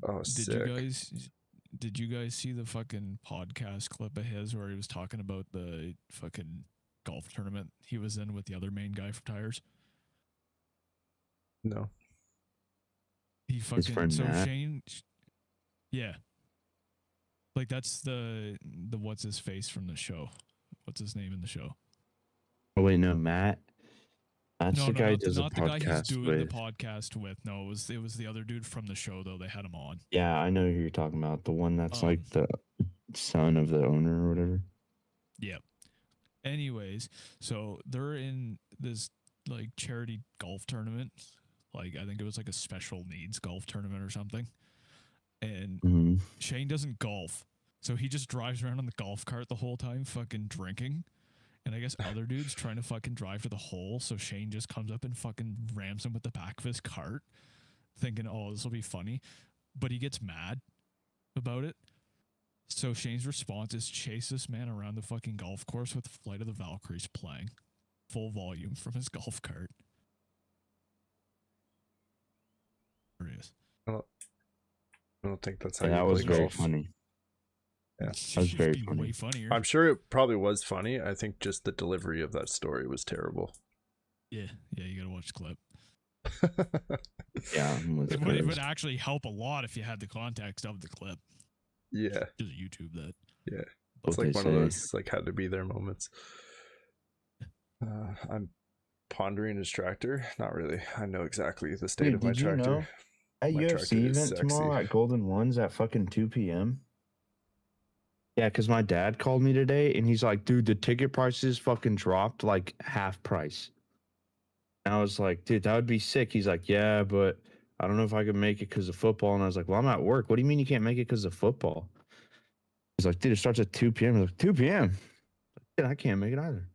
Speaker 1: Oh,
Speaker 3: Did
Speaker 1: sick.
Speaker 3: you guys see the fucking podcast clip of his where he was talking about the fucking golf tournament he was in with the other main guy for Tires?
Speaker 1: No.
Speaker 3: He
Speaker 2: His
Speaker 3: fucking
Speaker 2: friend
Speaker 3: so
Speaker 2: Matt?
Speaker 3: Shane, yeah, like that's the what's his face from the show. What's his name in the show?
Speaker 2: Oh wait, no, Matt. That's
Speaker 3: No,
Speaker 2: the guy who does a
Speaker 3: not the guy he's
Speaker 2: podcast
Speaker 3: doing
Speaker 2: with.
Speaker 3: the podcast with. No, it was the other dude from the show though. They had him on.
Speaker 2: Yeah, I know who you're talking about. The one that's like the son of the owner or whatever.
Speaker 3: Yeah. Anyways, so they're in this like charity golf tournament. Like I think it was like a special needs golf tournament or something. And
Speaker 2: Mm-hmm.
Speaker 3: Shane doesn't golf. So he just drives around on the golf cart the whole time fucking drinking. And I guess other dudes trying to fucking drive to the hole. So Shane just comes up and fucking rams him with the back of his cart, thinking, oh, this will be funny. But he gets mad about it. So Shane's response is chase this man around the fucking golf course with Flight of the Valkyries playing full volume from his golf cart. There he is.
Speaker 1: I don't think that's how
Speaker 2: Yeah,
Speaker 1: you
Speaker 2: that
Speaker 1: play
Speaker 2: was very
Speaker 1: golf.
Speaker 2: funny.
Speaker 1: Yeah.
Speaker 2: That was very
Speaker 3: be
Speaker 2: funny.
Speaker 3: way funnier.
Speaker 1: I'm sure it probably was funny. I think just the delivery of that story was terrible.
Speaker 3: Yeah, you gotta watch the clip.
Speaker 2: Yeah, I'm with
Speaker 3: It
Speaker 2: Chris.
Speaker 3: would actually help a lot if you had the context of the clip.
Speaker 1: Yeah.
Speaker 3: Just YouTube that.
Speaker 1: Yeah.
Speaker 2: What
Speaker 1: It's like
Speaker 2: they
Speaker 1: one
Speaker 2: say.
Speaker 1: of those like had to be there moments. I'm pondering his tractor. Not really. I know exactly the state
Speaker 2: Dude,
Speaker 1: of my
Speaker 2: did you
Speaker 1: tractor.
Speaker 2: know? At
Speaker 1: My
Speaker 2: UFC
Speaker 1: tractor is
Speaker 2: event
Speaker 1: sexy.
Speaker 2: tomorrow at Golden Ones at fucking 2 p.m. Yeah, because my dad called me today and he's like, dude, the ticket prices fucking dropped like half price. And I was like, dude, that would be sick. He's like, yeah, but I don't know if I could make it because of football. And I was like, well, I'm at work. What do you mean you can't make it because of football? He's like, dude, it starts at 2 p.m. I was like, 2 p.m.? Dude, I can't make it either.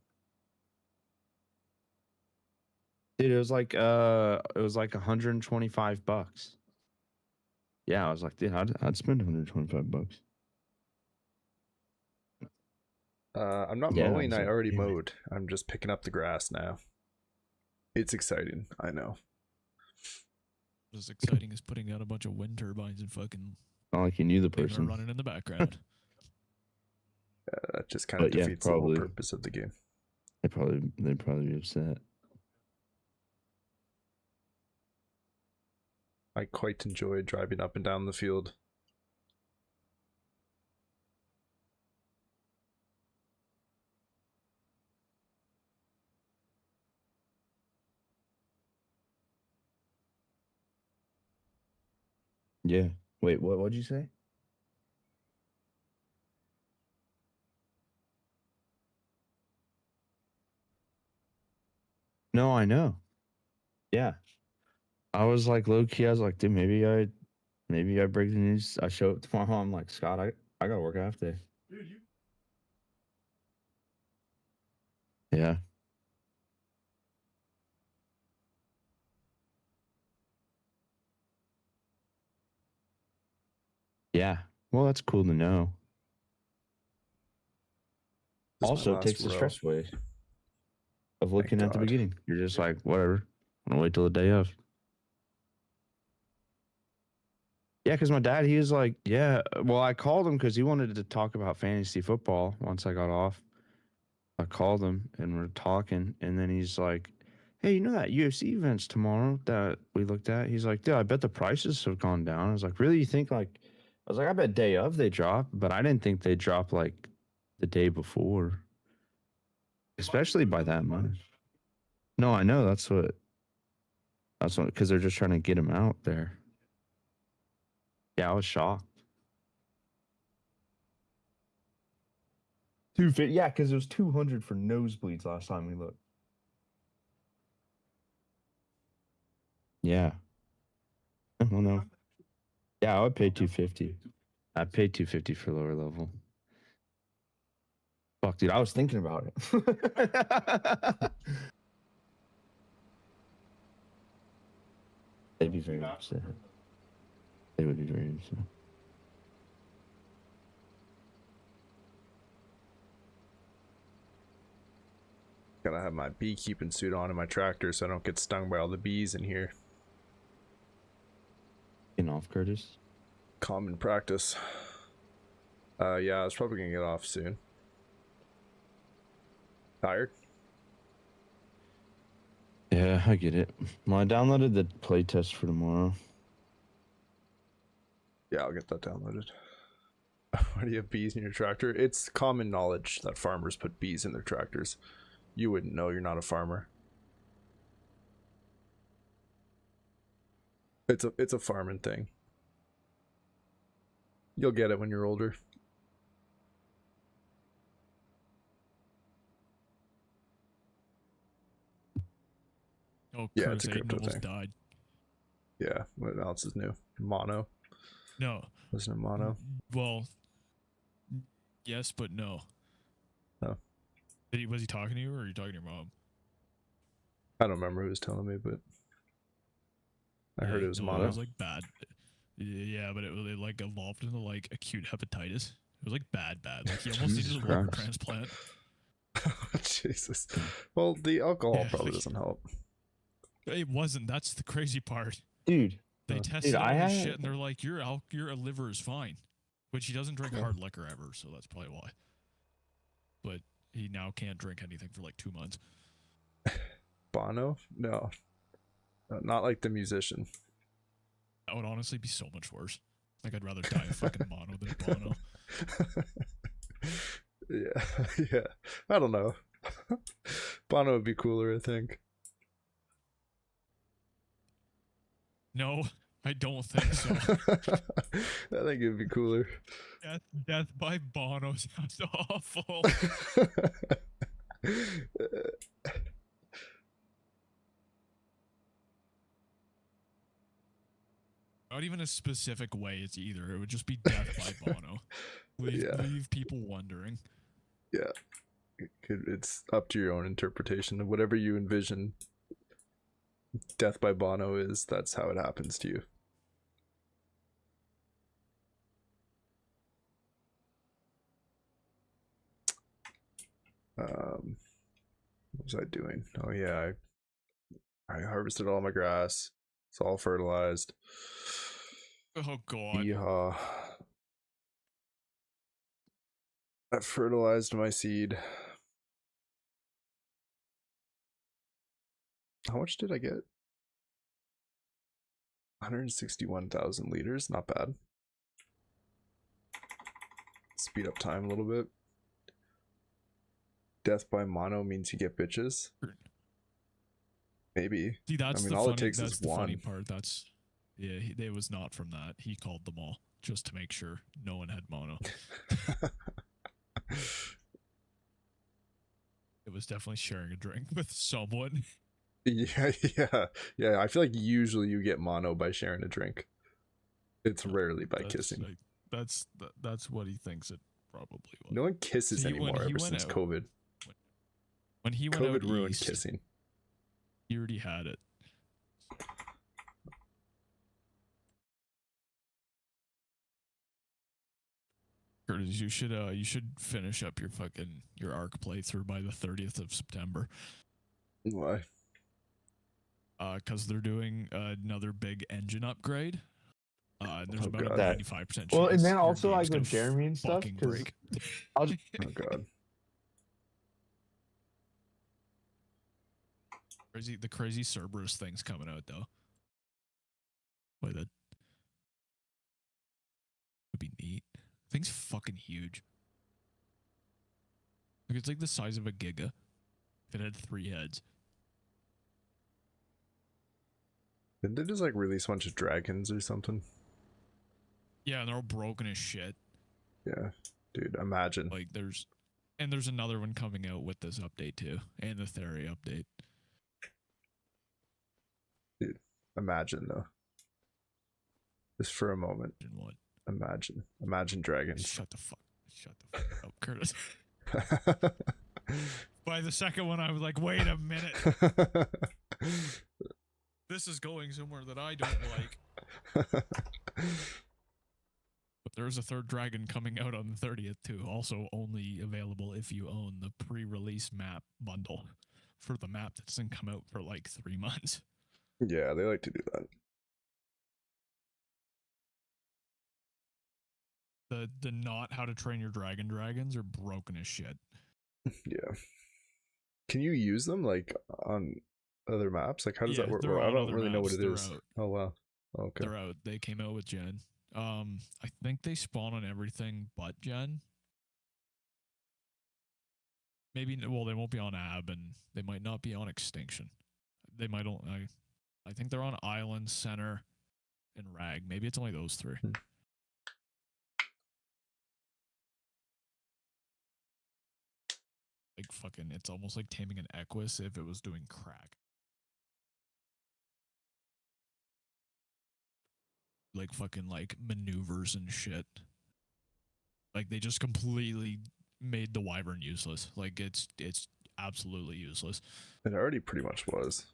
Speaker 2: Dude, it was like $125. Yeah, I was like, dude, I'd spend $125.
Speaker 1: I'm not
Speaker 2: Yeah,
Speaker 1: mowing.
Speaker 2: I was
Speaker 1: I
Speaker 2: like,
Speaker 1: already
Speaker 2: damn it.
Speaker 1: mowed. I'm just picking up the grass now. It's exciting. I know.
Speaker 3: As exciting as putting out a bunch of wind turbines and fucking
Speaker 2: Not like you knew the
Speaker 3: leaving it
Speaker 2: person.
Speaker 3: running in the background.
Speaker 1: That just kind of
Speaker 2: But yeah,
Speaker 1: defeats the whole
Speaker 2: probably.
Speaker 1: purpose of the game.
Speaker 2: They'd probably be upset.
Speaker 1: I quite enjoy driving up and down the field.
Speaker 2: Yeah. Wait, what'd you say? No, I know. Yeah. I was like low key, I was like, dude, maybe I break the news. I show up tomorrow. I'm like, Scott, I gotta work half day. Yeah. Yeah. Well, that's cool to know.
Speaker 1: This is my
Speaker 2: Also, it
Speaker 1: last
Speaker 2: takes the
Speaker 1: row.
Speaker 2: stress away of looking at the
Speaker 1: God.
Speaker 2: beginning. You're just like, whatever. I'm gonna wait till the day of. Yeah, because my dad, he was like, yeah. Well, I called him because he wanted to talk about fantasy football once I got off. I called him and we're talking, and then he's like, hey, you know that UFC event's tomorrow that we looked at? He's like, dude, I bet the prices have gone down. I was like, really? You think like, I was like, I bet day of they drop, but I didn't think they drop like the day before, especially by that much. No, I know that's what, because they're just trying to get him out there. Yeah, I was shocked. 250, yeah, because it was 200 for nosebleeds last time we looked. Yeah. Well, no. Yeah, I would pay 250. I'd pay 250 for lower level. Fuck, dude, I was thinking about it. They'd be very upset. They would be very upset.
Speaker 1: Gotta have my beekeeping suit on in my tractor so I don't get stung by all the bees in here.
Speaker 2: Getting off, Curtis?
Speaker 1: Common practice. Yeah, I was probably gonna get off soon. Tired?
Speaker 2: Yeah, I get it. Well, I downloaded the playtest for tomorrow.
Speaker 1: Yeah, I'll get that downloaded. Why do you have bees in your tractor? It's common knowledge that farmers put bees in their tractors. You wouldn't know, you're not a farmer. It's a farming thing. You'll get it when you're older.
Speaker 3: Oh,
Speaker 1: Yeah,
Speaker 3: Curtis
Speaker 1: it's a
Speaker 3: Aiden
Speaker 1: crypto
Speaker 3: almost
Speaker 1: thing.
Speaker 3: died.
Speaker 1: Yeah, what else is new? Mono.
Speaker 3: No.
Speaker 1: Wasn't it mono?
Speaker 3: Well, yes, but no.
Speaker 1: Oh.
Speaker 3: Was he talking to you, or are you talking to your mom?
Speaker 1: I don't remember who was telling me, but I heard it was
Speaker 3: no,
Speaker 1: mono.
Speaker 3: It was like bad. Yeah, but it like evolved into like acute hepatitis. It was like bad. Like he almost
Speaker 2: Jesus
Speaker 3: needed a liver
Speaker 2: Christ.
Speaker 3: transplant.
Speaker 1: Jesus. Well, the alcohol
Speaker 3: Yeah,
Speaker 1: probably
Speaker 3: like-
Speaker 1: doesn't help.
Speaker 3: It wasn't. That's the crazy part.
Speaker 2: Dude,
Speaker 3: They
Speaker 1: Huh.
Speaker 3: tested
Speaker 2: Dude,
Speaker 3: all
Speaker 2: I
Speaker 3: his
Speaker 2: had-
Speaker 3: shit, and they're like, your liver is fine, which he doesn't drink
Speaker 1: Yeah.
Speaker 3: hard liquor ever, so that's probably why. But he now can't drink anything for like 2 months.
Speaker 1: Bono? No. Not like the musician.
Speaker 3: That would honestly be so much worse. Like I'd rather die of fucking mono than Bono.
Speaker 1: Yeah, yeah. I don't know. Bono would be cooler, I think.
Speaker 3: No, I don't think so.
Speaker 1: I think it'd be cooler.
Speaker 3: Death by Bono sounds awful. Not even a specific way it's either. It would just be death by Bono. Leave people wondering.
Speaker 1: Yeah. It's up to your own interpretation of whatever you envision death by Bono is. That's how it happens to you. What was I doing? Oh yeah, I harvested all my grass. It's all fertilized.
Speaker 3: Oh god.
Speaker 1: Yeehaw. I fertilized my seed. How much did I get? 161,000 liters. Not bad. Speed up time a little bit. Death by mono means you get bitches. Maybe.
Speaker 3: See, that's
Speaker 1: I mean,
Speaker 3: the
Speaker 1: all
Speaker 3: funny.
Speaker 1: it takes
Speaker 3: That's
Speaker 1: is
Speaker 3: the funny
Speaker 1: one.
Speaker 3: part. That's it was not from that. He called them all just to make sure no one had mono. It was definitely sharing a drink with someone.
Speaker 1: Yeah. I feel like usually you get mono by sharing a drink. It's rarely by kissing.
Speaker 3: Like, that's what he thinks it probably was.
Speaker 1: No one kisses
Speaker 3: See, when
Speaker 1: anymore
Speaker 3: he
Speaker 1: ever
Speaker 3: went
Speaker 1: since
Speaker 3: out-
Speaker 1: COVID.
Speaker 3: When he went
Speaker 1: COVID
Speaker 3: out
Speaker 1: ruined
Speaker 3: east,
Speaker 1: kissing.
Speaker 3: he already had it. Curtis, you should finish up your ARC playthrough by the 30th of September.
Speaker 1: Why?
Speaker 3: Because they're doing another big engine upgrade. There's
Speaker 1: Oh,
Speaker 3: about a
Speaker 1: God.
Speaker 3: 95% chance.
Speaker 2: Well, and then
Speaker 3: your
Speaker 2: also
Speaker 3: game's
Speaker 2: like
Speaker 3: gonna
Speaker 2: with Jeremy and stuff,
Speaker 3: fucking
Speaker 2: because
Speaker 3: break.
Speaker 2: I'll just,
Speaker 1: Oh god.
Speaker 3: The crazy Cerberus thing's coming out though. Boy, that would be neat. Thing's fucking huge. Like it's like the size of a Giga. If it had 3 heads.
Speaker 1: Didn't they just like release a bunch of dragons or something?
Speaker 3: Yeah, and they're all broken as shit.
Speaker 1: Yeah. Dude, imagine.
Speaker 3: Like there's another one coming out with this update too. And the Theory update.
Speaker 1: Dude, imagine though. Just for a moment.
Speaker 3: And what?
Speaker 1: Imagine dragons.
Speaker 3: Shut the fuck up, Curtis. By the second one, I was like, wait a minute. This is going somewhere that I don't like. But there's a third dragon coming out on the 30th too. Also only available if you own the pre-release map bundle for the map that doesn't come out for like 3 months.
Speaker 1: Yeah, they like to do that.
Speaker 3: The not how to train your dragons are broken as shit.
Speaker 1: Yeah. Can you use them like on other maps? Like how does that work?
Speaker 3: they're
Speaker 1: Well, I
Speaker 3: on
Speaker 1: don't
Speaker 3: other
Speaker 1: really know what
Speaker 3: maps.
Speaker 1: it
Speaker 3: They're
Speaker 1: is.
Speaker 3: out.
Speaker 1: Oh wow. Okay.
Speaker 3: They're out. They came out with Gen. I think they spawn on everything but Gen. Maybe they won't be on Ab, and they might not be on Extinction. They might only. I think they're on Island, Center, and Rag. Maybe it's only those 3. Like fucking, it's almost like taming an Equus if it was doing crack. Like fucking like maneuvers and shit. Like they just completely made the Wyvern useless. Like it's absolutely useless.
Speaker 1: It already pretty much was.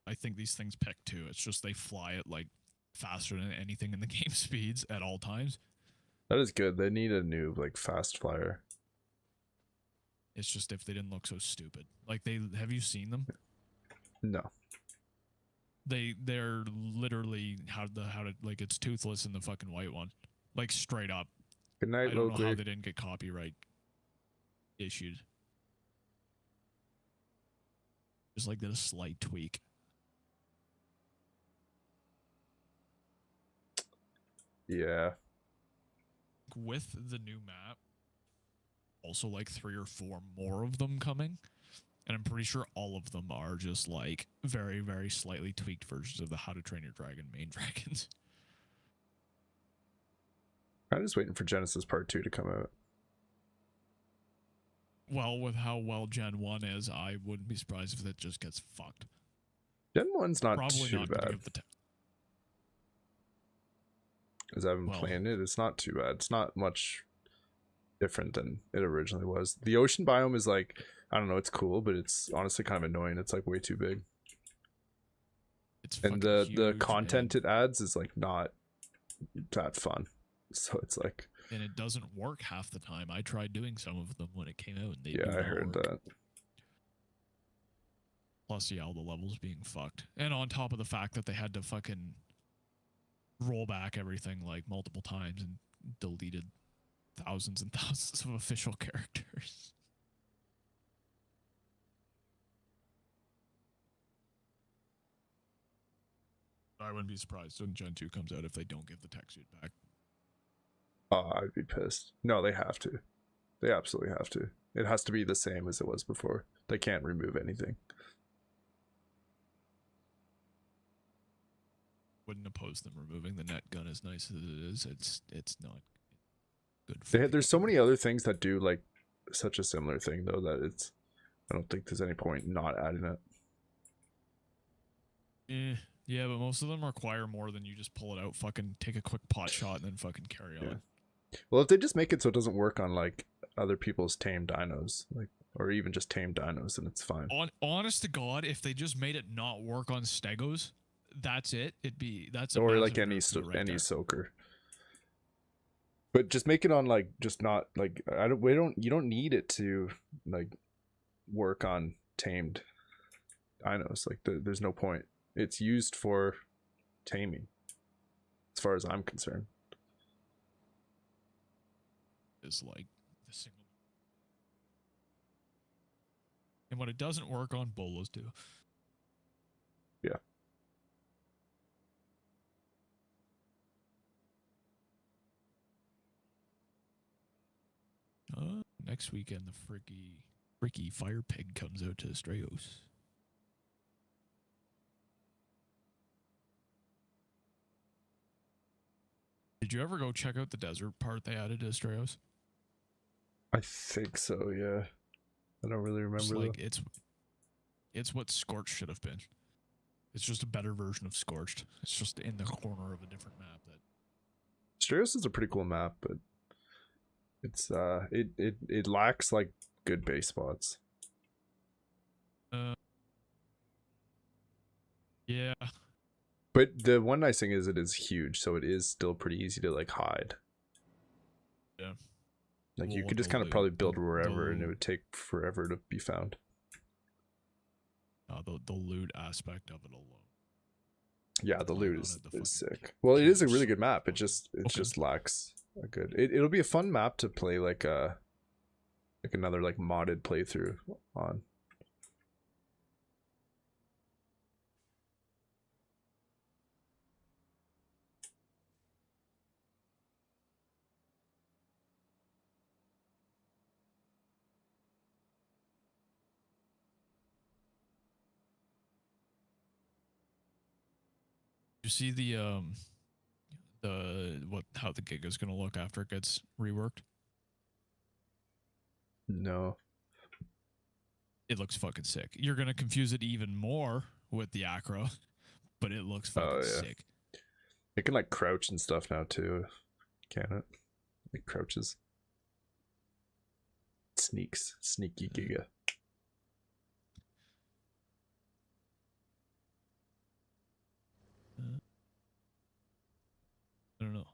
Speaker 3: I think these things pick too. It's just they fly it like faster than anything in the game speeds at all times.
Speaker 1: That is good. They need a new like fast flyer.
Speaker 3: It's just if they didn't look so stupid. Like have you seen them?
Speaker 1: No.
Speaker 3: They're literally how to like it's toothless in the fucking white one. Like straight up.
Speaker 1: Good night,
Speaker 3: I don't know how
Speaker 1: Loakley.
Speaker 3: they didn't get copyright issued. Just like did a slight tweak.
Speaker 1: Yeah.
Speaker 3: With the new map, also like 3 or 4 more of them coming. And I'm pretty sure all of them are just like very, very slightly tweaked versions of the How to Train Your Dragon main dragons.
Speaker 1: I'm just waiting for Genesis Part 2 to come out.
Speaker 3: Well, with how well Gen 1 is, I wouldn't be surprised if it just gets fucked.
Speaker 1: Gen 1's not
Speaker 3: Probably
Speaker 1: too
Speaker 3: not gonna
Speaker 1: bad.
Speaker 3: give the
Speaker 1: As I've been playing it, it's not too bad. It's not much different than it originally was. The ocean biome is like, I don't know, it's cool, but it's honestly kind of annoying. It's like way too big.
Speaker 3: It's
Speaker 1: and the
Speaker 3: huge
Speaker 1: content it adds is like not that fun. So it's like,
Speaker 3: and it doesn't work half the time. I tried doing some of them when it came out, and they
Speaker 1: yeah,
Speaker 3: do
Speaker 1: I
Speaker 3: not
Speaker 1: heard
Speaker 3: work.
Speaker 1: that.
Speaker 3: Plus, yeah, all the levels being fucked, and on top of the fact that they had to fucking roll back everything like multiple times and deleted thousands and thousands of official characters. I wouldn't be surprised when Gen 2 comes out if they don't give the tech suit back.
Speaker 1: Oh, I'd be pissed. No, they have to. They absolutely have to. It has to be the same as it was before. They can't remove anything.
Speaker 3: Wouldn't oppose them removing the net gun as nice as it is. It's not good.
Speaker 1: There's so many other things that do like such a similar thing though that it's. I don't think there's any point in not adding it.
Speaker 3: Yeah, but most of them require more than you just pull it out, fucking take a quick pot shot, and then fucking carry on.
Speaker 1: Well, if they just make it so it doesn't work on like other people's tame dinos, like or even just tame dinos, then it's fine.
Speaker 3: Honest to God, if they just made it not work on stegos, that's it. That's a
Speaker 1: or
Speaker 3: massive
Speaker 1: like
Speaker 3: nerf to it right
Speaker 1: any
Speaker 3: there.
Speaker 1: soaker. But just make it on like just not like you don't need it to like work on tamed dinos. Like there's no point. It's used for taming, as far as I'm concerned.
Speaker 3: Is like the single, and when it doesn't work on bolos too.
Speaker 1: Yeah.
Speaker 3: Next weekend, the freaky fire pig comes out to Strayos. Did you ever go check out the desert part they added to Strayos?
Speaker 1: I think so, yeah. I don't really remember.
Speaker 3: It's like
Speaker 1: though.
Speaker 3: it's what Scorched should have been. It's just a better version of Scorched. It's just in the corner of a different map. That
Speaker 1: Strauss is a pretty cool map, but it's it lacks like good base spots.
Speaker 3: Yeah.
Speaker 1: But the one nice thing is it is huge, so it is still pretty easy to like hide.
Speaker 3: Yeah.
Speaker 1: Like you
Speaker 3: Well,
Speaker 1: could just
Speaker 3: the
Speaker 1: kind of
Speaker 3: loot-
Speaker 1: probably build
Speaker 3: the-
Speaker 1: wherever, and it
Speaker 3: the-
Speaker 1: would take forever to be found.
Speaker 3: the loot aspect of it alone.
Speaker 1: Yeah, the
Speaker 3: Playing
Speaker 1: loot
Speaker 3: on
Speaker 1: is
Speaker 3: it, the
Speaker 1: is
Speaker 3: fucking
Speaker 1: sick. Well, it is a
Speaker 3: caves.
Speaker 1: really good map. It
Speaker 3: Okay.
Speaker 1: just lacks a good. It'll be a fun map to play like another like modded playthrough on.
Speaker 3: You see how the gig is gonna look after it gets reworked?
Speaker 1: No.
Speaker 3: It looks fucking sick. You're gonna confuse it even more with the acro, but it looks fucking
Speaker 1: Oh, yeah.
Speaker 3: sick.
Speaker 1: It can like crouch and stuff now too, can it? It crouches. Sneaks. Sneaky Giga.
Speaker 3: I don't know.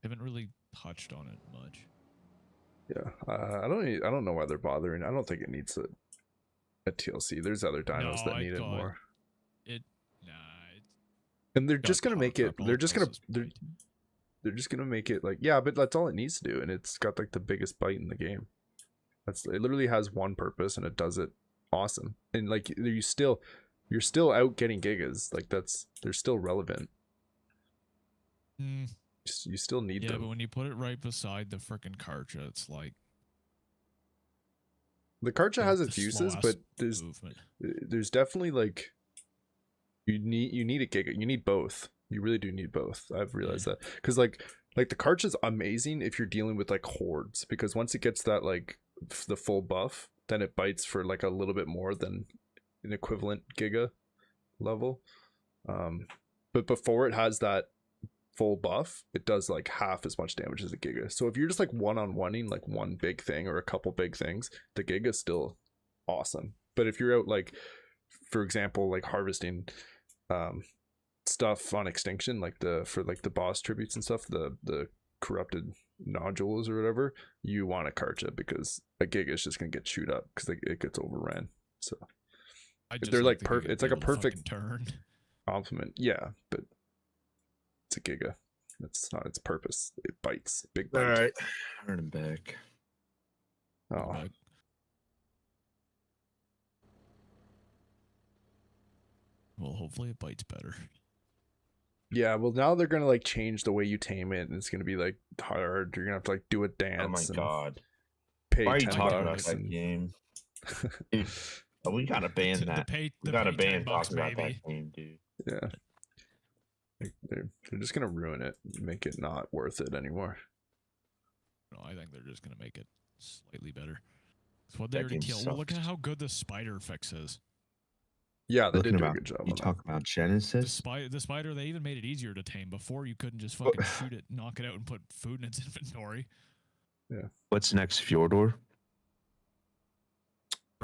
Speaker 3: Haven't really touched on it much.
Speaker 1: Yeah. I don't know why they're bothering. I don't think it needs a TLC. There's other dinos that need it more.
Speaker 3: Nah.
Speaker 1: And they're
Speaker 3: got
Speaker 1: just gonna
Speaker 3: power
Speaker 1: make it.
Speaker 3: triple
Speaker 1: They're just gonna.
Speaker 3: plus
Speaker 1: They're just gonna make it like, yeah, but that's all it needs to do, and it's got like the biggest bite in the game. It literally has one purpose, and it does it awesome. And like you're still out getting gigas. Like they're still relevant.
Speaker 3: Mm,
Speaker 1: You still need
Speaker 3: yeah,
Speaker 1: them.
Speaker 3: but when you put it right beside the frickin' Karcha, it's like
Speaker 1: The Karcha has its
Speaker 3: the
Speaker 1: uses,
Speaker 3: slow-ass
Speaker 1: but there's definitely like you need a giga. You need both. You really do need both. I've realized that because like the Karcha's amazing if you're dealing with like hordes, because once it gets that like the full buff, then it bites for like a little bit more than an equivalent giga level. But before it has that full buff, it does like half as much damage as a giga. So if you're just like one-on-oneing like one big thing or a couple big things, the giga's still awesome. But if you're out like, for example, like harvesting stuff on extinction, like for the boss tributes and stuff, the corrupted nodules or whatever, you want a Karcha because a giga is just gonna get chewed up because it gets overran. So they're like perfect. It's like a perfect
Speaker 3: turn.
Speaker 1: Compliment. Yeah, but it's a giga. That's not its purpose. It bites. Big bite.
Speaker 2: All right, turn him back.
Speaker 1: Oh,
Speaker 3: Well, hopefully it bites better.
Speaker 1: yeah. Well, now they're gonna like change the way you tame it, and it's gonna be like hard. You're gonna have to like do a dance.
Speaker 2: Oh my
Speaker 1: and
Speaker 2: god!
Speaker 1: Pay
Speaker 2: Why are you
Speaker 1: 10
Speaker 2: talking about
Speaker 1: bucks
Speaker 2: that
Speaker 1: and...
Speaker 2: game? Dude, we gotta ban that. We gotta ban talking about that game, dude.
Speaker 1: Yeah. They're just gonna ruin it, make it not worth it anymore.
Speaker 3: No, I think they're just gonna make it slightly better. It's what they
Speaker 2: That
Speaker 3: already
Speaker 2: game
Speaker 3: killed. Well, look at
Speaker 2: sucks.
Speaker 3: how good the spider fix is.
Speaker 1: Yeah, they
Speaker 2: Talking
Speaker 1: did do a
Speaker 2: about-
Speaker 1: good job
Speaker 2: You
Speaker 1: on
Speaker 2: talk about Genesis?
Speaker 3: The spider, they even made it easier to tame. Before, you couldn't just fucking shoot it, knock it out, and put food in its inventory.
Speaker 2: What's next, Fjordor?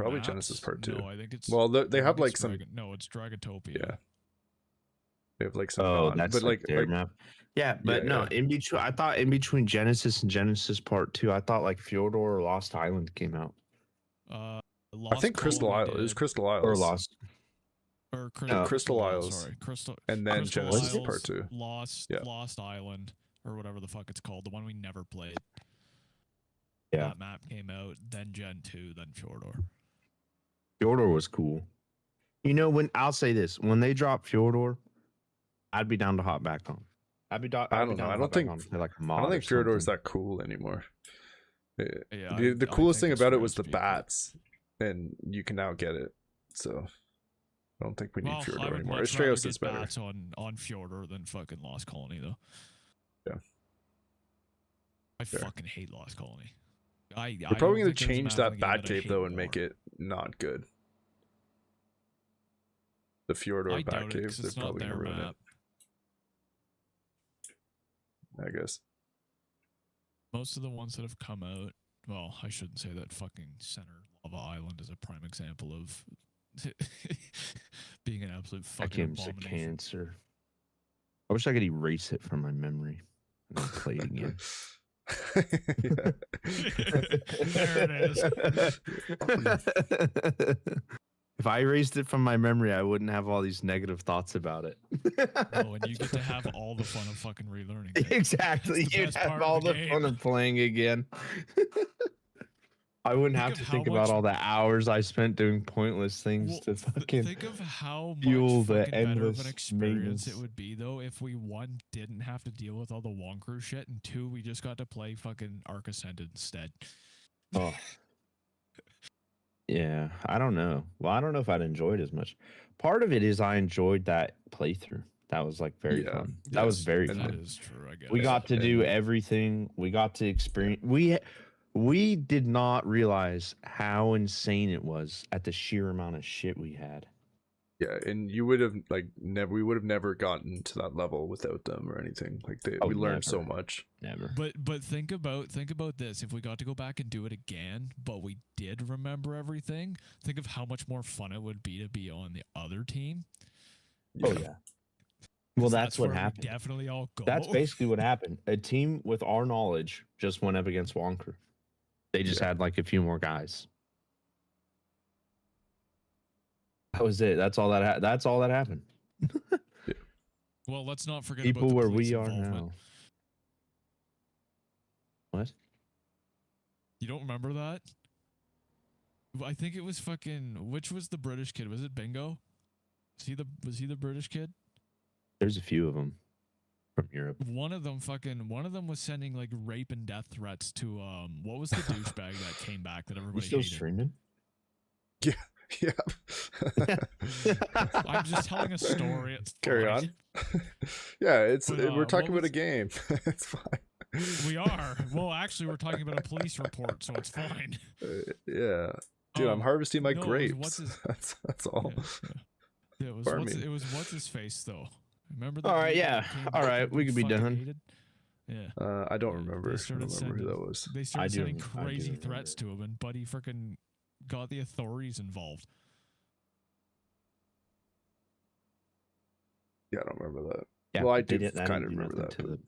Speaker 1: Probably
Speaker 3: maps?
Speaker 1: Genesis Part 2.
Speaker 3: No, I think it's.
Speaker 1: Well, they
Speaker 3: I think
Speaker 1: have
Speaker 3: it's
Speaker 1: like some.
Speaker 3: No, it's Dragatopia.
Speaker 1: Yeah. They have like some.
Speaker 2: Oh, that's
Speaker 1: but
Speaker 2: like their map. Yeah, but no,
Speaker 1: yeah.
Speaker 2: in between, I thought in between Genesis and Genesis Part 2, I thought like Fjordor or Lost Island came out.
Speaker 3: Lost
Speaker 1: I think Crystal
Speaker 3: Colony
Speaker 1: Isle. It was
Speaker 3: did,
Speaker 1: Crystal Isles.
Speaker 2: Or Lost.
Speaker 3: or
Speaker 1: Crystal Isles.
Speaker 3: Sorry, Crystal.
Speaker 1: And then
Speaker 3: Crystal
Speaker 1: Genesis
Speaker 3: Isles,
Speaker 1: Part 2.
Speaker 3: Lost,
Speaker 1: Yeah.
Speaker 3: Lost Island, or whatever the fuck it's called, the one we never played.
Speaker 2: Yeah.
Speaker 3: That map came out, then Gen 2, then Fjordor.
Speaker 2: Fjordor was cool. You know, when I'll say this, when they drop Fjordor, I'd be down to hop back on.
Speaker 1: I don't know. I don't think Fjordor is that cool anymore.
Speaker 3: Yeah,
Speaker 1: The
Speaker 3: I
Speaker 1: coolest
Speaker 3: think
Speaker 1: thing
Speaker 3: it's
Speaker 1: about it
Speaker 3: fair
Speaker 1: was
Speaker 3: to
Speaker 1: the
Speaker 3: speak.
Speaker 1: bats, and you can now get it. So I don't think we need
Speaker 3: Well, I
Speaker 1: Fjordor
Speaker 3: would
Speaker 1: anymore.
Speaker 3: much rather
Speaker 1: Astraeus is
Speaker 3: get
Speaker 1: better.
Speaker 3: bats on Fjordor than fucking Lost Colony, though.
Speaker 1: Yeah.
Speaker 3: I
Speaker 1: Fair.
Speaker 3: fucking hate Lost Colony.
Speaker 1: They're probably going to change that bat cave though and make it not good. The Fjordor
Speaker 3: I
Speaker 1: bat
Speaker 3: doubt it,
Speaker 1: cave,
Speaker 3: 'cause
Speaker 1: they're
Speaker 3: it's not
Speaker 1: probably going to
Speaker 3: their
Speaker 1: ruin
Speaker 3: map.
Speaker 1: it. I guess.
Speaker 3: Most of the ones that have come out, well, I shouldn't say that. Fucking Center Lava Island is a prime example of being an absolute
Speaker 2: That
Speaker 3: fucking
Speaker 2: game's a
Speaker 3: abomination.
Speaker 2: cancer. I wish I could erase it from my memory and then play it again.
Speaker 3: There it is.
Speaker 2: If I erased it from my memory, I wouldn't have all these negative thoughts about it.
Speaker 3: Oh, and you get to have all the fun of fucking relearning it.
Speaker 2: Exactly.
Speaker 3: That's the
Speaker 2: You'd
Speaker 3: best
Speaker 2: have
Speaker 3: part of
Speaker 2: all
Speaker 3: the
Speaker 2: the fun
Speaker 3: game.
Speaker 2: of playing again. I wouldn't
Speaker 3: Think
Speaker 2: have
Speaker 3: of
Speaker 2: to
Speaker 3: how
Speaker 2: think about
Speaker 3: much-
Speaker 2: all the hours I spent doing pointless things to fucking.
Speaker 3: Think of how
Speaker 2: fuel
Speaker 3: much
Speaker 2: the
Speaker 3: fucking better of
Speaker 2: endless
Speaker 3: an experience
Speaker 2: maintenance.
Speaker 3: it would be, though, if we, one, didn't have to deal with all the Wonker shit, and two, we just got to play fucking Arc Ascended instead.
Speaker 2: Oh. Yeah, I don't know. Well, I don't know if I'd enjoy it as much. Part of it is I enjoyed that playthrough. That was like very
Speaker 1: Yeah,
Speaker 2: fun. That was very
Speaker 1: and
Speaker 3: That
Speaker 2: fun.
Speaker 3: is true, I guess.
Speaker 2: We got to do
Speaker 1: and-
Speaker 2: everything. We got to experience. We did not realize how insane it was at the sheer amount of shit we had.
Speaker 1: Yeah, and you would have like never. We would have never gotten to that level without them or anything. Like we learned so
Speaker 2: never.
Speaker 1: much.
Speaker 2: Never.
Speaker 3: But think about this. If we got to go back and do it again, but we did remember everything, think of how much more fun it would be to be on the other team.
Speaker 2: Oh yeah. Well,
Speaker 3: 'Cause
Speaker 2: that's what
Speaker 3: where we
Speaker 2: happened.
Speaker 3: definitely all go.
Speaker 2: That's basically what happened. A team with our knowledge just went up against Wonker. They just had like a few more guys. That was it. That's all that. That's all that happened.
Speaker 3: Well, let's not forget
Speaker 2: People
Speaker 3: about the
Speaker 2: where
Speaker 3: police
Speaker 2: we are
Speaker 3: involvement.
Speaker 2: now. What?
Speaker 3: You don't remember that? I think it was fucking. Which was the British kid? Was it Bingo? Was he the British kid?
Speaker 2: There's a few of them from Europe.
Speaker 3: One of them was sending like rape and death threats to what was the douchebag that came back that
Speaker 2: You
Speaker 3: everybody
Speaker 2: still
Speaker 3: hated?
Speaker 2: streaming?
Speaker 1: Yeah.
Speaker 3: I'm just telling a story. It's
Speaker 1: Carry
Speaker 3: fine.
Speaker 1: on. Yeah, it's
Speaker 3: But,
Speaker 1: we're talking
Speaker 3: what
Speaker 1: about a game. It's fine.
Speaker 3: We are. Well, actually, we're talking about a police report, so it's fine.
Speaker 1: Yeah, dude, I'm harvesting my
Speaker 3: no, it was
Speaker 1: grapes.
Speaker 3: what's his-
Speaker 1: That's all.
Speaker 3: Yeah, it was
Speaker 1: Farming.
Speaker 3: what's his face though. Remember?
Speaker 2: All right,
Speaker 3: dude
Speaker 2: yeah.
Speaker 3: that came
Speaker 2: All
Speaker 3: back
Speaker 2: right,
Speaker 3: that
Speaker 2: we could be
Speaker 3: fucking
Speaker 2: done.
Speaker 3: hated? Yeah.
Speaker 1: I don't
Speaker 3: They
Speaker 1: remember. I don't
Speaker 3: started
Speaker 1: remember who
Speaker 3: sending-
Speaker 1: that was.
Speaker 3: They started sending
Speaker 2: I do
Speaker 3: crazy
Speaker 2: remember.
Speaker 3: threats to him, and Buddy freaking got the authorities involved.
Speaker 1: Yeah, I don't remember that.
Speaker 2: Yeah,
Speaker 1: Well, I
Speaker 2: they
Speaker 1: do
Speaker 2: didn't-
Speaker 1: kind of
Speaker 2: didn't do
Speaker 1: remember
Speaker 2: nothing
Speaker 1: that.
Speaker 2: to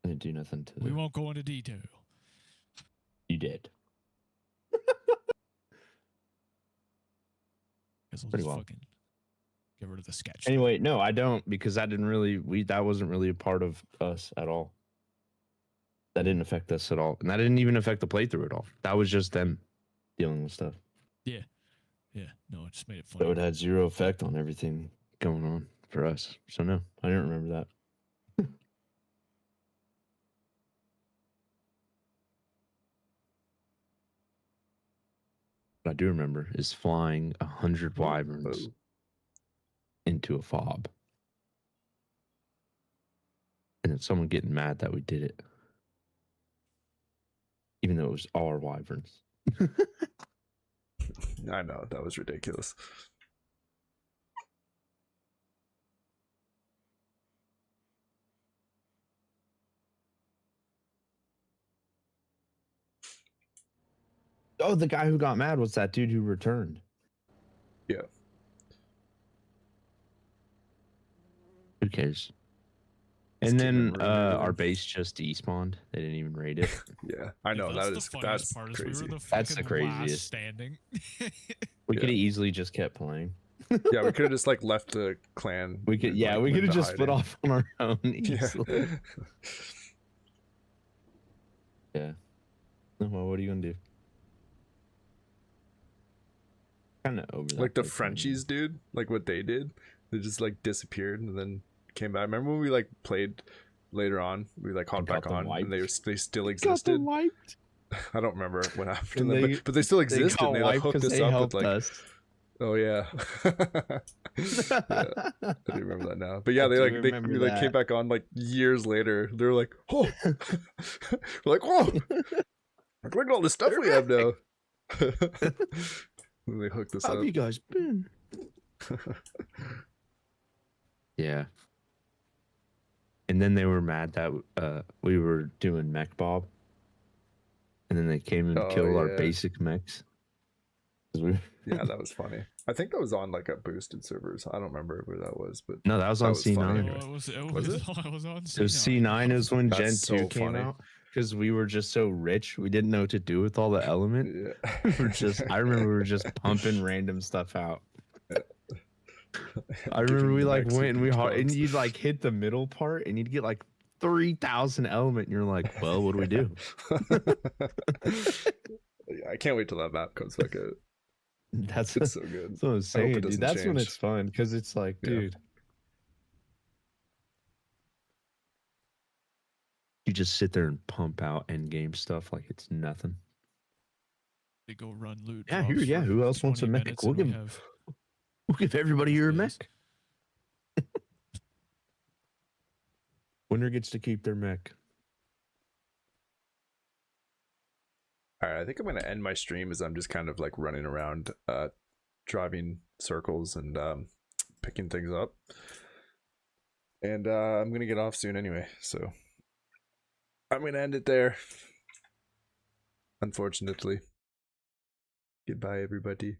Speaker 2: I didn't do nothing to
Speaker 3: We won't go into detail.
Speaker 2: You did.
Speaker 3: Guess we'll
Speaker 2: Pretty
Speaker 3: just
Speaker 2: well.
Speaker 3: fucking get rid of the sketch.
Speaker 2: Anyway, no, I don't, because that didn't really that wasn't really a part of us at all. That didn't affect us at all. And that didn't even affect the playthrough at all. That was just them dealing with stuff.
Speaker 3: Yeah, no, it just made it funny.
Speaker 2: So it had zero effect on everything going on for us. So no, I didn't remember that. What I do remember is flying 100 wyverns
Speaker 1: Oh.
Speaker 2: into a fob. And then someone getting mad that we did it. Even though it was our wyverns.
Speaker 1: I know, that was ridiculous.
Speaker 2: Oh, the guy who got mad was that dude who returned.
Speaker 1: Yeah.
Speaker 2: Who cares?
Speaker 1: This
Speaker 2: And
Speaker 1: kid
Speaker 2: then
Speaker 1: didn't ruin everything.
Speaker 2: our base just despawned. They didn't even raid it.
Speaker 1: Yeah, I know
Speaker 3: that's
Speaker 1: that
Speaker 3: the
Speaker 1: is
Speaker 3: funniest
Speaker 1: that's
Speaker 3: part. Is
Speaker 1: crazy.
Speaker 3: we were the
Speaker 2: That's
Speaker 3: fucking
Speaker 2: the
Speaker 3: last
Speaker 2: craziest.
Speaker 3: standing.
Speaker 2: We
Speaker 1: Yeah.
Speaker 2: could have easily just kept playing.
Speaker 1: Yeah, we could have just like left the clan.
Speaker 2: We could,
Speaker 1: and,
Speaker 2: yeah,
Speaker 1: like,
Speaker 2: we
Speaker 1: went
Speaker 2: could have
Speaker 1: to
Speaker 2: just split
Speaker 1: hiding.
Speaker 2: off on our own
Speaker 1: Yeah.
Speaker 2: easily. Yeah. Well, what are you gonna do? Kind of over that.
Speaker 1: Like the
Speaker 2: place right now.
Speaker 1: Frenchies, dude. Like what they did, they just like disappeared and then came back. Remember when we like played later on? We like hopped
Speaker 2: got
Speaker 1: back
Speaker 2: them
Speaker 1: on, and they still
Speaker 2: Got
Speaker 1: existed.
Speaker 2: them wiped.
Speaker 1: I don't remember what happened to
Speaker 2: And
Speaker 1: them,
Speaker 2: they-
Speaker 1: but they still
Speaker 2: They
Speaker 1: existed.
Speaker 2: got
Speaker 1: And they like
Speaker 2: wiped
Speaker 1: hooked
Speaker 2: because
Speaker 1: us
Speaker 2: they
Speaker 1: up with
Speaker 2: helped
Speaker 1: like,
Speaker 2: us.
Speaker 1: oh yeah, yeah. I do remember that now. But yeah,
Speaker 2: I
Speaker 1: they
Speaker 2: do
Speaker 1: like
Speaker 2: remember
Speaker 1: we like came
Speaker 2: that.
Speaker 1: back on like years later. They're like, oh, we're like, whoa, look at all the stuff we have now. And they hooked us
Speaker 2: How
Speaker 1: up.
Speaker 2: have you guys been? Yeah. And then they were mad that we were doing mech bob. And then they came and
Speaker 1: Oh,
Speaker 2: killed our
Speaker 1: yeah.
Speaker 2: basic mechs. 'Cause we-
Speaker 1: Yeah, that was funny. I think that was on like a boosted servers. I don't remember where that was, but
Speaker 2: No, that was
Speaker 1: That
Speaker 2: on
Speaker 1: was
Speaker 2: C9.
Speaker 1: funny.
Speaker 3: No, it was
Speaker 1: Was it?
Speaker 3: it was on
Speaker 2: It was C9 is when
Speaker 1: That's
Speaker 2: Gen
Speaker 1: so
Speaker 2: 2 came
Speaker 1: funny.
Speaker 2: out. Because we were just so rich. We didn't know what to do with all the element.
Speaker 1: Yeah.
Speaker 2: I remember we were just pumping random stuff out. I
Speaker 1: Give
Speaker 2: remember
Speaker 1: him
Speaker 2: we
Speaker 1: the
Speaker 2: like
Speaker 1: next
Speaker 2: went and we
Speaker 1: beach
Speaker 2: and
Speaker 1: bombs.
Speaker 2: you'd like hit the middle part and you'd get like 3,000 element and you're like, well, what do we do?
Speaker 1: Yeah, I can't wait till that map comes back out.
Speaker 2: That's
Speaker 1: It's so good.
Speaker 2: That's what I'm saying, dude.
Speaker 1: doesn't
Speaker 2: That's when
Speaker 1: change.
Speaker 2: it's fun because it's like,
Speaker 1: Yeah.
Speaker 2: dude, you just sit there and pump out end game stuff like it's nothing.
Speaker 3: They go run loot.
Speaker 2: Yeah,
Speaker 3: drops for
Speaker 2: who else wants a
Speaker 3: 20
Speaker 2: mech?
Speaker 3: minutes
Speaker 2: We'll
Speaker 3: and we
Speaker 2: give-
Speaker 3: have
Speaker 2: We'll give everybody your
Speaker 3: Yes.
Speaker 2: mech. Winner gets to keep their mech.
Speaker 1: All right, I think I'm gonna end my stream as I'm just kind of like running around, driving circles and picking things up. And I'm gonna get off soon anyway, so I'm gonna end it there. Unfortunately. Goodbye, everybody.